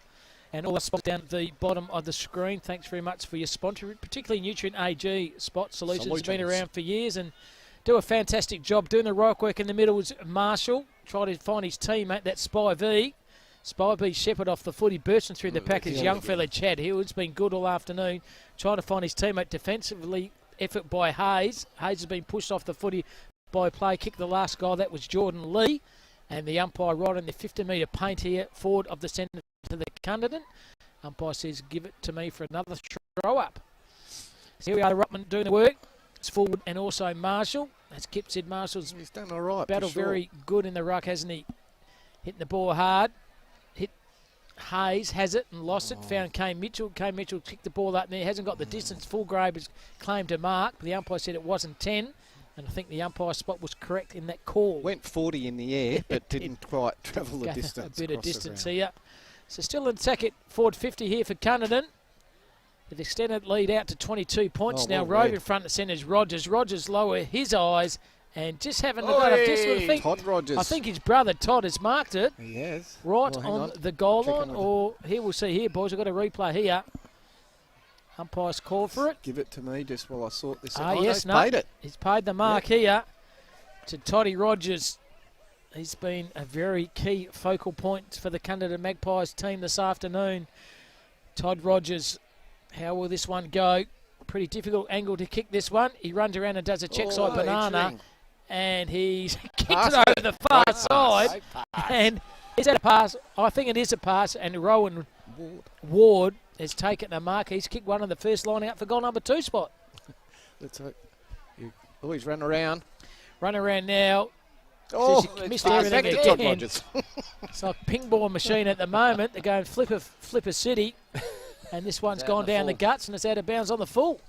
And all the spots down at the bottom of the screen. Thanks very much for your sponsor, particularly Nutrient AG Spot Solutions. It's been around for years and do a fantastic job. Doing the rock work in the middle was Marshall. Try to find his teammate, that Spy V. Spy V shepherd off the footy, bursting through the pack. His young fella Chad Hill. It's been good all afternoon. Trying to find his teammate defensively. Effort by Hayes. Hayes has been pushed off the footy by play. Kicked the last goal. That was Jordan Lee. And the umpire right in the 50-metre paint here, forward of the centre to the Cunderdin. Umpire says, give it to me for another throw up. So here we are, the ruckman doing the work. It's forward and also Marshall. As Kip said, Marshall's he's done all right. Battle very good in the ruck, hasn't he? Hitting the ball hard. Hit Hayes, has it and lost it. Found Kane Mitchell. Kane Mitchell kicked the ball up there. Hasn't got the distance. Fullgrave has claimed a mark. But the umpire said it wasn't 10. And I think the umpire spot was correct in that call. Went 40 in the air, but didn't quite travel the distance. A bit of distance here. So still in second, forward 50 here for Cunderdin. With extended lead out to 22 points now. Roving front and centre is Rogers. Rogers lower his eyes And just having a look, I just sort of think, Todd Rogers. I think his brother Todd has marked it He has. right Well, hang on the goal Checking line. with Or here we'll see here, boys. We've got a replay here. Umpire's call for it. Give it to me just while I sort this Ah, out. yes, He's no. paid it. He's paid the mark here to Toddy Rogers. He's been a very key focal point for the Cunderdin Magpies team this afternoon. Todd Rogers, how will this one go? Pretty difficult angle to kick this one. He runs around and does a check side banana, entering. and he's kicked Passed it over it. the far Great side. Great pass. And is that a pass? I think it is a pass, and Rowan Ward. Ward has taken the mark. He's kicked one of the first line out for goal number 2 spot. Let's hope. Oh, he's run around. Run around now. Oh, Says he missed pass everything back to Todd again. Rogers. It's like ping ball machine at the moment. They're going flipper city, and this one's It's out gone in the down the full. guts, and it's out of bounds on the full.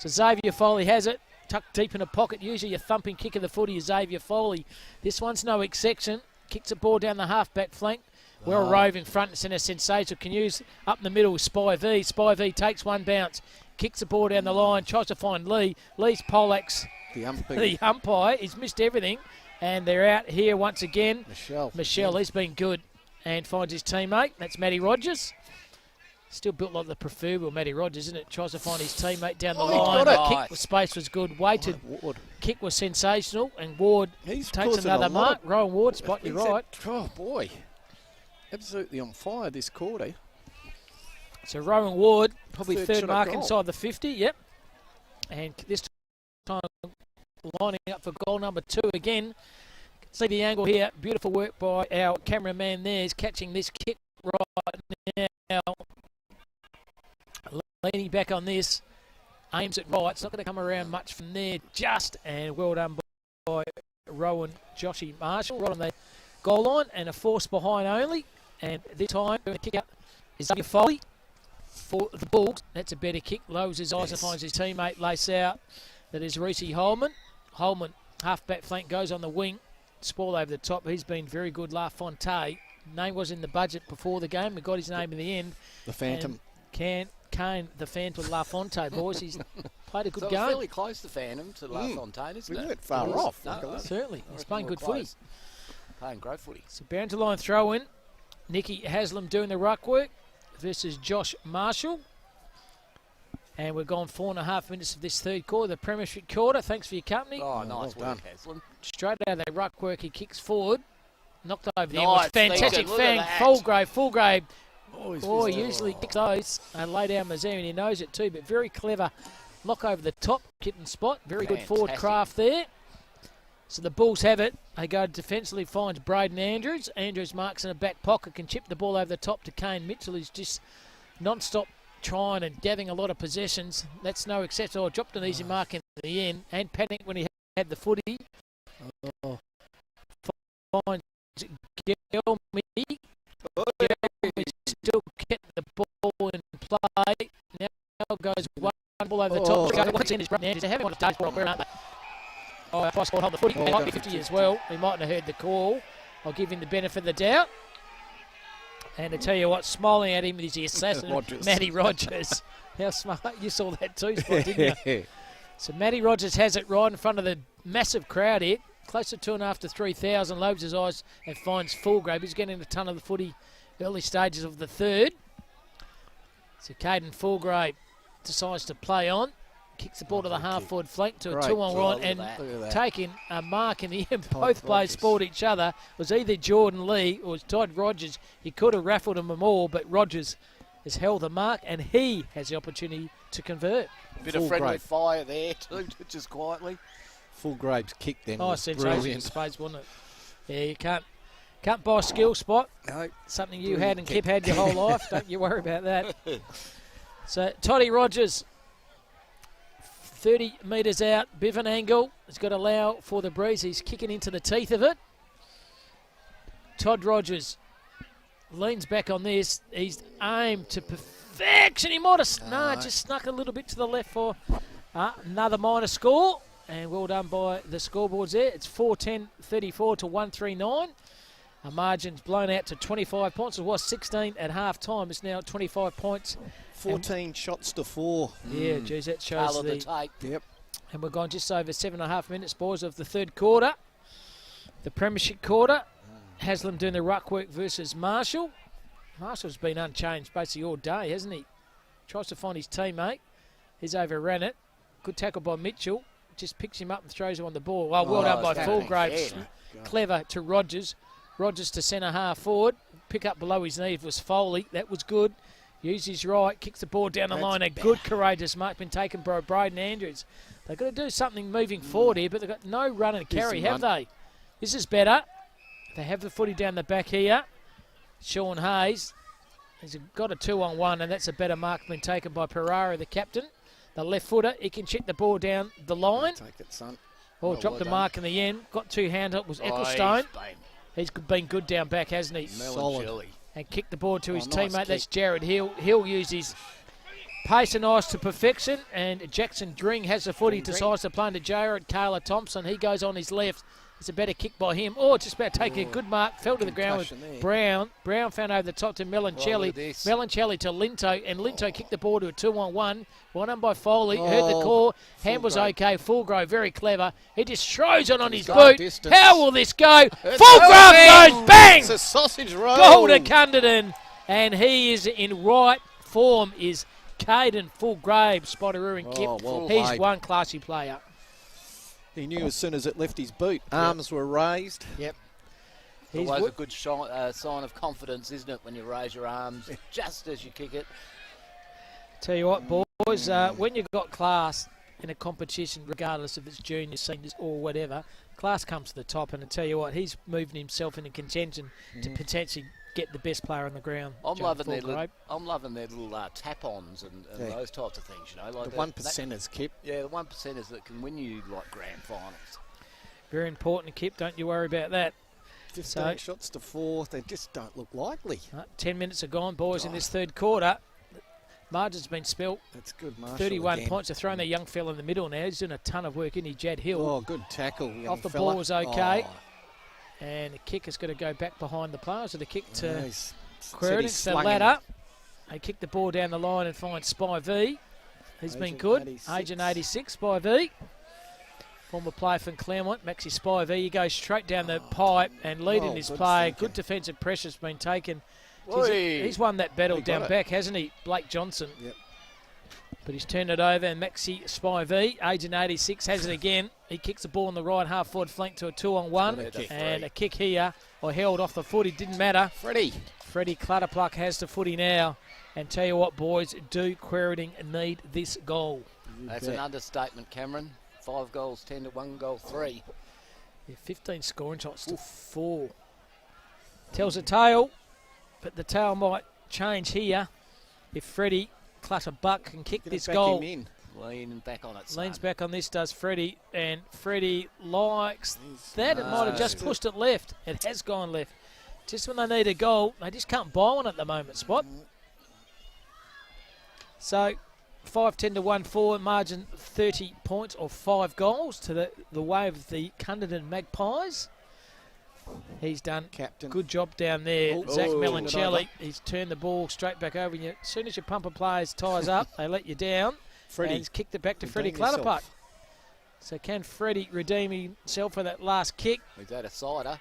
So Xavier Foley has it, tucked deep in a pocket. Usually a thumping kick of the footy is Xavier Foley. This one's no exception. Kicks the ball down the half-back flank. Well roving front and centre, sensational. Can use up in the middle with Spy V. Spy V takes one bounce, kicks the ball down the line, tries to find Lee. Lee's Pollack's The umpire. the umpire. He's missed everything, and they're out here once again. Michelle. He's been good and finds his teammate. That's Matty Rogers. Still built like the proverbial Matty Rogers, isn't it? Tries to find his teammate down the Oh, he's line. got The it. kick with space was good. Weighted Ward. kick was sensational, and Ward He's takes causing another a lot mark. of- Rowan Ward, spot you He's right. Oh, boy. Absolutely on fire this quarter. So Rowan Ward, probably Third third shot at mark goal. inside the 50, yep. And this time lining up for goal number 2 again. See the angle here. Beautiful work by our cameraman there. He's catching this kick right now. Leaning back on this. Aims it right. It's not going to come around much from there. Just, and well done by Rowan Joshy Marshall. Right on the goal line, and a force behind only. And this time, going to kick out is Xavier Foley for the Bulls. That's a better kick. Lowers his eyes and finds his teammate lace out. That is Reese Holman. Holman, half-back flank, goes on the wing. Spoil over the top. He's been very good. La Fonte. Name was in the budget before the game. We got his name in the end. The Phantom. And Kane, the Phantom La Fonte, boys. He's played a good So game. fairly close to Phantom to La Fontaine, isn't We it? weren't far It is. off. No, luckily. Certainly. I He's reckon playing we're good footy. close. Playing great footy. So bound to line throw in. Nicky Haslam doing the ruck work versus Josh Marshall. And we're gone 4.5 minutes of this third quarter, the Premiership quarter. Thanks for your company. Oh, nice well work, Haslam. Straight out of that ruck work, he kicks forward. Knocked over the end. Nice, Fantastic Deacon, look fang. at that. Fullgrave. Oh, He usually kicks those and lay down Mazzari, and he knows it too. But very clever knock over the top, kitten spot. Very good forward Fantastic. craft there. So the Bulls have it. They go defensively, finds Braden Andrews. Andrews marks in a back pocket, can chip the ball over the top to Kane Mitchell, who's just non-stop trying and gathering a lot of possessions. That's no exception. Oh, dropped an easy mark in the end and panicked when he had the footy. Finds Gelmy. Gelmy still getting the ball in play. Now goes one ball over the top. What's in his Braden Andrews? They haven't got a touch ball, aren't they? Oh, Price will hold the footy. It might be 50 as well. He mightn't have heard the call. I'll give him the benefit of the doubt. And to tell you what, smiling at him is the assassin, Rogers. Matty Rogers. How smart. You saw that too, Spot, didn't you? So Matty Rogers has it right in front of the massive crowd here. Close to 2,500 to 3,000. Lobes his eyes and finds Fullgrave. He's getting a ton of the footy early stages of the third. So Caden Fullgrave decides to play on. Kicks the ball to the half-forward flank to a Great 2-on-1 job. and Look at Look at that. taking a mark in the end. Todd Both players Rogers. spoiled each other. It was either Jordan Lee or it was Todd Rogers. He could have raffled them all, but Rogers has held the mark and he has the opportunity to convert. Bit Full of friendly grade. fire there too, just quietly. Full Graves kick then. Oh, was sensational brilliant. space, wasn't it? Yeah, you can't buy skill, Spot. No, Something you Brilliant had and kick. Kip had your whole life. Don't you worry about that. So Toddy Rogers, 30 metres out, Biffin angle. He's got to allow for the breeze. He's kicking into the teeth of it. Todd Rogers leans back on this. He's aimed to perfection. He might have just snuck a little bit to the left for another minor score. And well done by the scoreboards there. It's 4-10-34 to 139. Our margin's blown out to 25 points. It was 16 at half time. It's now 25 points. 14 shots to 4. Yeah, geez, that Tail shows of the the tape. Yep. And we're gone just over 7.5 minutes, boys, of the third quarter. The premiership quarter. Haslam doing the ruck work versus Marshall. Marshall's been unchanged basically all day, hasn't he? Tries to find his teammate. He's overran it. Good tackle by Mitchell. Just picks him up and throws him on the ball. Well done by Fulgrave. Clever to Rogers. Rogers to centre half forward. Pick up below his knee was Foley. That was good. Use his right. Kicks the ball down the line. A good courageous mark been taken by Braden Andrews. They've got to do something moving forward here, but they've got no run and carry, have they? This is better. They have the footy down the back here. Sean Hayes. He's got a 2-on-1, and that's a better mark been taken by Pereira, the captain. The left footer, he can chip the ball down the line. Take it, son. Dropped the mark in the end. Got two hands up, was Ecclestone. He's been good down back, hasn't he? Solid. And kicked the ball to his nice teammate. kick. That's Jared Hill. Hill used his pace and ice to perfection. And Jackson Dring has the footy, decides to play to Jared Kayla Thompson. He goes on his left. It's a better kick by him. Just about taking a good mark. Fell to the ground with Brown. Brown found over the top to Melancelli. Melancelli to Linto. And Linto kicked the ball to a 2-on-1. One done by Foley. Heard the call. Hand was okay. Fulgrove, very clever. He just throws it on his boot. How will this go? Fulgrove goes bang! It's a sausage roll. Goal to Cunderdin. And he is in right form, is Caden Fulgrave. Spotteroo Kip. He's one classy player. He knew as soon as it left his boot. Arms were raised. Yep. It's always a good sign of confidence, isn't it, when you raise your arms just as you kick it? Tell you what, boys, when you've got class in a competition, regardless if it's juniors, seniors or whatever, class comes to the top. And I tell you what, he's moving himself into contention to potentially get the best player on the ground. I'm loving their little tap-ons and those types of things, you know. Like the 1%ers, Kip. Yeah, the 1%ers that can win you, like, grand finals. Very important, Kip. Don't you worry about that. 15 shots to 4. They just don't look likely. 10 minutes are gone, boys, in this third quarter. Margin's been spilt. That's good, Marshall. 31 points. They're throwing their young fella in the middle now. He's doing a ton of work, isn't he, Jad Hill? Good tackle, young Off the fella. ball was okay. And the kick is going to go back behind the player. So the kick to Quairading to the ladder. They kick the ball down the line and find Spy V. He's been good. 86. Agent 86, Spy V. Former player from Claremont, Maxi Spy V. He goes straight down the pipe and leading his play. Good defensive pressure's been taken. He's won that battle down back, hasn't he? Blake Johnson. Yep. But he's turned it over, and Maxi Spy V, Agent 86, has it again. He kicks the ball on the right half forward flank to a 2-on-1. And a kick here, or held off the footy, didn't matter. Freddie Clutterpluck has the footy now. And tell you what, boys, do Quairading need this goal? That's an understatement, Cameron. 5 goals, 10 to 1 goal, 3. Yeah, 15 scoring shots to 4. Tells a tale, but the tale might change here if Freddie Clutterbuck can kick this goal. Leaning back on it, Leans back on this, does Freddie, and Freddie likes that. It might have just pushed it left. It has gone left. Just when they need a goal, they just can't buy one at the moment, Spot. So 5-10 to 1-4, margin 30 points or 5 goals to the way of the Cunderdin Magpies. He's done good job down there. Zach Melancelli, he's turned the ball straight back over. As soon as your pumper players ties up, they let you down. And he's kicked it back to Freddie Clutterpuck. So can Freddie redeem himself for that last kick? He's had a cider.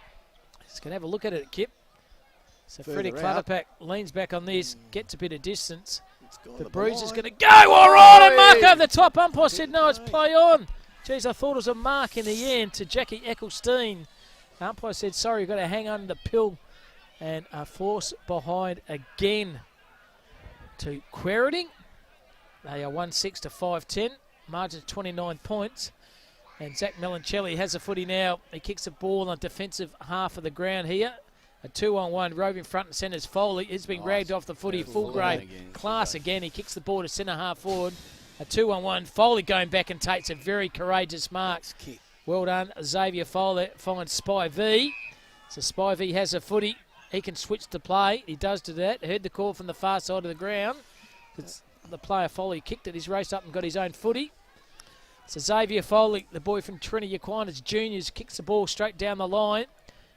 He's going to have a look at it, Kip. So Freddie Clutterpuck leans back on this, gets a bit of distance. The Bruiser's is going to go. All right, and mark over the top. Umpire said no, it's play on. Geez, I thought it was a mark in the end to Jackie Ecclestone. Umpire said, sorry, you've got to hang on the pill. And a force behind again to Quairading. They are 1-6 to 5-10. Margin 29 points. And Zach Melancelli has the footy now. He kicks the ball on the defensive half of the ground here. A 2-on-1, roving front and centre's Foley. He's been ragged off the footy. Fulgrave, class again. He kicks the ball to centre half forward. A 2-on-1. Foley going back and takes a very courageous mark. Well done, Xavier Foley finds Spy V. So Spy V has a footy. He can switch to play. He does do that. Heard the call from the far side of the ground. It's the player Foley kicked it. He's raced up and got his own footy. So Xavier Foley, the boy from Trinity Aquinas Juniors, kicks the ball straight down the line.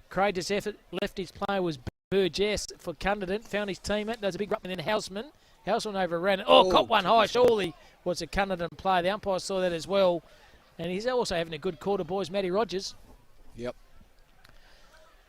Courageous effort. Left his player was Burgess for Cunderdin. Found his teammate. Does a big ruckman in Houseman. Houseman overran it. Oh, Oh, caught one took high, a shot. surely was a Cunderdin play. The umpire saw that as well. And he's also having a good quarter, boys, Matty Rogers. Yep.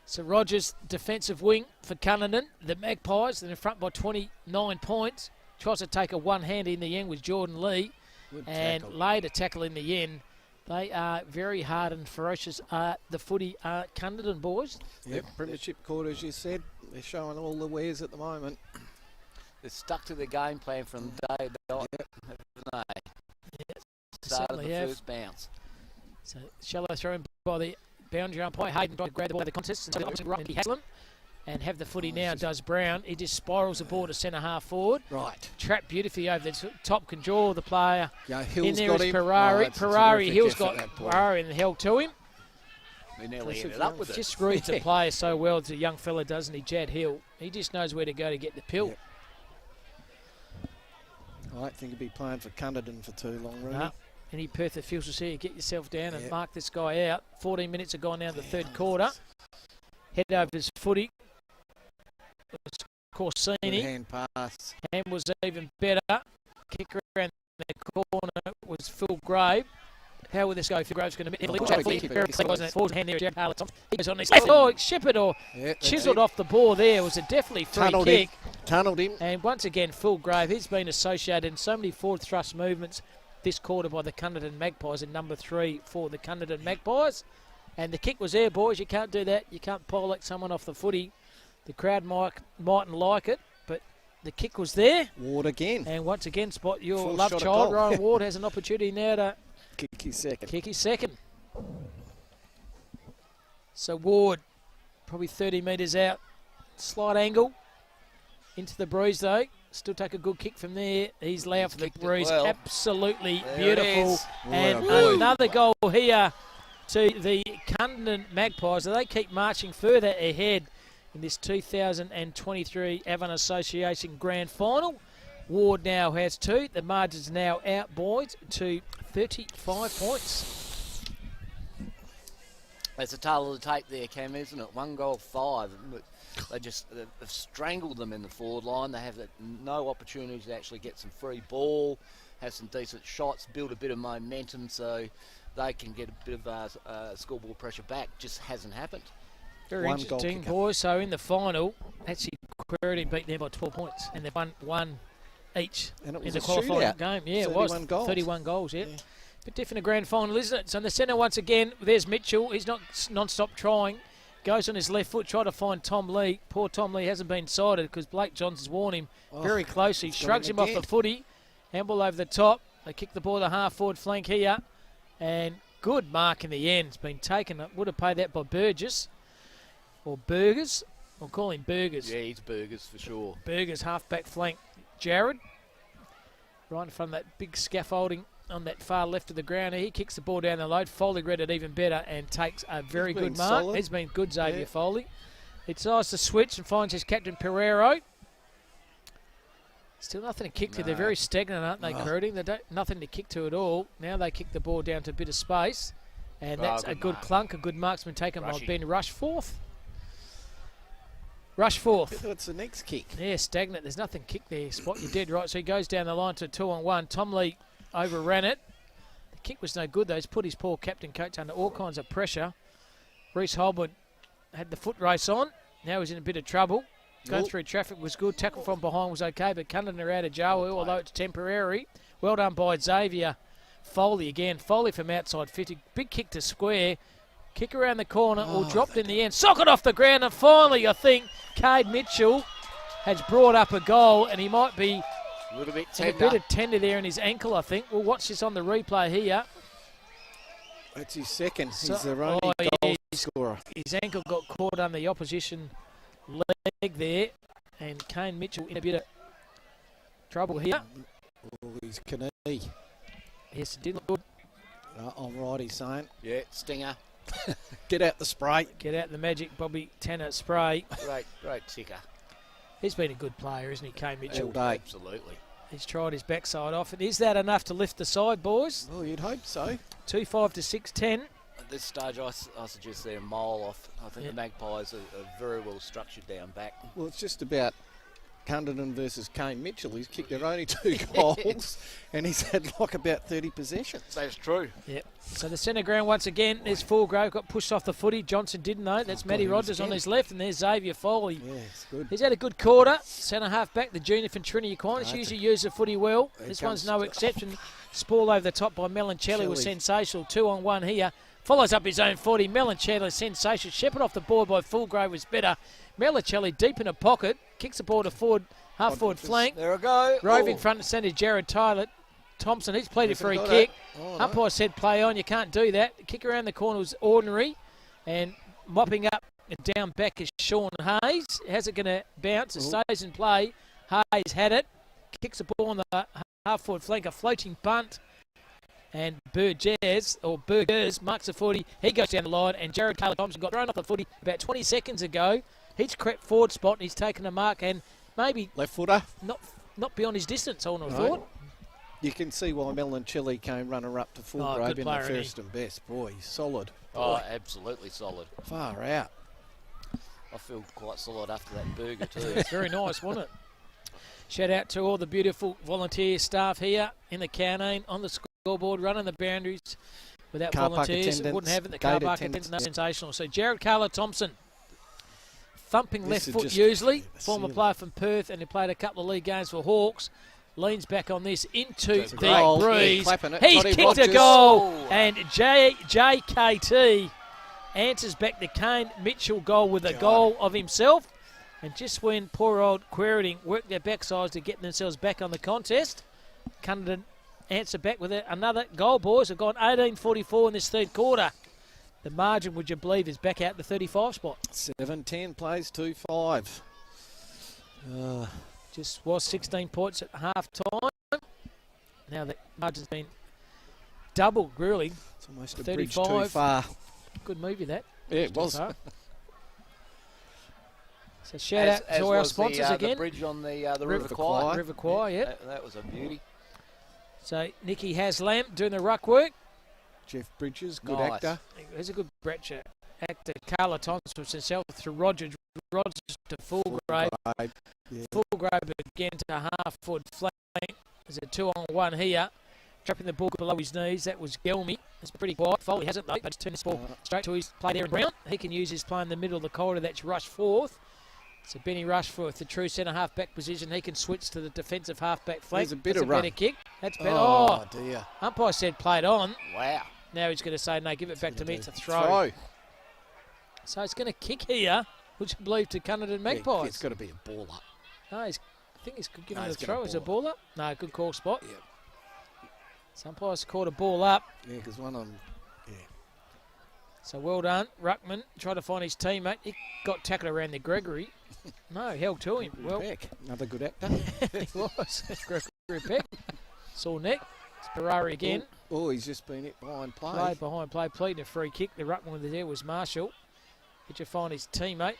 So Rogers, defensive wing for Cunderdin. The Magpies, they're in front by 29 points. Tries to take a one-hand in the end with Jordan Lee. Good And tackle. laid a tackle in the end. They are very hard and ferocious. The footy Cunderdin boys. Yep, premiership quarters, you said. They're showing all the wares at the moment. They're stuck to the game plan from day dot. No. Started certainly the have. first bounce. So shallow throw in by the boundary umpire. Hayden tried to grab the ball in the contest and so right into Haslam. And have the footy now, does Brown. He just spirals the ball to centre half forward. Right. Trapped beautifully over the top, can draw the player. Yeah, In Hill's there got is him. Ferrari. It's a Ferrari, terrific Hill's effort, got that ball. Ferrari and held to him. They nearly Impressive ended up young with it. Just reads the player so well. The young fella, doesn't he, Jad Hill? He just knows where to go to get the pill. Yep. I don't think he'll be playing for Cunderdin for too long, really. No. Any Perth officials here, get yourself down and Yep. mark this guy out. 14 minutes have gone down the third quarter. Head over his footy. Good Corsini. hand pass. Hand was even better. Kick around the corner was Phil Grave. How will this go? Phil Grave's going to Oh, miss. gotta Very keep it. clean, wasn't it? Forward hand there, Jab Harlett. He goes on his left. Oh, Shepherd or Yeah, that's chiseled it. off the ball there. It was a definitely free Tunnelled kick. him. Tunnelled him. And once again, Phil Grave, he's been associated in so many forward thrust movements this quarter by the Cunderdin Magpies, and number 3 for the Cunderdin Magpies. And the kick was there, boys. You can't do that. You can't pilot someone off the footy. The crowd mightn't like it, but the kick was there. Ward again. And once again, spot your Full love shot at child, goal. Ryan Ward, has an opportunity now to Kick his second. kick his second. So Ward, probably 30 metres out. Slight angle. Into the breeze, though. Still take a good kick from there. He's loud for the Kicked it breeze. well. Absolutely There it beautiful. is. And Boy. another goal here to the Cunderdin Magpies. They keep marching further ahead in this 2023 Avon Association Grand Final. Ward now has 2. The margin's now out, boys, to 35 points. It's a tale of the tape there, Cam, isn't it? 1 goal, 5. They've strangled them in the forward line. They have no opportunities to actually get some free ball, have some decent shots, build a bit of momentum so they can get a bit of scoreboard pressure back. Just hasn't happened. Very One goal interesting, kicker. boys. So in the final, actually, Quairading beat them by 12 points, and they've won 1 each And it in was the a qualifying shootout. game. Yeah, it was 31 goals. 31 goals. Yeah. Yeah. Bit different a grand final, isn't it? So in the centre once again, there's Mitchell. He's not non-stop trying. Goes on his left foot, try to find Tom Lee. Poor Tom Lee hasn't been sighted because Blake Johnson's warned him very closely. he's got Shrugs him him off again. the footy. Handball over the top. They kick the ball to the half-forward flank here. And good mark in the end. It's been taken. Would have paid that by Burgess. Or Burgers. I'll call him Burgers. Yeah, he's burgers for sure. Burgers half-back flank. Jared. Right in front of that big scaffolding on that far left of the ground. He kicks the ball down the load. Foley read it even better and takes a very He's good been mark. solid. He's been good, Xavier Yeah. Foley. He decides to switch and finds his captain Pereiro. Still nothing to kick to. They're No. very stagnant, aren't they, Oh. Quairading? They don't nothing to kick to at all. Now they kick the ball down to a bit of space. And Oh, that's good a good mark. clunk. A good mark's been taken by Rushy. Ben Rushforth. Rushforth. What's the next kick? Yeah, stagnant. There's nothing kick there. Spot, you're dead right. So he goes down the line to 2-on-1. Tom Lee overran it. The kick was no good, though. He's put his poor captain coach under all kinds of pressure. Reece Holman had the foot race on. Now he's in a bit of trouble. Going Nope. through traffic was good. Tackle from behind was okay, but Cunderdin are out of jail, although it's temporary. Well done by Xavier Foley again. Foley from outside 50. Big kick to square. Kick around the corner, or dropped in the end. Socket off the ground, and finally, I think, Cade Mitchell has brought up a goal, and he might be A little bit in a tender. bit of tender there in his ankle, I think. We'll watch this on the replay here. That's his second. So- He's their only oh, goal he's- scorer. His ankle got caught on the opposition leg there, and Kane Mitchell in a bit of trouble here. Oh, his knee. Yes, it did look good. I'm right, he's saying. Yeah, stinger. Get out the spray. Get out the magic Bobby Tanner spray. Great ticker. He's been a good player, isn't he, Kane Mitchell? All day. Absolutely. He's tried his backside off. And is that enough to lift the side, boys? Well, you'd hope so. 2-5 to 6-10. At this stage, I suggest they're a mile off. I think Yeah. the Magpies are very well structured down back. Well, it's just about Cunderdin versus Kane Mitchell. He's kicked their only 2 goals, and he's had like about 30 possessions. That's true. Yep. So the centre ground once again. There's Fulgrove, got pushed off the footy. Johnson didn't though. That's Matty Rogers on his left, and there's Xavier Foley. Yeah, it's good. He's had a good quarter. Centre half back, the junior from Trinity Aquinas. Usually use the footy well. This one's no exception. Spool over the top by Melancelli was sensational. 2-on-1 here. Follows up his own 40. Melancelli sensational. Shepherd off the board by Fulgrove was better. Melancelli deep in a pocket. Kicks the ball to forward, half forward flank. There we go. Roving front and centre, Jared Tyler. Thompson, he's pleaded for a kick. Umpire said play on, you can't do that. Kick around the corner was ordinary. And mopping up and down back is Sean Hayes. How's it going to bounce? It stays in play. Hayes had it. Kicks the ball on the half forward flank, a floating bunt. And Burgess marks the footy. He goes down the line, and Jared Taylor Thompson got thrown off the footy about 20 seconds ago. He's crept forward spot, and he's taken a mark, and maybe Left footer. not beyond his distance, I would have thought. You can see why Melancelli came runner-up to Fulgrove good in player, the isn't first and best. Boy, he's solid. Oh, absolutely solid. Far out. I feel quite solid after that burger too. It's very nice, wasn't it? Shout out to all the beautiful volunteer staff here in the Canine on the scoreboard, running the boundaries. Without Car park volunteers, attendants, wouldn't have it. The gate car park attendants, attendants, sensational. So Jared Carla Thompson, thumping This left is foot just usually, the former ceiling. player from Perth, and he played a couple of league games for Hawks. Leans back on this into That's a the goal. Yeah, breeze. clapping it. He's Toddy kicked a Rogers. goal, Oh. and JKT answers back the Kane Mitchell goal with a goal of himself. And just when poor old Quairading worked their backsides to get themselves back on the contest, Cunderdin answer back with another goal, boys. Have gone 18-44 in this third quarter. The margin, would you believe, is back out the 35 spot. 7-10 plays 2-5. Just was 16 points at half time. Now the margin's been doubled, really. It's almost a bridge 35. too far. Good movie, that. Yeah, it was. So shout out to our sponsors the again. bridge on the River River Kwai. Kwai. River Kwai, yeah. That was a beauty. So Nicky Haslam doing the ruck work. Jeff Bridges, good Nice. actor. There's a good Bretcher actor. Carla Thompson himself through Rogers to Fulgrave. Yeah. Fulgrave again to half forward flank. There's a 2-on-1 here. Trapping the ball below his knees. That was Gelmy. It's pretty quiet. Foley hasn't though. But turned this ball straight to his play there and round. He can use his play in the middle of the corridor. That's Rushforth. So Benny Rushforth, the true centre half back position. He can switch to the defensive half back flank. There's a bit That's of a run. better kick. That's better. Oh, dear. Umpire said played on. Wow. Now he's going to say no. Give it back to me. It's a throw. So it's going to kick here. Would you believe to Cunderdin Magpies? Yeah, it's got to be a ball up. No, I think he's giving No, it a he's gonna throw. Is it a ball ball up? No, good call spot. Yeah. So umpires caught a ball up. Yeah, because one of them. Yeah. So well done. Ruckman tried to find his teammate. He got tackled around the Gregory. No, held to him. Well, Peck, another good actor. he was. Gregory Peck. Sore neck. It's Ferrari again. Oh, he's just been hit behind play. Play behind play. Pleading a free kick. The Ruckman with there was Marshall. Did you find his teammate?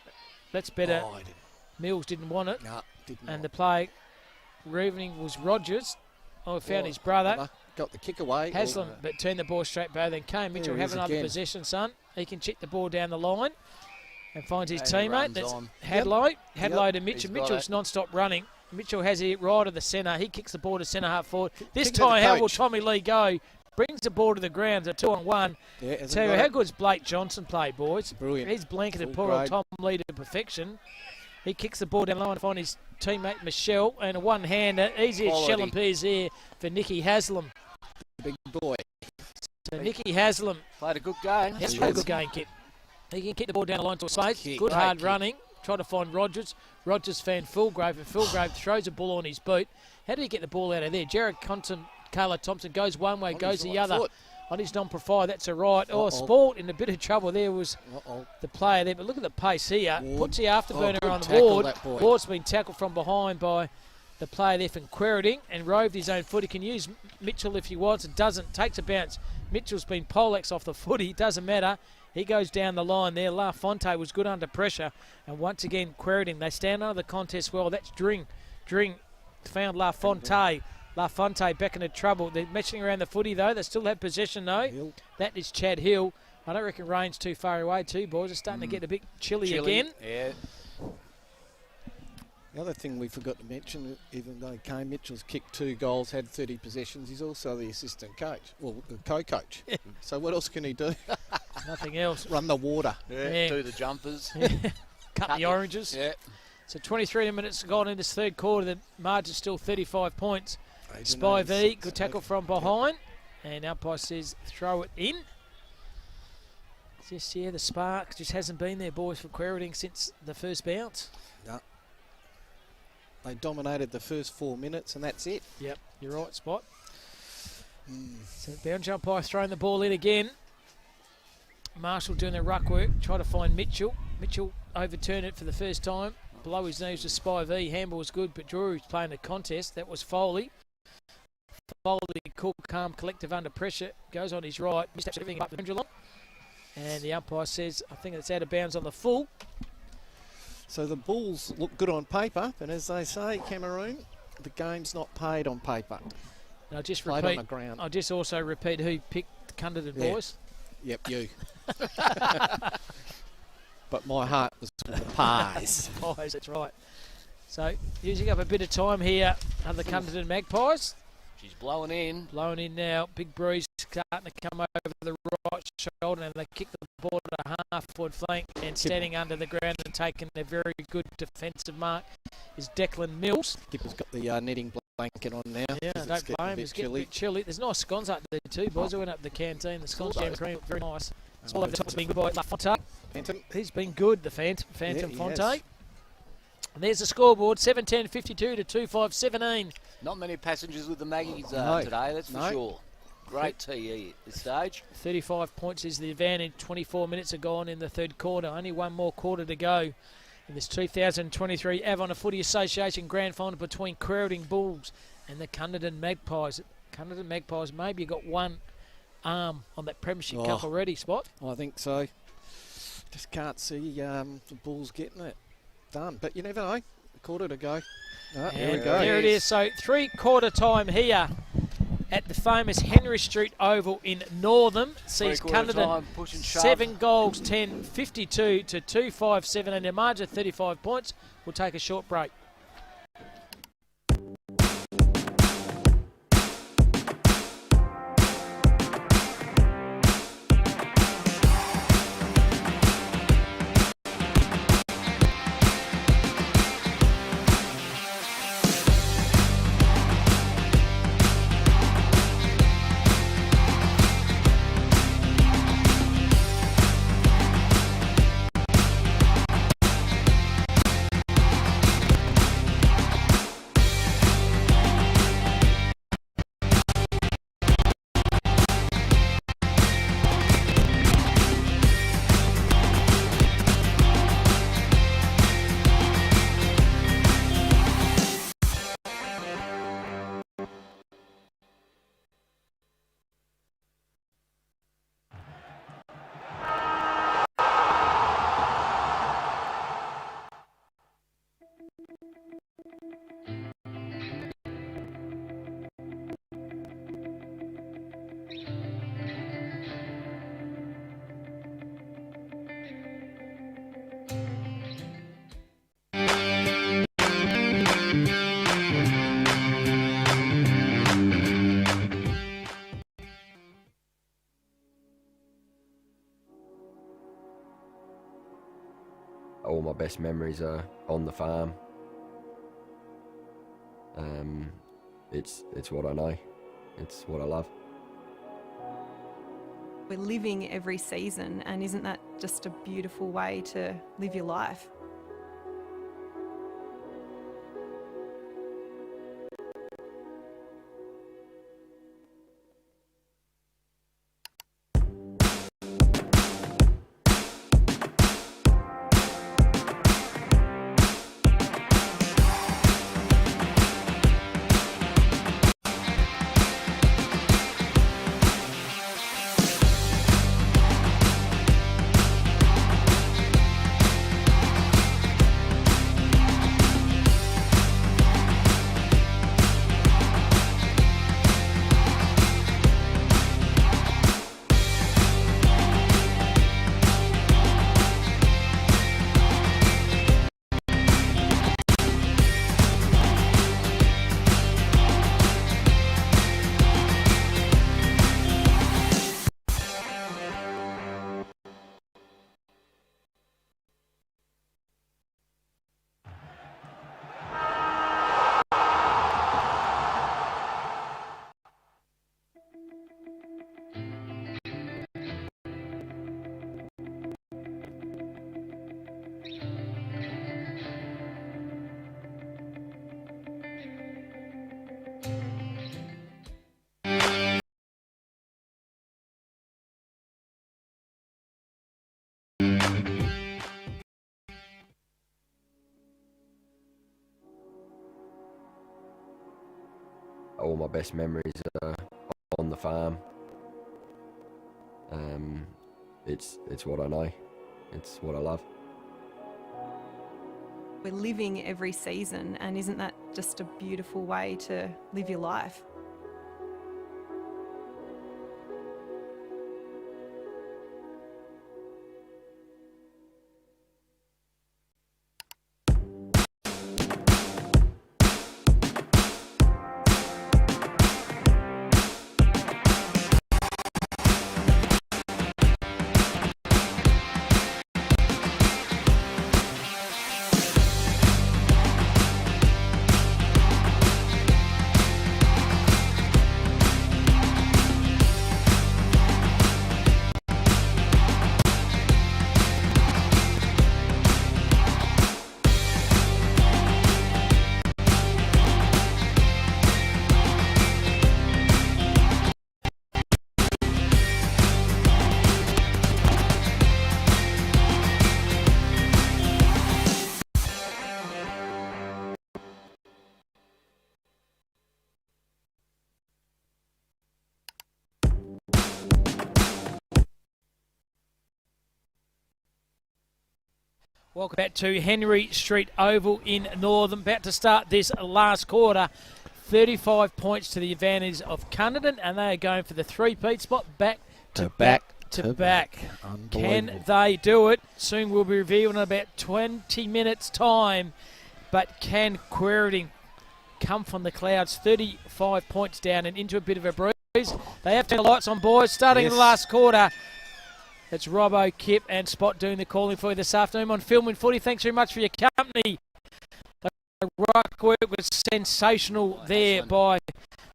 That's better. Oh, I didn't. Mills didn't want it. No, didn't. And the play evening was Rogers. Oh, found his brother. Got the kick away. Haslam, but turned the ball straight back. Then Kane Mitchell There he have is another again. possession, son. He can chip the ball down the line and finds his And he teammate. runs That's on. Hadlow. Hadlow Yep. to Mitchell. He's got Mitchell's it. non-stop running. Mitchell has it right of the centre. He kicks the ball to centre half forward. This Kick to the time, how will coach. Tommy Lee go? Brings the ball to the ground. It's a 2-on-1. Yeah, hasn't Tell you got how it. good's Blake Johnson played, boys. Brilliant. He's blanketed Full poor old grade. Tom Lee to perfection. He kicks the ball down the line to find his teammate Michelle, and a one-hander. Easy as shell and peas there for Nicky Haslam. Big boy. So Nicky Haslam, Played a good game. that's a good game, Kip. He can kick the ball down the line to a space. kick. Good Great hard kick. running. Try to find Rogers. Rogers found Fulgrove, and Fulgrove throws a ball on his boot. How did he get the ball out of there? Jared Compton, Carla Thompson goes one way, On goes his the right other. foot. On his non-profile, that's a right. Oh, Uh-oh. Sport in a bit of trouble there was Uh-oh. the player there. But look at the pace here. Ward. Puts the afterburner good on the tackle, board. that boy. Ward's been tackled from behind by the player there from Quairading and roved his own foot. He can use Mitchell if he wants. It doesn't. Takes a bounce. Mitchell's been poleaxed off the footy. Doesn't matter. He goes down the line there. La Fonte was good under pressure. And once again, Quairading. They stand under the contest well. That's Dring. Dring found La Fonte. La Fonte back into trouble. They're meshing around the footy though. They still have possession though. Hill. That is Chad Hill. I don't reckon rain's too far away too, boys. It's starting to get a bit chilly again. Yeah. The other thing we forgot to mention, even though Kane Mitchell's kicked 2 goals, had 30 possessions, he's also the assistant coach, well, the co-coach. So what else can he do? Nothing else. Run the water. Yeah. Do the jumpers. Cut the oranges. Yeah. So 23 minutes gone in this third quarter. The margin's still 35 points. Adrian Spy V, 86, good tackle from behind. And umpire says throw it in. Just, the spark just hasn't been there, boys, for Quairading since the first bounce. No. They dominated the first 4 minutes and that's it. Yep, you're right, Spot. So bounce umpire throwing the ball in again. Marshall doing the ruck work, trying to find Mitchell. Mitchell overturned it for the first time. Below his knees was Spy V. Handball was good, but Drury's playing the contest. That was Foley. Foley, cool, calm, collective under pressure. Goes on his right. Missteps everything up the pendulum. And the umpire says, I think it's out of bounds on the full. So the Bulls look good on paper, but as they say, Cameroon, the game's not paid on paper. And I'll just Played repeat. on the ground. I'll just also repeat who picked Cunderdin, boys. Yep, you. But my heart was with the Pies. Pies, that's right. So using up a bit of time here are the Cunderdin Magpies. She's blowing in. Blowing in now. Big breeze starting to come over the right shoulder, and they kick the ball to a half-forward flank, and standing under the ground and taking a very good defensive mark is Declan Mills. Skipper's got the knitting blanket on now. Yeah, 'cause don't it's getting blame a him. bit It's getting a chilly. bit chilly. There's nice scones up there too, boys. I went up to the canteen. The scones, jam, cream, very nice. It's all over the top. It's been good by Fonte. Phantom. He's been good, the Phantom he Fonte. has. And there's the scoreboard, 7:10:52 to 2:5:17. Not many passengers with the Maggies No. today, that's for No. sure. Great TE at this stage. 35 points is the advantage. 24 minutes are gone in the third quarter. Only one more quarter to go in this 2023 Avon Footy Association Grand Final between Quairading Bulls and the Cunderdin Magpies. Cunderdin Magpies maybe got one arm on that premiership cup already, Spot. I think so. Just can't see the Bulls getting it done. But you never know. A quarter to go. Ah, there we And go. there it is. So three-quarter time here at the famous Henry Street Oval in Northam. Sees Three-quarter Cunderdin time, push and shove. 7 goals, 10, 52 to 2-5-7, and a margin of 35 points. We'll take a short break. All my best memories are on the farm. It's what I know. It's what I love. We're living every season, and isn't that just a beautiful way to live your life? all my best memories are on the farm. It's what I know. It's what I love. We're living every season, and isn't that just a beautiful way to live your life? Welcome back to Henry Street Oval in Northern. About to start this last quarter. 35 points to the advantage of Cunderdin, and they are going for the three-peat spot back to back. Can they do it? Soon we'll be revealed in about 20 minutes' time. But can Quairading come from the clouds? 35 points down and into a bit of a breeze. They have turned the lights on, boys, starting in the last quarter. It's Robbo, Kip and Spot doing the calling for you this afternoon on Film and Footy. Thanks very much for your company. The ruck work was sensational there by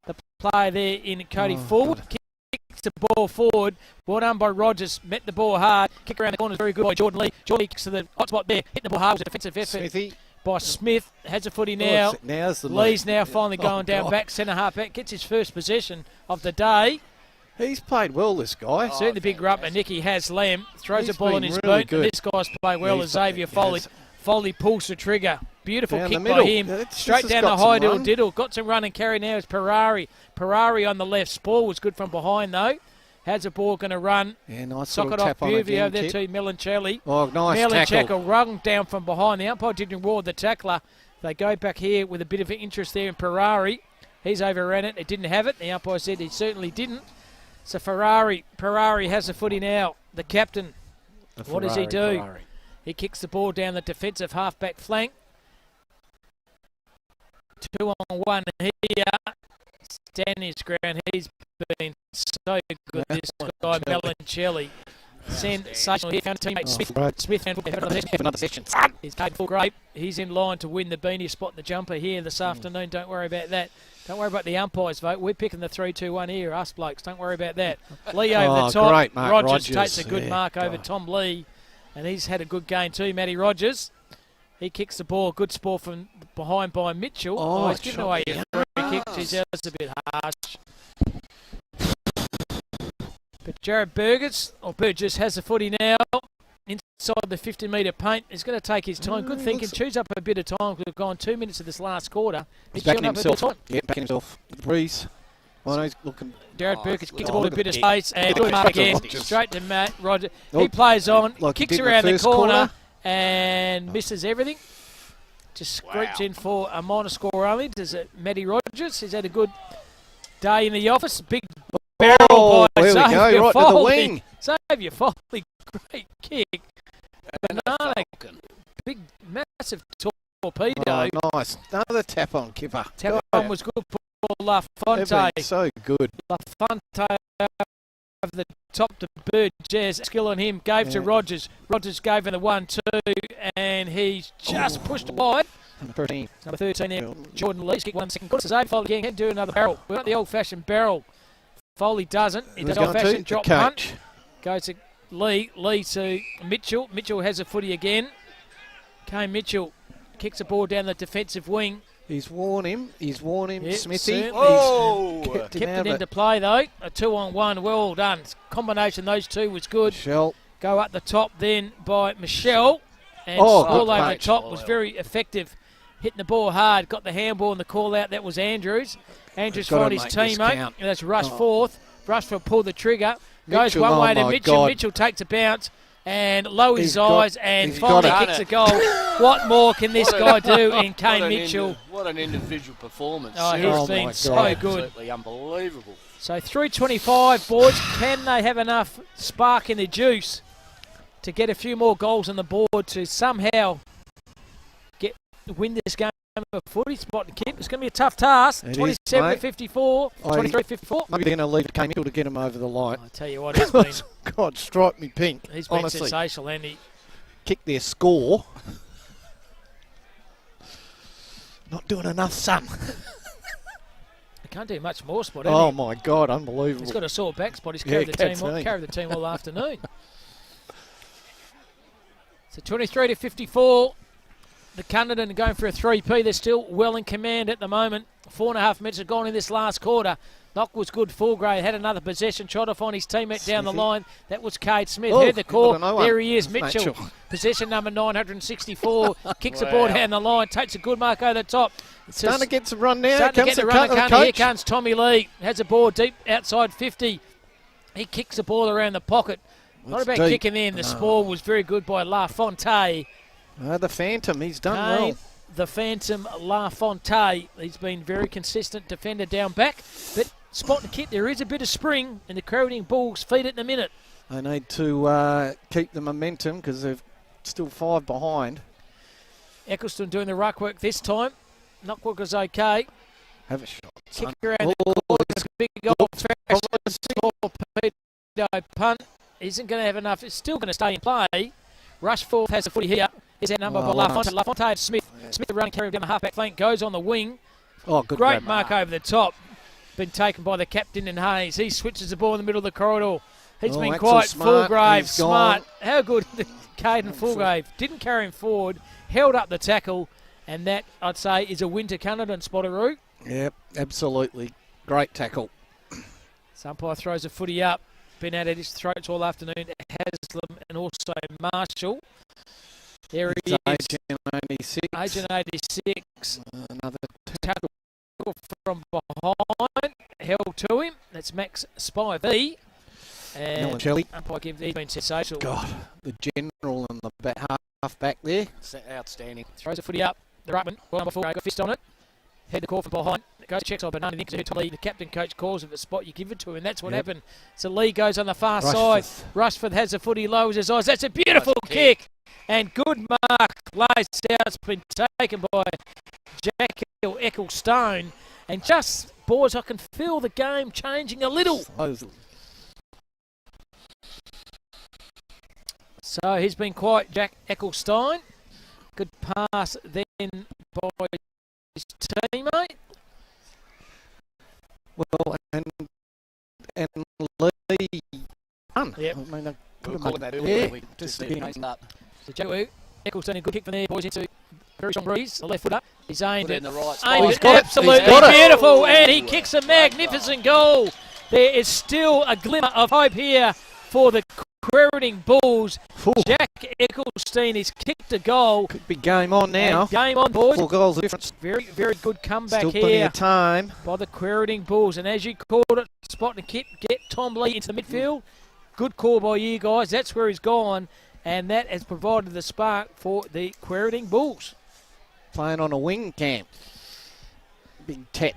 the player there in Cody Ford. Kicks the ball forward. Well done by Rogers. Met the ball hard. Kick around the corner. Very good by Jordan Lee. Jordan Lee kicks to the hot spot there. Hitting the ball hard. It was a defensive effort Smithy. by Smith. Has a footy now. Now's the Lee's now finally going down back. Centre half back. Gets his first possession of the day. He's played well, this guy. Certainly big rub, and Nicky has Lamb. Throws He's the ball in been his really boot. good. And this guy's played well as Xavier Foley. Yes. Foley pulls the trigger. Beautiful Down kick the by middle. him. It's Straight just down the got some high diddle run. diddle. Got some run and carry now is Perari. Perari on the left. Spore was good from behind though. Has the ball going to run. Yeah, nice Sock little it off tap on Buvey again, over there Kip. to Melancelli. Oh, nice Melancelli tackle. rung down from behind. The umpire didn't reward the tackler. They go back here with a bit of interest there in Perari. He's overran it. It didn't have it. The umpire said he certainly didn't. So Perari has the footy now. The captain. What does he do? He kicks the ball down the defensive half-back flank. 2-on-1 here. Standing his ground. He's been so good, this guy, Melancelli. Sensational. He found a teammate, Smith and another section. He's paid full grape. He's in line to win the beanie spot in the jumper here this afternoon. Don't worry about that. Don't worry about the umpires vote. We're picking the 3-2-1 here, us blokes. Don't worry about that. Lee over the top. Great, Mark Rogers takes a good Yeah, mark over God. Tom Lee. And he's had a good game too, Matty Rogers. He kicks the ball. Good sport from behind by Mitchell. Oh, He's giving away a free kick. Geez, that's a bit harsh. But Jared Burgess has the footy now. Inside the 50-metre paint. He's going to take his time. Good thinking. Chews up a bit of time. We've gone 2 minutes of this last quarter. He's chewing backing up a bit of himself. time. Yeah, backing himself. The breeze. Well, he's looking. Jared Burgess kicks the ball look a bit at of the space and good mark again. Rogers. Straight to Matt Rogers. Oh, He plays on, like he kicks did in the around the first corner quarter. and misses everything. Just scrapes in for a minor score only. Does it Matty Rogers? He's had a good day in the office. Big barrel Oh, by there we Xavier go, right to the Foley. wing. Xavier Foley, great kick. Banana, big, massive torpedo. Oh, nice. Another tap on, Kipper. Tap on was good for La They've Fonte. been so good. La Fonte over the top to Bird. Jazz skill on him. Gave to Yeah. Rogers. Rogers gave him the 1-2 and he's just pushed it wide. Number 13. Number 13 there. Yeah. Jordan Lee's kick 1 second. Good. Xavier Foley again. Do another barrel. We've got the old-fashioned barrel. Foley doesn't. He does Who's going to? old-fashioned The drop punt. coach. Goes to Lee. Lee to Mitchell. Mitchell has a footy again. Kane Mitchell kicks the ball down the defensive wing. He's worn him. Yeah, Smithy. certainly. Oh! Kept him Kept out it of into play though. A 2-on-1. Well done. Combination those two was good. Shell. Go up the top then by Michelle. And Oh, all good over the catch. top was very effective hitting the ball hard. Got the handball and the call out. That was Andrews. Andrews Gotta found his make this teammate. count. And that's Rushforth. Rushforth pulled the trigger. Goes Mitchell, one way oh to my Mitchell. God. Mitchell takes a bounce and lowers his He's got- eyes and he's finally got it. kicks a goal. What more can this guy do in Kane Mitchell? What an individual performance. Oh, he's Oh been my so God. good. Absolutely unbelievable. So 3:25, boys. Can they have enough spark in the juice to get a few more goals on the board to somehow win this game of footy? Spot and Kip. It's going to be a tough task. It is, 27 to mate. 54, 23 54. Maybe they're going to leave Kane Mitchell to get him over the line. I tell you what, he's been God, strike me pink. he's been Honestly, sensational, and he kick their score. Not doing enough, son. can't do much more. Spot. Oh Hasn't my God, he? unbelievable. He's got a sore back. Spot. He's Yeah, carried the team all afternoon. So 23 to 54. The Cunderdin are going for a 3P. They're still well in command at the moment. 4.5 minutes have gone in this last quarter. Knock was good. Fulgrave had another possession. Tried to find his teammate down the line. That was Cade Smith. Oh, Heard the call. got another one. There he is, Mitchell. Possession number 964. Kicks the ball down the line. Takes a good mark over the top. Starting to get some run now. Starting to Comes get the the run. coach. Here comes Tommy Lee. Has a ball deep outside 50. He kicks the ball around the pocket. Not That's about deep. kicking in. The spoil was very good by LaFontaine. The Phantom, he's done Kane, well. the Phantom LaFontaine. He's been very consistent defender down back. But Spot and Kit, there is a bit of spring in the Quairading Bulls' feet at the minute. They need to keep the momentum because they're still 5 behind. Eccleston doing the ruck work this time. Knockwork is okay. Have a shot. Kick son. around Oh, the big goal. Small pedo punt. Isn't going to have enough. It's still going to stay in play. Rushforth has a footy here. Is that number by LaFontaine? LaFontaine and Smith. Smith the run carrying down the halfback flank. Goes on the wing. Oh, good Great grab. mark over the top. Been taken by the captain in Hayes. He switches the ball in the middle of the corridor. He's been Axel quite Smart, Fulgrave, he's smart. gone. How good Caden Fulgrave. Didn't carry him forward. Held up the tackle. And that, I'd say, is a win to Cunderdin, Spotteroo. Yep, absolutely. Great tackle. Umpire throws a footy up. Been out at his throats all afternoon. Haslam and also Marshall. There he is. Agent 86. Agent 86. Another Tackle from behind. Held to him. That's Max Spivey. And Melancelli. umpire gives, he's been sensational. God, the general and the half back there. Outstanding. Throws a footy up. The ruckman, well number 4, got fist on it. Head the call from behind. Goes checks on Banana. The captain coach calls it the spot. You give it to him. And that's what happened. So Lee goes on the far side. Rushforth has the footy, lowers his eyes. That's a beautiful kick. And good mark. Lays out. It's been taken by Jack Ecclestone. And just, boys, I can feel the game changing a little. So he's been quiet, Jack Ecclestone. Good pass then by his teammate. Well, and Lee. Yep. I mean, I could have Call made- that early. yeah, just Just getting- up. So Jack Ecclestone, a good kick from there, boys, into very strong breeze. The left foot up. He's aimed Put it it. in the right Aimed spot. it absolutely He's got it. beautiful. And he kicks a magnificent goal. There is still a glimmer of hope here for the Quairading Bulls. Ooh, Jack Ecclestone has kicked a goal. could be game on now. And game on, boys. 4 goals of difference. Very, very good comeback Still plenty here of time. by the Quairading Bulls. And as you called it, Spot and Kit, get Tom Lee into the midfield. Good call by you guys. That's where he's gone. And that has provided the spark for the Quairading Bulls. Playing on a wing camp. Big Tet.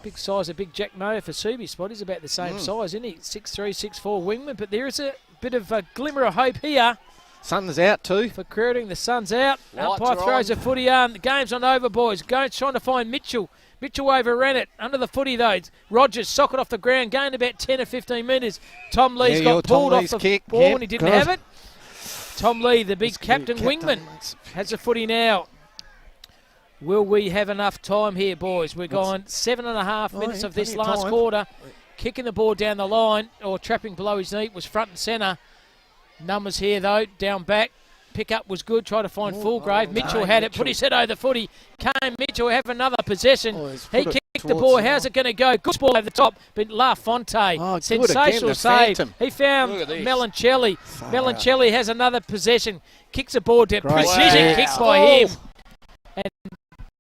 Big size of Big Jack Moe for Subi. Spot. He's about the same size, isn't he? 6'3", 6'4" wingman. But there is a bit of a glimmer of hope here Sun's out too. for Quairading. The sun's out. Lights Umpire are throws on. a footy on. The game's not over, boys. Trying to find Mitchell. Mitchell overran it. Under the footy, though. Rogers socket off the ground. Gained about 10 or 15 metres. Tom Lee's Yeah, got pulled Tom off Lee's the kick. ball Yep, and he didn't good. have it. Tom Lee, the big This captain wingman, has a footy now. Will we have enough time here, boys? We're gone 7.5 minutes yeah, of this plenty of last time. quarter. Kicking the ball down the line or trapping below his knee was front and centre. Numbers here, though, down back. Pick up was good. Try to find Fulgrave. Mitchell Kane had it. Mitchell. Put his head over the footy. Kane Mitchell have another possession. Oh, he's He put it kicked the towards ball. the How's line. it going to go? Good ball over the top. But LaFontaine. Oh, good sensational again, the save. Phantom. He found Look at this. Melancelli. Far Melancelli has another possession. Kicks the ball down. Great Precision save. kicks by Oh. him. And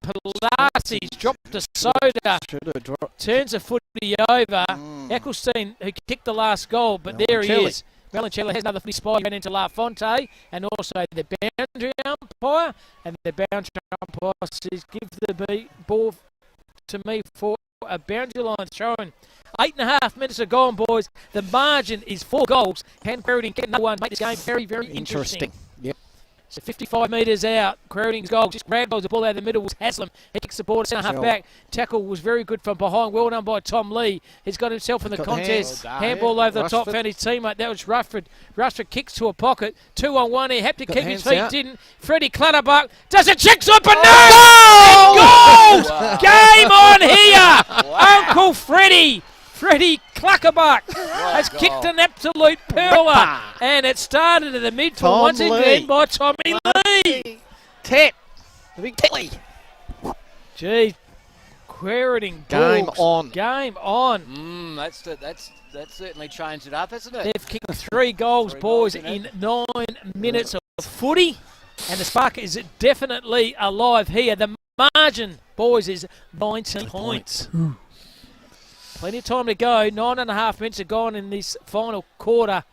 Palasi's dropped a soda. Should have dropped. Turns the footy over. Eccleston, who kicked the last goal, but there he is. Melancelli has another footy spy. He ran into La Fonte, and also the boundary umpire. And the boundary umpire says, give the ball to me for a boundary line throwing. 8.5 minutes are gone, boys. The margin is 4 goals. Can Quairading get another one? Make this game very, very interesting. Yep. So 55 metres out. Quairading's goal. Just ragdolls the ball out of the middle was Haslam. He kicks the ball to centre half back. Tackle was very good from behind. Well done by Tom Lee. He's got himself in the contest. Handball over the top. Found his teammate. That was Rushford. Rushford kicks to a pocket. 2-on-1 here. Had to keep his feet. Didn't. Freddie Clutterbuck does a check up and goals! Game on here. Uncle Freddie. Freddie Cluckerbuck has kicked an absolute pearler, and it started at the midfield once again by Tommy Lee. Tap. The big Telly. Gee, Quairading Game Dogs. on. Game on. That's certainly changed it up, hasn't it? They've kicked 3 goals, boys, in 9 minutes of footy, and the spark is definitely alive here. The margin, boys, is 19 points. Plenty of time to go. 9.5 minutes are gone in this final quarter.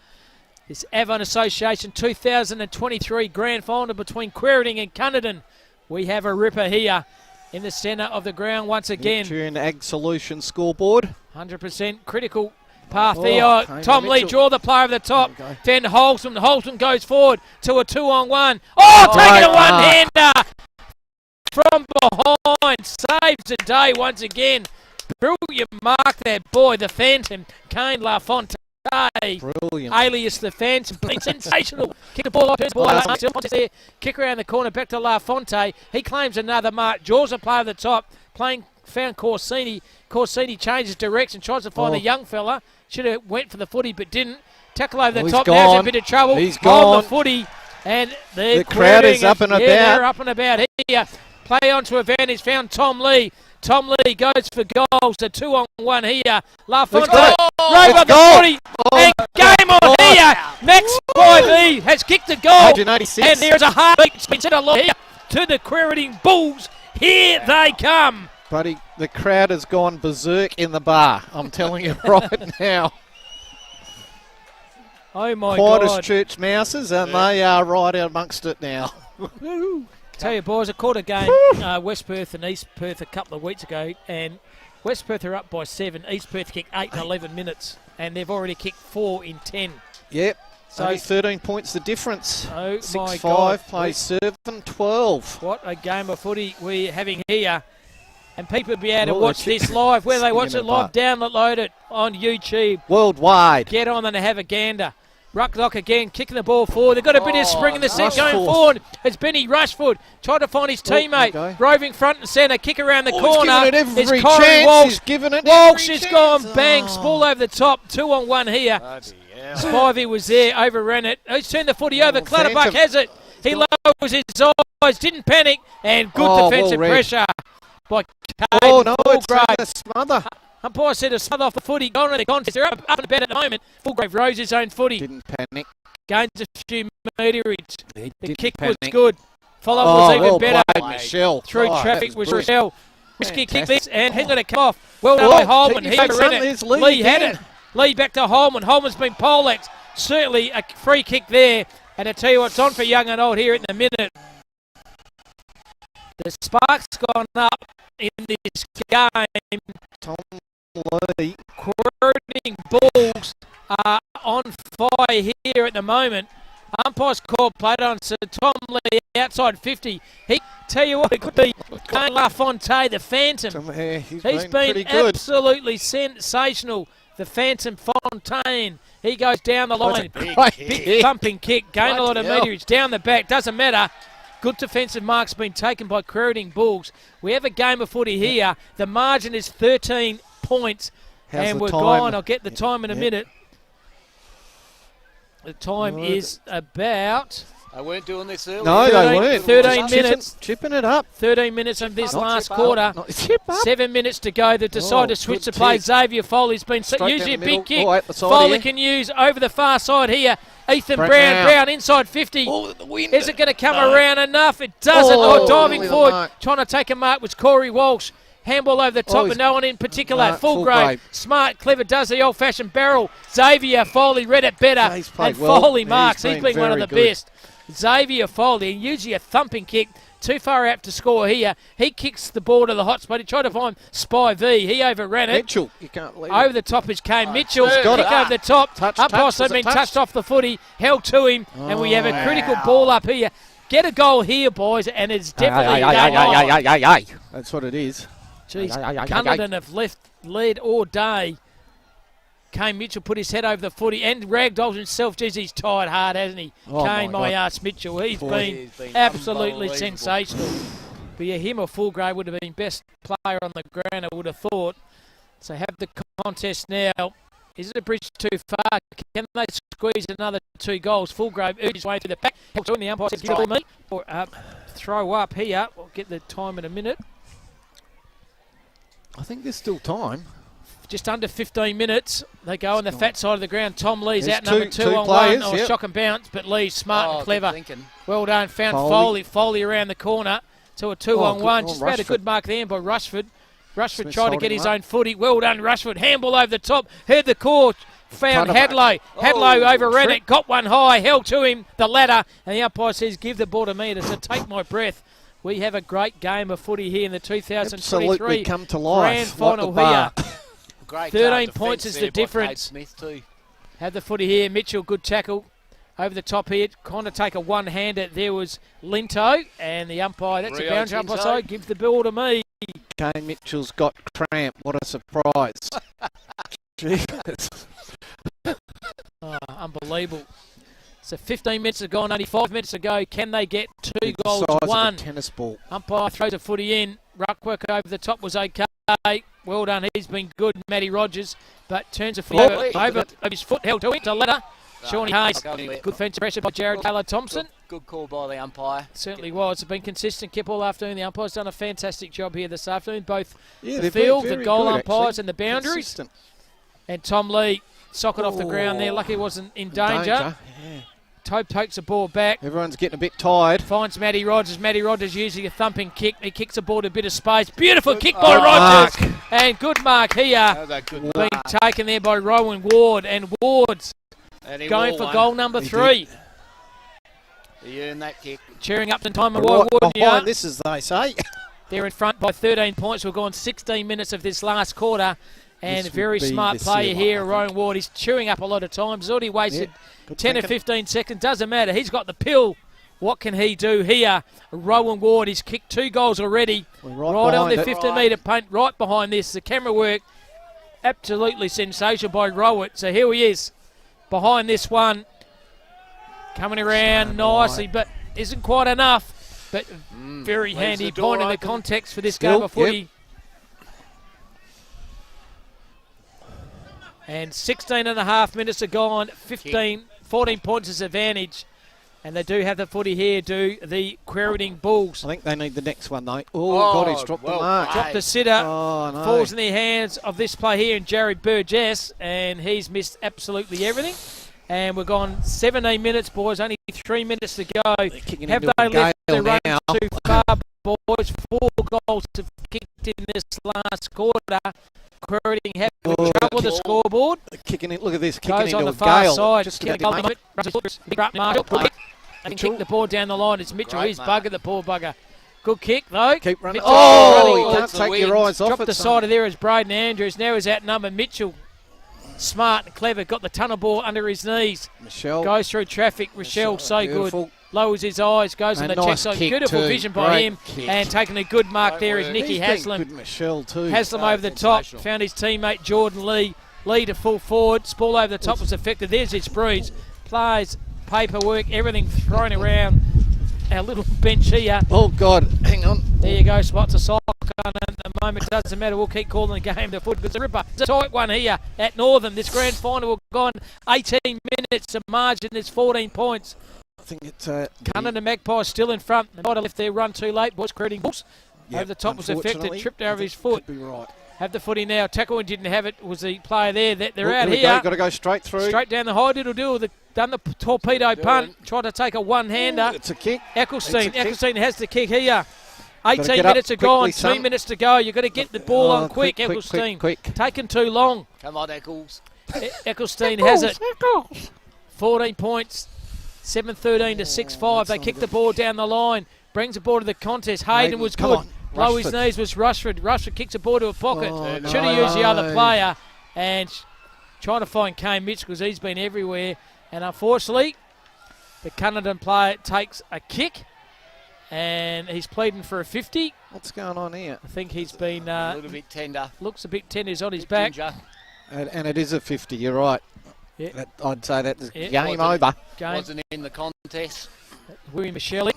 This Avon Association 2023 Grand Final between Quairading and Cunderdin. We have a ripper here in the centre of the ground once again. Neptune Ag Solution scoreboard. 100% critical path there. Tom Lee, draw the player of the top. Then Holston. Holston goes forward to a 2-on-1. Taking a one-hander from behind. Saves the day once again. Brilliant mark there, boy, the Phantom, Kane LaFonte. Brilliant. Alias the Phantom, been sensational. Kick the ball off, turns the ball out, there. Kick around the corner, back to LaFonte. He claims another mark. Jaws a player at the top, found Corsini. Corsini changes direction, tries to find the young fella. Should have went for the footy, but didn't. Tackle over the top, now in a bit of trouble. He's Hold gone. the footy, and the crowd is up and about. They're up and about here. Play on to advantage, found Tom Lee. Tom Lee goes for goals, a 2-on-1 here. LaFonte, right on the footy, and game on here. Max 5E has kicked a goal, and there's a heartbeat. It's been sent along here to the Quairading Bulls. Here they come. Buddy, the crowd has gone berserk in the bar, I'm telling you right now. Oh my Quite God. as church mouses, and they are right out amongst it now. Tell you, boys, I caught a game, West Perth and East Perth a couple of weeks ago, and West Perth are up by 7. East Perth kicked 8 in 11 minutes, and they've already kicked 4 in 10. Yep. So only 13 points the difference. Oh 6-5 my God. plays 7-12. What a game of footy we're having here. And people will be able to watch this live. Where they watch it live, download it on YouTube. Worldwide. Get on and have a gander. Rucklock again, kicking the ball forward. They've got a bit of spring in the set going forward. It's Benny Rushford trying to find his teammate. Roving front and centre, kick around the corner. He's given it every It's Corey chance. Walsh. He's given it Walsh every has chance. gone bang, ball over the top. 2-on-1 here. Spivey was there, overran it. He's turned the footy over. Clutterbuck has it. He lowers his eyes, didn't panic, and good defensive pressure by Kane. Oh no, it's a smother. Umpire said a smother off the footy. Gone in the contest. They're up and about at the moment. Fullgrave rose his own footy. Didn't panic. Gains a few meterage. He The didn't kick panic. was good. Follow was even better. Played, Michelle. Through traffic was Michelle. Whiskey kick this and hang on a come off. Well done Oh, by Holman. keep He your face overran on, it. there's Lee Lee had again. it. Lee back to Holman. Holman's been poleaxed. Certainly a free kick there. And I tell you what's on for young and old here in a minute. The spark's gone up in this game. Tom Lee. Quairading Bulls are on fire here at the moment. Umpire's call played on, so Tom Lee outside 50. He tell you what, it could be Kane LaFonte, the Phantom. He's He's been been pretty good. absolutely sensational. The Phantom Fontaine. He goes down the line. Big thumping kick. Gain a lot of meterage. Down the back. Doesn't matter. Good defensive marks been taken by Quairading Bulls. We have a game of footy here. The margin is 13 points. How's and the we're time? gone. I'll get the time in a minute. The time is about They weren't doing this earlier. No, they weren't. 13 minutes. Chipping it up. 13 minutes of this Not last chip up, quarter. not chip up. 7 minutes to go. They've decided to switch good the play. kick. Xavier Foley's been Straight using a down the big middle. kick. Oh, at the side Foley here. can use over the far side here. Ethan Brent Brown. now. Brown inside 50. Oh, the wind. Is it going to come around enough? It doesn't. Oh, Diving only the forward. mark. Trying to take a mark was Corey Walsh. Handball over the top, he's- but no one in particular. No, Full full grade. grade. Smart, clever, does the old-fashioned barrel. Xavier Foley read it better. He's played And well. Foley He's marks. He's been been one of very the good. best. Xavier Foley, usually a thumping kick. Too far out to score here. He kicks the ball to the hot spot. He tried to find Spy V. He overran it. Mitchell, you can't believe Over it. the top is Kane Mitchell. got Kick it. over the top. Touch, Umpire touch, so was it been touched? touched off the footy. Held to him. And we have a critical ball up here. Get a goal here, boys, and it's definitely going on. That's what it is. Jeez, Cunderdin have led all day. Kane Mitchell put his head over the footy and ragdolled himself. Jeez, he's tired hard, hasn't he? Oh Kane, my my God. arse Mitchell. He's Boy. been absolutely unbelievable. sensational. But yeah, him or Full Grade would have been best player on the ground, I would have thought. So have the contest now. Is it a bridge too far? Can they squeeze another 2 goals? Fullgrave urges his way through the back. Helps the umpire says, give it to me. Or throw up here. We'll get the time in a minute. I think there's still time. Just under 15 minutes. They go on the fat side of the ground. Tom Lee's There's out number two 2 on players, 1. Oh, yep. shock and bounce, but Lee's smart and good clever. thinking. Well done. Found Foley. Foley around the corner to a 2 on good. 1. Oh, Just about a Rushford. good mark there by Rushford. Rushford Smith's tried to holding get his him up. own footy. Well done, Rushford. Handball over the top. Heard the call. Found Cut him Hadlow. Hadlow Oh, overran trick. it. Got one high. Held to him. The ladder. And the umpire says, give the ball to me. To take my breath. We have a great game of footy here in the 2023 Absolutely come to life. grand final like the bar. here. Great 13 defence points is there the by Cade difference. Smith too. Have the footy here. Mitchell, good tackle. Over the top here. Kind of take a one-hander. There was Linto. And the umpire, that's Rio a boundary umpire. Tinto. So give the ball to me. Kane Mitchell's got cramp. What a surprise. Jesus. Oh, unbelievable. So 15 minutes have gone, only 5 minutes to go. Can they get 2 The goals? size of a 1. tennis ball. Umpire throws a footy in. Ruckwork over the top was okay. Well done. He's been good, Matty Rogers. But turns the footy over his foot. Held to it. To letter. Shawnee Hayes. Good defensive pressure by Jared Taylor Thompson. Good call by the umpire. Certainly was. It's been consistent. Kept all afternoon. The umpire's done a fantastic job here this afternoon. Both Yeah, the they've been field, the very goal good, umpires actually. and the boundaries. Consistent. And Tom Lee, socket off the ground there. Lucky he wasn't in danger. Yeah. Tope takes the ball back. Everyone's getting a bit tired. Finds Matty Rogers. Matty Rogers using a thumping kick. He kicks the ball to a bit of space. Beautiful kick by Rogers. And good mark here. That was a good Being mark. taken there by Rowan Ward. And Ward's And he going wore for one. goal number He 3. He earned that kick. Cheering up in time of Right Ward. behind this, as they say. They're in front by 13 points. We've gone 16 minutes of this last quarter. And This very would be smart the player seal, here, I think. Rowan Ward. He's chewing up a lot of time. He's already wasted Good 10 or thinking. 15 seconds. Doesn't matter. He's got the pill. What can he do here? Rowan Ward, he's kicked 2 goals already. We're Right on behind the it. 50-metre paint, right behind this. The camera work, absolutely sensational by Rowan. So here he is, behind this one. Coming around nicely, but isn't quite enough. But very Leaves handy the door point in the open. context for this Still, game of footy. And 16 and a half minutes are gone. 14 points is advantage. And they do have the footy here, do the Quairading Bulls. I think they need the next one, though. Oh, God, he's dropped well the mark. played. Drop the sitter. Oh, no. Falls in the hands of this play here in Jared Burgess, and he's missed absolutely everything. And we're gone 17 minutes, boys. Only 3 minutes to go. Kicking Have into they a left gale the run now. too far, boys? 4 goals have kicked in this last quarter. Quairading have trouble with the scoreboard. Kicking it. Look at this. Kicking Goes into on a the far gale. side. Just Kick about to make it. and kick the ball down the line. It's Mitchell. Great He's mark. buggered the poor bugger. Good kick though. Keep running. Mitchell Oh, running you towards can't the take your wind. eyes off Dropped it. the side of there is Braden Andrews. Now he's outnumbered. Mitchell, smart and clever, got the tunnel ball under his knees. Michelle. Goes through traffic. Rochelle, so Beautiful. good. Lowers his eyes, goes on And the check nice side. kick Beautiful too. vision by Great him. kick. And taking a good mark there is work. Nicky He's been Haslam. good, Michelle, too. Haslam Oh, over the top. sensational. Found his teammate Jordan Lee. Lee to full forward. Ball over the top was effective. There's his breeze. Plays, paperwork, everything thrown around our little bench here. Oh, God. Hang on. There you go, spots a sock on at the moment. Doesn't matter. We'll keep calling the game to foot. It's a ripper. It's a tight one here at Northern. This grand final will gone 18 minutes. The margin is 14 points. I think it's Cunderdin and Magpies still in front. They might have left their run too late. Boys Quairading balls. Over the top was affected. unfortunately, Tripped I over think his foot. Could be right. Have the footy now. Tackle and didn't have it. Was the player there? They're Look, out we here. Got to go straight through. Straight down the high diddle. Done the torpedo punt. Tried to take a one-hander. It's a kick. Eccleston. It's a kick. Eccleston has the kick here. 18 get up minutes are gone. quickly, 2 son. minutes to go. You've got to get the ball on quick, quick, Eccleston. quick. Taking too long. Come on, Eccles. Eccleston has it. 14 points. 7-13 to 6-5. They kick the ball down the line. Brings the ball to the contest. Hayden was come good. on, Low his Rushford. knees was Rushford. Rushford kicks the ball to a pocket. Oh, Should have used the other player. And trying to find Kane Mitch because he's been everywhere. And unfortunately, the Cunderdin player takes a kick. And he's pleading for a 50. What's going on here? I think he's been... A little bit tender. looks a bit tender. He's on his back. Ginger. And it is a 50, you're right. Yeah. I'd say that's Yeah. game Wasn't- over. Game. Wasn't in the contest. William Michelle.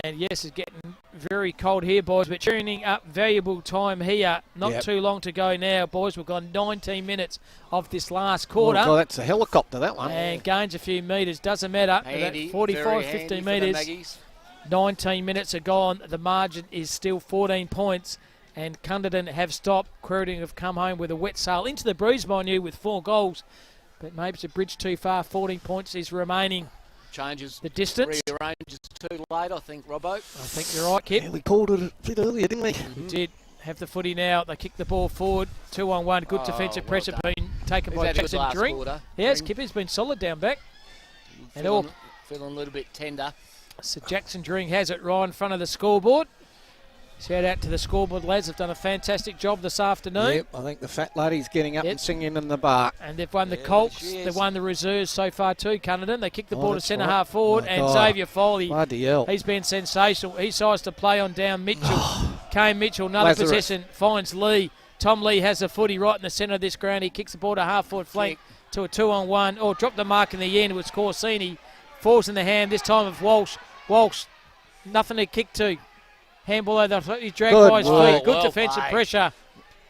And yes, it's getting very cold here, boys, but tuning up valuable time here. Not Yep. too long to go now, boys. We've got 19 minutes of this last Oh, quarter. God, that's a helicopter, that one. And gains a few metres. Doesn't matter. Handy, About 45, very 50 handy for the metres. Maggies. 19 minutes are gone. The margin is still 14 points. And Cunderdin have stopped. Quairading have come home with a wet sail into the breeze, mind you, with 4 goals. But maybe it's a bridge too far. 14 points is remaining. Changes. The distance. Rearranges too late, I think, Robbo. I think you're right, Kip. Yeah, we called it a bit earlier, didn't we? We did have the footy now. They kick the ball forward. 2-on-1. Good Oh, defensive well pressure done. being taken He's by had a good Jackson last Drink. quarter. Yes, Drink. Kippy's been solid down back. And all. Feeling a little bit tender. So Jackson Drink has it right in front of the scoreboard. Shout out to the scoreboard lads. They've done a fantastic job this afternoon. Yep, I think the fat lady's getting up Yep. and singing in the bar. And they've won the Yeah, Colts. she is. They've won the reserves so far too, Cunderdin. They kick the Oh, ball to that's centre right. half forward. My And God. Xavier Foley, Bloody hell. he's been sensational. He decides to play on down Mitchell. Kane Mitchell, another Lazarus. possession, finds Lee. Tom Lee has the footy right in the centre of this ground. He kicks the ball to half-forward flank to a 2-on-1. Or dropped the mark in the end with Corsini. Falls in the hand this time of Walsh. Walsh, nothing to kick to. Handball over the he dragged Good by his work. feet. Good Well defensive played. pressure.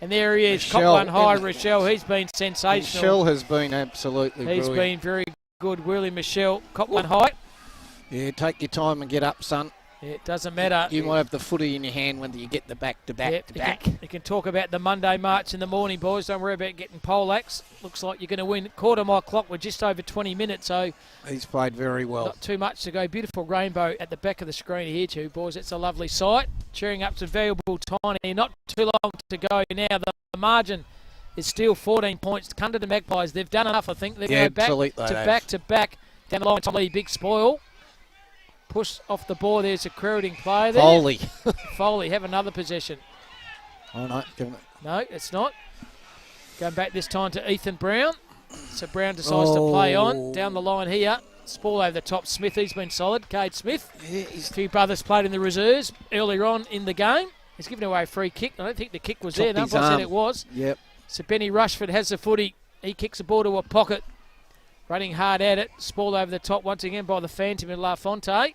And there he is. Cop Michelle one high, in- Rochelle. He's been sensational. Michelle has been absolutely He's brilliant. been very good. Willie Michelle. Cop one high. Yeah, take your time and get up, son. It doesn't matter. You might have the footy in your hand whether you get the back to back Yep, to you back. You can talk about the Monday march in the morning, boys. Don't worry about getting poleaxe. Looks like you're going to win. Quarter mile clock. We're just over 20 minutes, so He's played very well. not too much to go. Beautiful rainbow at the back of the screen here too, boys. It's a lovely sight. Cheering up some valuable time. Not too long to go now. The margin is still 14 points. Cunderdin Magpies, they've done enough, I think. They're Yeah, going back absolutely to they have. back to back. Down the line, Tom Lee, big spoil. Push off the ball. There's a Quairading player there. Foley. Foley have another possession. Oh, no. Give him No, it's not. Going back this time to Ethan Brown. So Brown decides to play on. Down the line here. Ball over the top. Smith, he's been solid. Cade Smith. Yeah, he's A few brothers played in the reserves earlier on in the game. He's given away a free kick. I don't think the kick was there. Chopped No his one said arm. it was. Yep. So Benny Rushford has the footy. He kicks the ball to a pocket. Running hard at it. Ball over the top once again by the Phantom in LaFonte.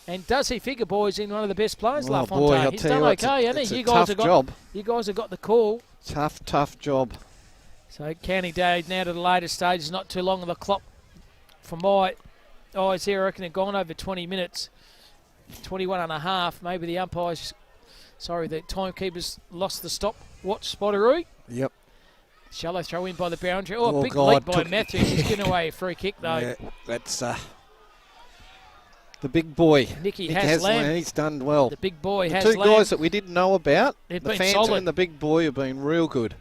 And does he figure, boys, in one of the best players, Oh, LaFonte? boy, I'll He's tell done you what, okay, it's hasn't he? a You guys tough have job. You guys have got the call. Tough job. So counting days now to the later stages, not too long on the clock. From my eyes here, I reckon they've gone over 20 minutes, 21 and a half. Maybe the umpires, the timekeepers lost the stopwatch, Spotteroo. Yep. Shallow throw in by the boundary. Oh, Oh, big God, leap by took- Matthews. He's giving away a free kick, though. Yeah, that's the big boy. Nicky Nick Haslam, Haslam, he's done well. the big boy, The Haslam. two guys that we didn't know about, They've the been Phantom solid. and the big boy, have been real good.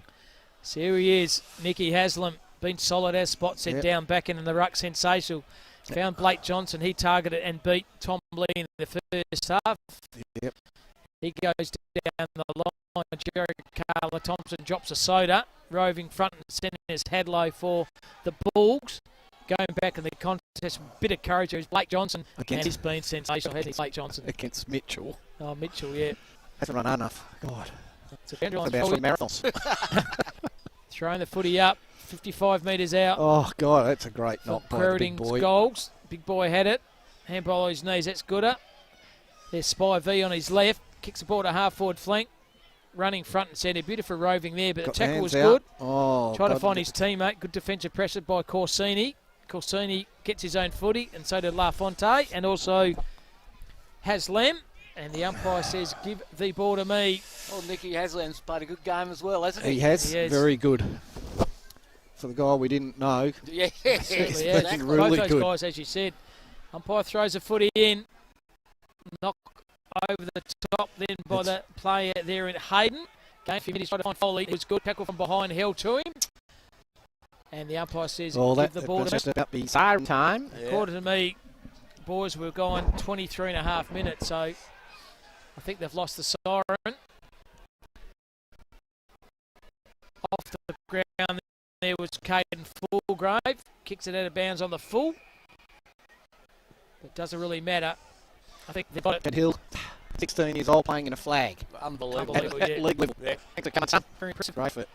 So here he is, Nicky Haslam, been solid as Spot said, Yep. down back in the ruck, sensational. Found Blake Johnson, he targeted and beat Tom Lee in the first half. Yep. He goes down the line, Jerry Carla Thompson drops a soda, roving front and centre is Hadlow for the Bulls. Going back in the contest, bit of courage, who's Blake Johnson, and he's been sensational, hasn't he, Blake Johnson? Against Mitchell. Oh, Mitchell, yeah. Hasn't run enough. God. So boundary line's About for forward, marathons. throwing the footy up, 55 metres out. Oh, God, that's a great For knock by the big Quairading's boy. goals. Big boy had it. Handball on his knees, that's gooder. There's Spy V on his left. Kicks the ball to half-forward flank. Running front and centre. Beautiful roving there, but Got the tackle hands was out. good. Oh, Tried to God. find his teammate. Good defensive pressure by Corsini. Corsini gets his own footy, and so did LaFonte, and also Haslam. And the umpire says, give the ball to me. Well, Nicky Haslam's played a good game as well, hasn't he? He has. He has. Very good. For the guy we didn't know. Yeah, Certainly has. been Both really those good. guys, as you said. Umpire throws a footy in. Knock over the top then by the player there in Hayden. Game for minutes, tried to find Foley. It was good. Tackle from behind, held to him. And the umpire says, give the ball to me. Just about be siren time. According to me, boys, we've gone 23 and a half minutes, so I think they've lost the siren. Off the ground there was Caden Fullgrave. Kicks it out of bounds on the full. It doesn't really matter. I think they've got it. Ed Hill, 16 years old, playing in a flag. Unbelievable. Unbelievable. At league level. Yeah. Thanks for coming, son. Very impressive. Great fit.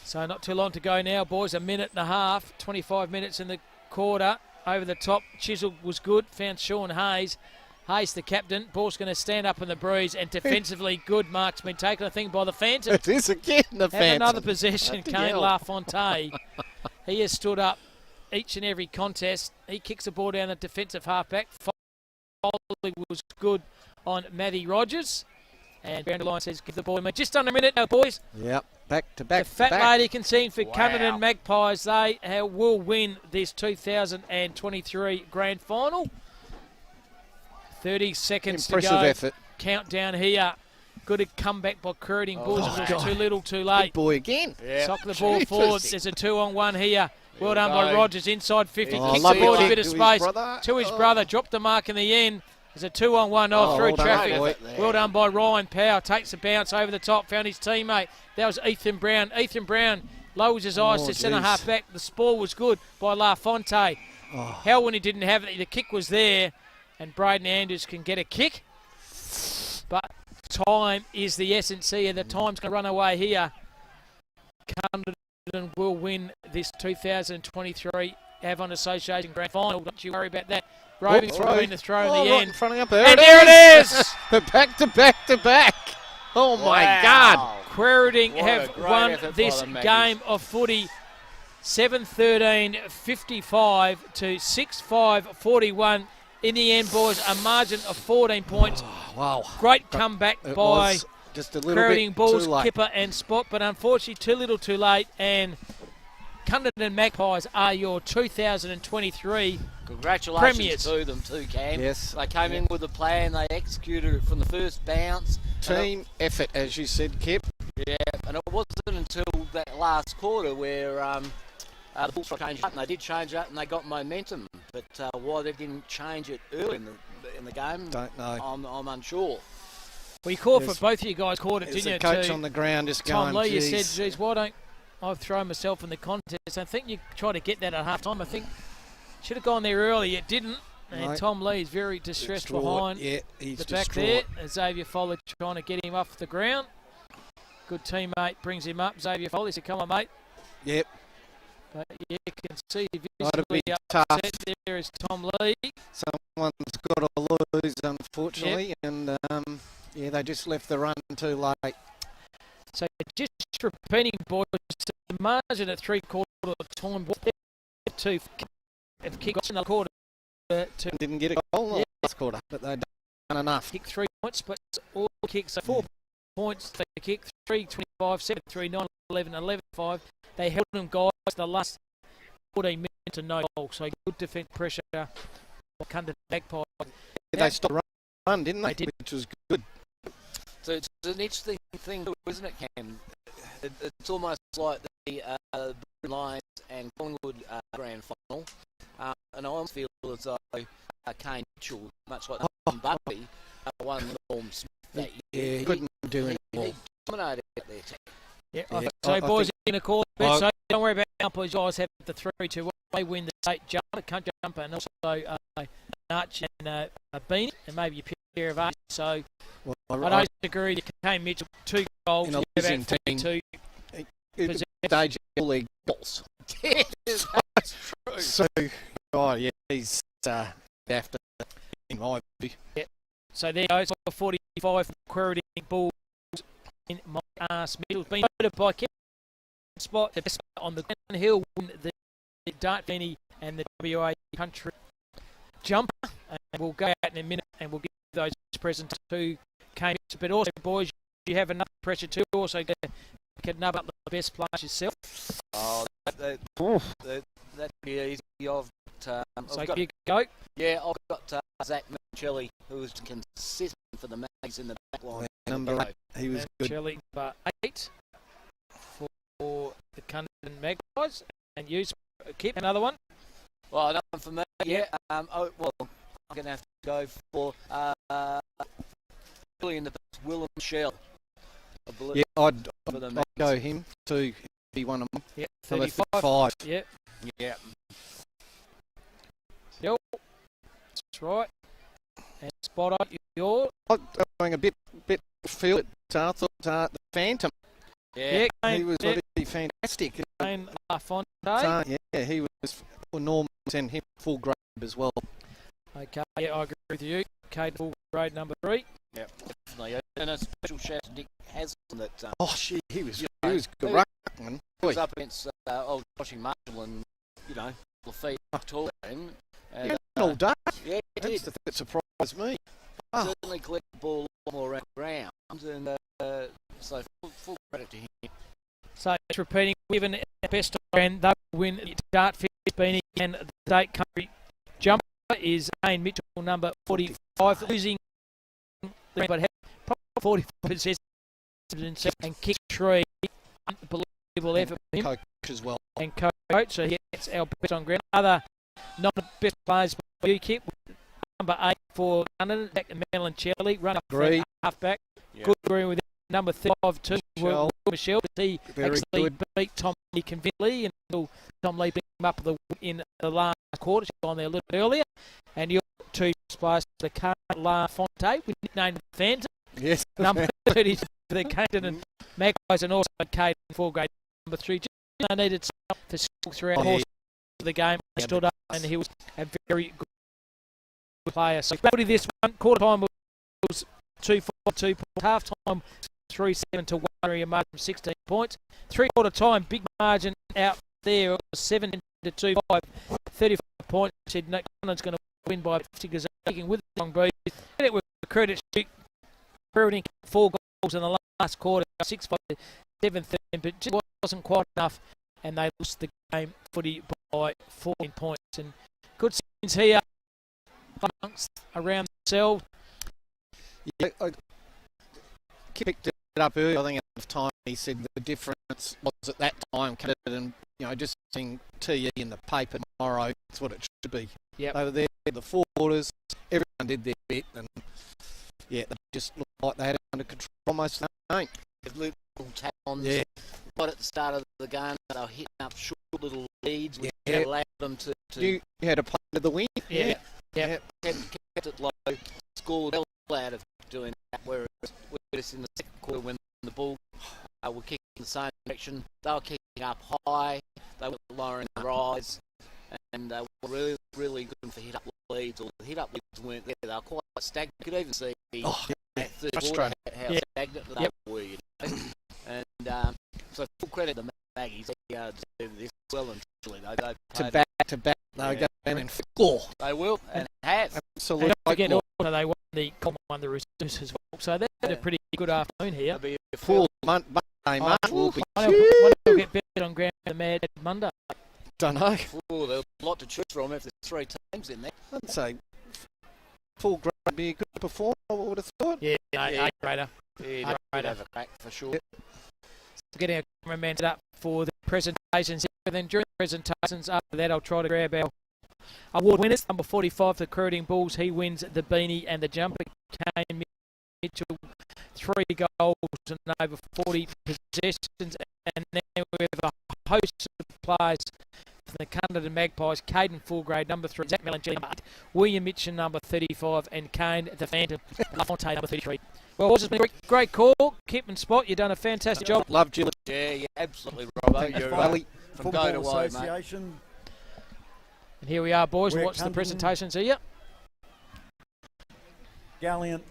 So not too long to go now, boys. A minute and a half. 25 minutes in the quarter. Over the top. Chisel was good. Found Sean Hayes. Hayes, the captain. Ball's going to stand up in the breeze, and defensively good. Mark's been taken, I think, by the Phantom. It is again the Have Phantom. another possession, Bloody Kane hell. LaFonte. He has stood up each and every contest. He kicks the ball down the defensive halfback. Foley was good on Matty Rogers. And Boundary Line says, give the ball to me. Just under a minute now, boys. Yep, back to back The to fat back. lady conceding for Wow. Cunderdin Magpies. They will win this 2023 grand final. 30 seconds Impressive to go. effort. Countdown here. Good comeback by Quairading Bulls. Oh, It was God. too little, too Big late. boy again. Yeah. Sock the ball Jeepers. forward. There's a 2-on-1 here. Well we done by go. Rogers. Inside 50. Oh, Kicks the lovely ball a kick bit of to his space. brother. To his Oh. brother. Dropped the mark in the end. There's a 2-on-1 Oh, through well done, traffic. boy. Well done by Ryan Power. Takes the bounce over the top. Found his teammate. That was Ethan Brown. Ethan Brown lowers his eyes Oh, to centre geez. half back. The spoil was good by LaFonte. Oh. Hell when he didn't have it. The kick was there. And Braden Andrews can get a kick. But time is the essence here. The time's going to run away here. Cunderdin will win this 2023 Avon Association Grand Final. Don't you worry about that. Roving throw. between the throw Oh, in the right end. in front of you. And there it is! Back to back to back. Oh, my Wow. God. Quairading What a have great won effort by this the Magpies. game of footy 7-13, 55 to 6-5, 41. In the end, boys, a margin of 14 points. Wow. Great comeback It by was just a little Quairading bit Bulls, too late. Kipper and Spot, but unfortunately too little too late. And Cunderdin Magpies are your 2023 Congratulations Premiers. to them too, Cam. Yes. They came in with a plan. They executed it from the first bounce. Team effort, as you said, Kip. Yeah, and it wasn't until that last quarter where the Bulls changed up, and they did change up, and they got momentum. But why they didn't change it early in the game, Don't know. I'm unsure. We called Yes. for both of you guys, called it, There's didn't a you? coach to on the ground just Tom going, Lee, you said, "Geez." geez, why don't I throw myself in the contest? I think you tried to get that at half time. I think should have gone there early. It didn't. And No. Tom Lee is very distressed Distraught. behind Yeah, he's the back distraught. there. Xavier Foley trying to get him off the ground. Good teammate brings him up. Xavier Foley said, come on, mate. Yep. But you can see Might have visibly been tough. upset. There is Tom Lee. Someone's got to lose, unfortunately. And, yeah, they just left the run too late. So just repeating, boys, the margin at three-quarter time. Two have kicked off in the quarter to Didn't get a goal in the last quarter, but they've done enough. kick 3 points, but all kicks are 4 points. They kick 3, 25, 7, 3, 9, 11, 11, 5. They held them guys the last 14 minutes to no goal. So good defence pressure. Cunderdin Magpies. They stopped the run, didn't they? They did. Which was good. So it's an interesting thing, isn't it, Cam? It's almost like the Lions and Collingwood grand final. And I almost feel as though Kane Mitchell, much like Buckley, won Norm Smith that Yeah, year. he couldn't do He anymore. dominated out there. Yeah, Yeah, so I boys think- are going to call it. I- So don't worry about Magpies. You guys have the 3-2. They win the state jumper, cunt jumper, and also an arch and a beanie, and maybe a pair of arches. So Well, I don't agree with Kane Mitchell. 2 goals. In a you have losing about team. 42. At the stage all their goals. Yes, that's true. So, oh yeah, he's after in my view. So there goes 45 from Quairading Bulls in my ass middle. Been voted by Kevin Spot the best on the ground. He'll win the the Dart Beanie and the WA Country Jumper. And we'll go out in a minute and we'll give those presents to Kane. But also, boys, you have another pressure too. Also, get another up the best players yourself. Oh, that'd be easy. So I've got, you go. yeah, I've got Zach Mancelli, who was consistent for the Magpies in the back line. Number 8, he was good. Shelley, number 8 for the Cunderdin Magpies. And you, Kip, another one. Well, another one for me. Yeah. I'm going to have to go for really in the back, Willem Shell. I believe. Yeah, I'd Magpies. go him to be one of them. Yeah, Number 35. 5. Yeah, Yeah. that's right. And spot on your. I'm going a bit feel it. I thought the Phantom. Yeah. Yeah, He was yeah, fantastic. Kane LaFontaine. Yeah, he was Norman and him full grade as well. Okay, yeah, I agree with you. Kate, full grade number 3. Yeah, definitely. And a special shout to Nick Haslam that Oh, shit, he was he great, man. was up against old Joshing Marshall and, the feet tall and Yeah, all day. yeah, he did. That's the thing that surprised me. Oh, Certainly collected the ball a lot more around the ground, and so full credit to him. So it's repeating, given our best and they win the Dart Fish Beanie and the State Country Jumper is Kane Mitchell, number 45, losing the but probably 45% and kick 3. Unbelievable effort for him. coach as well. And coach, so he gets our best on ground. Other non-best players for you, Kip. Number 8 for London, Jack and Melancelli, run up Agree. halfback. Yeah. Good agree with him. Number 35 too, Michelle. Michelle. He Very actually good. beat Tom Lee convincingly until Tom Lee picked him up in the last quarter. She's on there a little bit earlier. And your 2 players, the Carl LaFontaine, we nicknamed the Phantom. Yes. Number 30 for the Cunderdin Magpies, and also Kate in 4 grade number 3. Just needed some for skill throughout the course of the game. He stood up and he was a very good player. So this one, quarter time was 2-4, 2 points. Half time 3-7 to 1, a margin of 16 points. 3/4 time, big margin out there. It was 7 to 2-5, 35 points. Said no, Connor's going to win by 50 because they're taking with the long breeze. And it was a credit to Quairading, 4 goals in the last quarter, 6-5, 7-13, but just wasn't quite enough, and they lost the game footy by 14 points. And good scenes here amongst around themselves. Yeah, I picked it up earlier. I think at the time he said the difference was at that time, and just seeing TE in the paper tomorrow, that's what it should be. Yep. They were there, the 4 quarters, everyone did their bit, and yeah, they just looked like they had it under control most of the game. Little tap-ons, Yeah. right at the start of the game, they were hitting up short little leads, which Yeah. allowed them to You had a play to the win. Yeah. kept it low, scored well out of doing that, whereas in the second quarter when the ball were kicking in the same direction, they were kicking up high, they were lowering the rise, and they were really, really good for hit-up leads, or the hit-up leads weren't there, they were quite stagnant. You could even see that third quarter frustrating. how stagnant they were, and so full credit to the Maggies, they deserve this well and truly. They To played back, they'll go down and score. They will, and have. Absolutely. And don't forget, also they won the Roosters as well. So they had a pretty good afternoon here. It'll be a Full Monday March will be I wonder they'll get better on ground than Mad Monday. don't know. there's a lot to choose from if there's 3 teams in there. I'd say full grade would be a good performer, I would have thought. Yeah, Yeah. grader. Yeah, they'd have a crack for sure. Yep. Getting our cameraman set up for the presentations. And then during the presentations, after that, I'll try to grab our award winners. Number 45 for the Quairading Bulls. He wins the beanie and the jumper. Kane Mitchell, 3 goals and over 40 possessions. And then we have a host of players for the Cunderdin Magpies. Caden, full grade, number 3. Zach Melancelli, number 8. William Mitchell, number 35. And Kane, the Phantom, LaFontaine, number 33. Well, it's been a great call. Kip and Spot, you've done a fantastic job. Love Gillett. Yeah, absolutely, Robbo. You're Valley. from go to Football woe, mate. Association. And here we are, boys. We're Watch the Cunderdin. presentations here. Gallant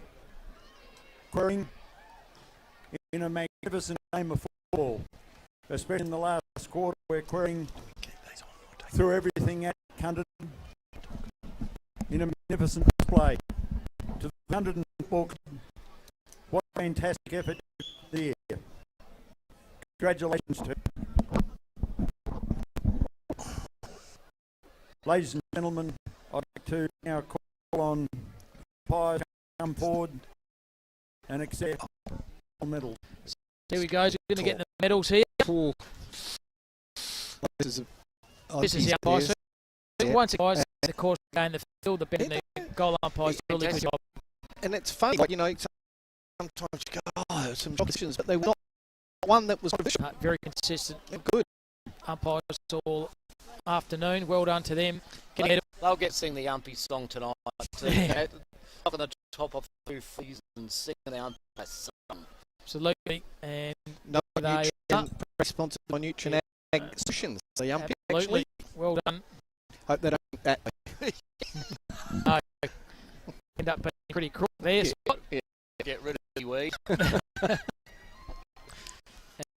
Quairading in a magnificent game of football, especially in the last quarter where Quairading threw everything at Cunderdin in a magnificent display. To the Cunderdin Football Club, what a fantastic effort there. Congratulations to ladies and gentlemen. I'd like to now call on umpires to come forward and accept medals. Here we go. We're going to get the medals here. This is the umpires. Once again, guys, of course, going the field, the better the goal umpires do a really good job. And it's funny, like, you know, sometimes you go, oh, some options, but they were not one that was very consistent. Good umpires all afternoon. Well done to them. They'll get sing the Umpy song tonight. Up on the top of 2 seasons and singing the Umpy song. Absolutely. And no nutrient responsible by nutrient ag solutions. The Umpy actually. Well done. Hope they don't that way. No. End up being pretty crook there. Yeah. Get rid of the weed. That's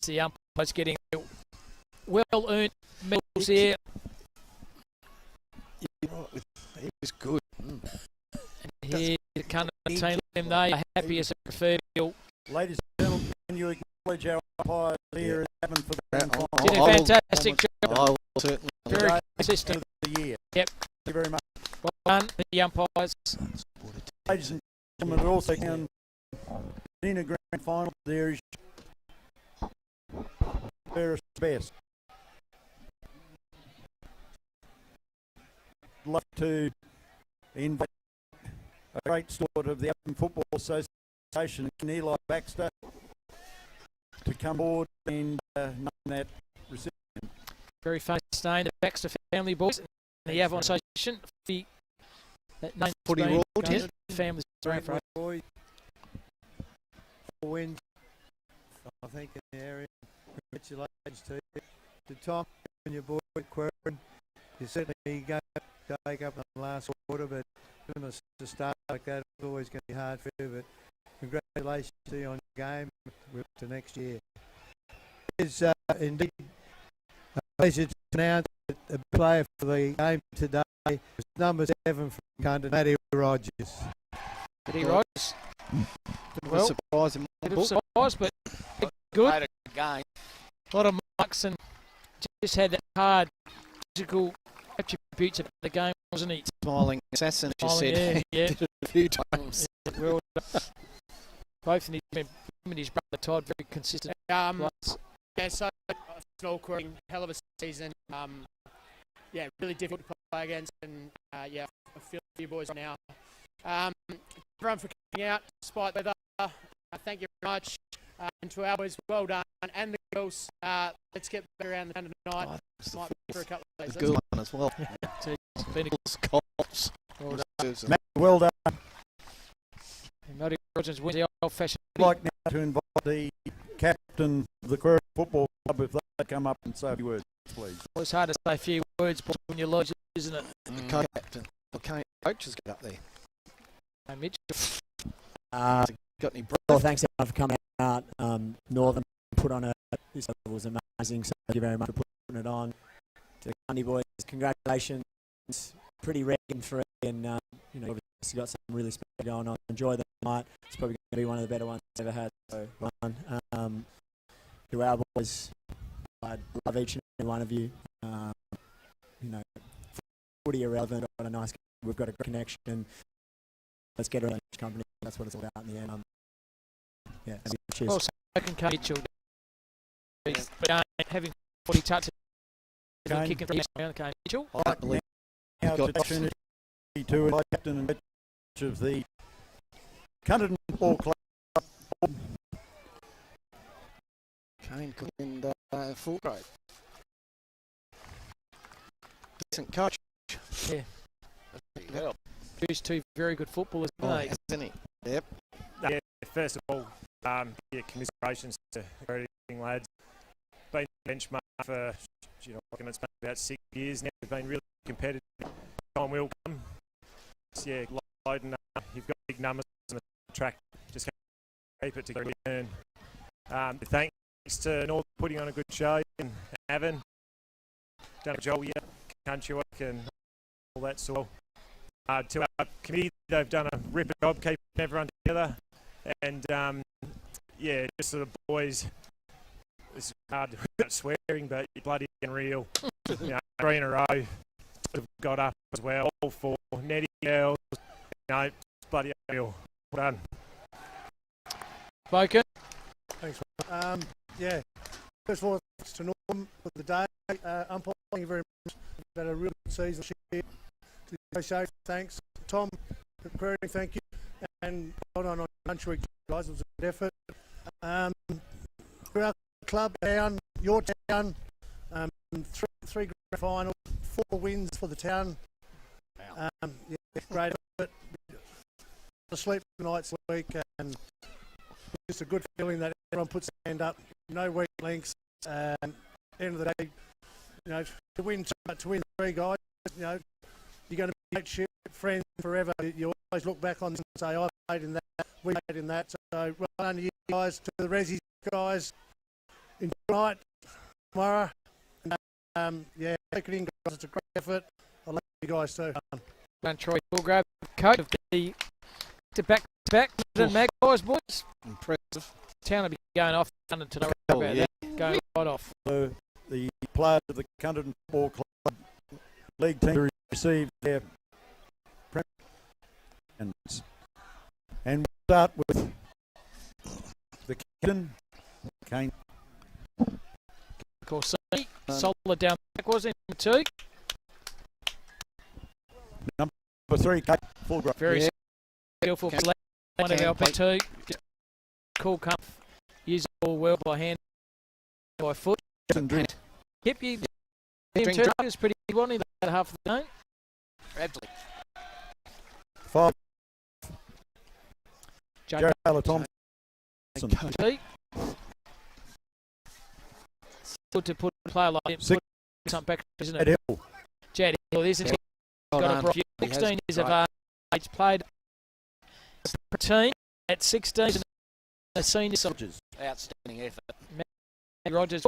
the umpires getting well-earned medals here. He was good. Here, the Cunderdin team, they are happy as a preferred deal. Ladies and gentlemen, can you acknowledge our umpires here in Avon for the grand final? Did a fantastic job. Certainly. Very consistent. Of the year. Yep. Thank you very much. Well done, the umpires. Ladies and gentlemen, also down in a grand final, there is fairest best. I'd like to invite a great steward of the Avon Football Association, Eli Baxter, to come aboard and name that recipient. Very famous name, the Baxter family boys, and the Avon Association. That name Footy royalty. Families around for boy. 4 wins, I think, in the area. Congratulations to you. To Tom and your boy Quairading. You certainly take up on the last quarter, but doing a start like that is always going to be hard for you. But congratulations to you on your game to next year. It is indeed a pleasure to announce that the player for the game today was number 7 from Cunderdin, Matty Rogers. Matty Rogers. Well, surprise in my book. Surprise, but good. Played a game. A lot of marks and just had that hard physical attributes of the game, wasn't he? Smiling assassin, as you said. Yeah. Did it a few times. Well, both and his brother Todd, very consistent. Yeah, so Arsenal Quairading, hell of a season. Yeah, really difficult to play against, and yeah, I feel you boys now. Everyone for coming out despite the weather. Thank you very much. And to our boys, well done. And the girls, let's get better around the end of the night. Might be for a couple of days. The girl one as well. It's been a Cops. Matt, well done. Matty Rogers wins the old-fashioned. I'd like now to invite the captain of the Quairading Football Club, if they come up and say a few words, please. Well, it's hard to say a few words when you're lodged, isn't it? The co-captain. The coaches get up there. Hey, Mitch. Got any Well, thanks everyone for coming out. Northern put on this was amazing, so thank you very much for putting it on. To the Cundy boys, congratulations. Pretty rare and free, and you know, obviously got something really special going on. Enjoy the night. It's probably going to be one of the better ones I've ever had. So, to our boys, I love each and every one of you. You know, footy irrelevant, but a nice. We've got a great connection. Let's get around each company. That's what it's all about in the end. Yeah, cheers. Well, second Mitchell. But having 40 touches, kicking from the Mitchell. I believe Now to opportunity to invite captain and coach of the Cunderdin Football Club. Kane and full grade. Decent coach. Yeah. Well, Produced 2 very good footballers, haven't they? Hasn't he? Yep. Yeah, first of all, yeah, commiserations to Quairading lads. Been benchmark for, it's been about 6 years now. We've been really competitive. Time will come. Yeah, loading up. You've got big numbers on the track. Just keep it together. Thanks to North putting on a good show in Avon. Done a job here. country week and all that sort of. To our committee, they've done a ripper job keeping everyone together. And, yeah, just sort of boys, it's hard without swearing, but you're bloody unreal. 3 in a row have got up as well, all 4 netty girls. It's bloody unreal. Well done. Spoken. Thanks. Yeah. First of all, thanks to Norm for the day. Umpire, thank you very much. We've had a really good season this year. To the association, thanks. Tom, Quairading, thank you. And well done on lunch week, guys. It was a good effort. For our club, town, your town, 3 grand finals, 4 wins for the town. Yeah, great effort. Sleep tonight's week, and just a good feeling that everyone puts their hand up. No weak links. End of the day, to win 3 guys, you're going to be great shit, friends forever. You always look back on and say, I played in that, we played in that. So well done to you guys, to the Resi guys. Enjoy tonight, tomorrow. Yeah, take it in, guys. It's a great effort. I love you guys too. And Troy Hillgrave, coach of the back-to-back Magpies, boys. Impressive. Town will be going off London today. Going right off. The players of the Cunderdin Football Club League team received their and we'll start with the captain, Kane. Corsini, solid down back, was it? 2. Number 3, Kate Fullgrove. Very skillful play. One of our back 2. Cool come. Use the ball well by hand, by foot. Yep, you is pretty good one in that half of the game. Absolutely. 5. Jayla Thompson. Good to put a player like him. 6. Something back, isn't Jed it? Hill. Jed Hill, there's a got a 16 years of age, played team at 16 and a senior soldiers. Outstanding effort. Rogers,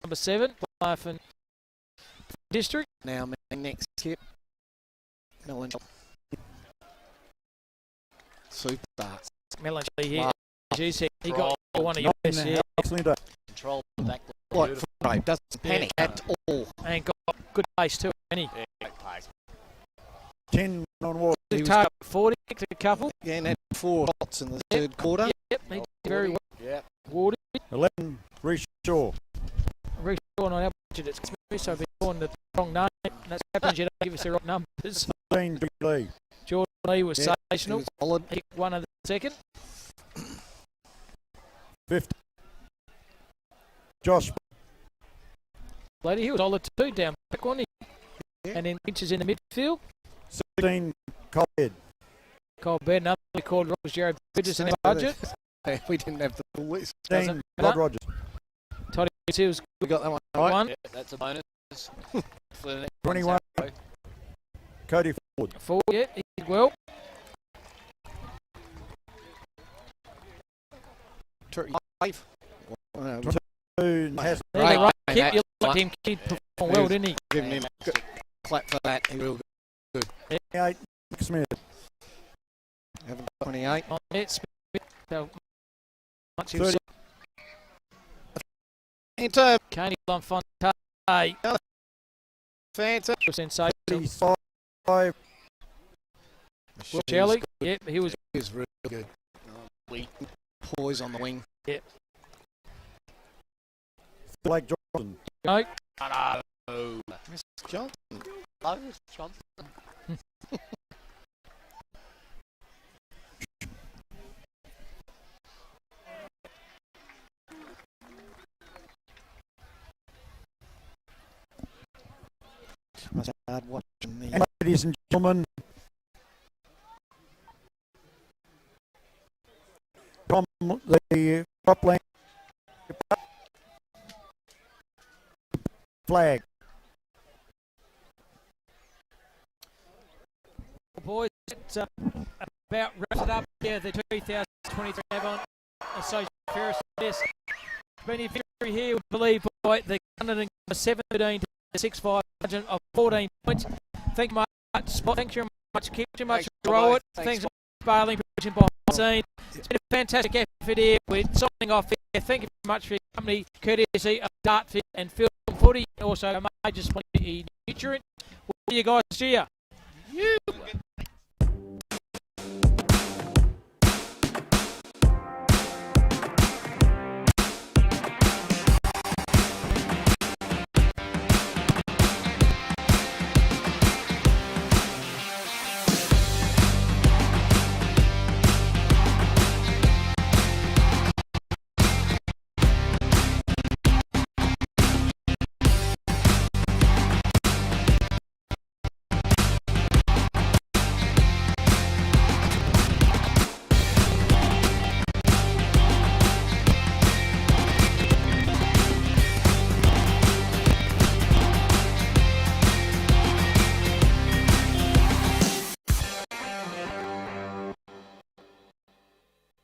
number 7, player for district. Now, next kip. Melancholy. Superstar. Melancholy here. He got one of your best. Yeah. Excellent. Control the back. Like, right, doesn't panic at all. And got good pace too, any. Yeah, great pace. 10 on water. Target 40, kicked a couple. Yeah, and had 4 shots in the third quarter. Yep, he did very well. Yep. Wardy. 11, Reece Shaw. Reece Shaw on our budget. It's me, so I've been calling the wrong name. And that's what happens, you don't give us the right numbers. 15, Lee. Jordan Lee was sensational. He was solid. He won of the second. 15, Josh. Lady, he was solid too down back, wasn't he? Yeah. And then inches in the midfield. 16, Colhead. Cole Bed, another we called Ross Jared Bridges in our budget. We didn't have the full list. 16, Rod Rogers. Toddy Hills We got that one right. one. Yeah, that's a bonus. For the next 21, Cody Ford. 4, yeah, he did well. Five. 2, Has There Right. you right. Mate, Kip, you that- liked him. He performed well, didn't he? Giving him a good clap for that. He real good. 28, Nick Smith. Haven't got 28. On net, Smith. So much he was 30, Enter. Caney on Fontaine. Fanta. Sensational. 35, Shelley. Yep, he was. He was really good. We Poise on the wing. Blake Johnson. No. oh, Miss Johnson. Lowe's Johnson. Must have hard watching the. And ladies and gentlemen, from the Cropland flag. Boys, it's about wrapped it up here, the 2023 Avon Association Ferris. Yes, been here, we believe, by the 17 to 6-5 margin of 14 points. Thank you much, Spot. Thank you very much, Kip. Too much, Rowan. Thanks, Barling, for pushing behind the scene. It's been a fantastic effort here. We're signing off here. Thank you very much for your company, courtesy of Dartfit and Film Footy, and also a major sponsor, Nutrient. We'll see you guys. See ya.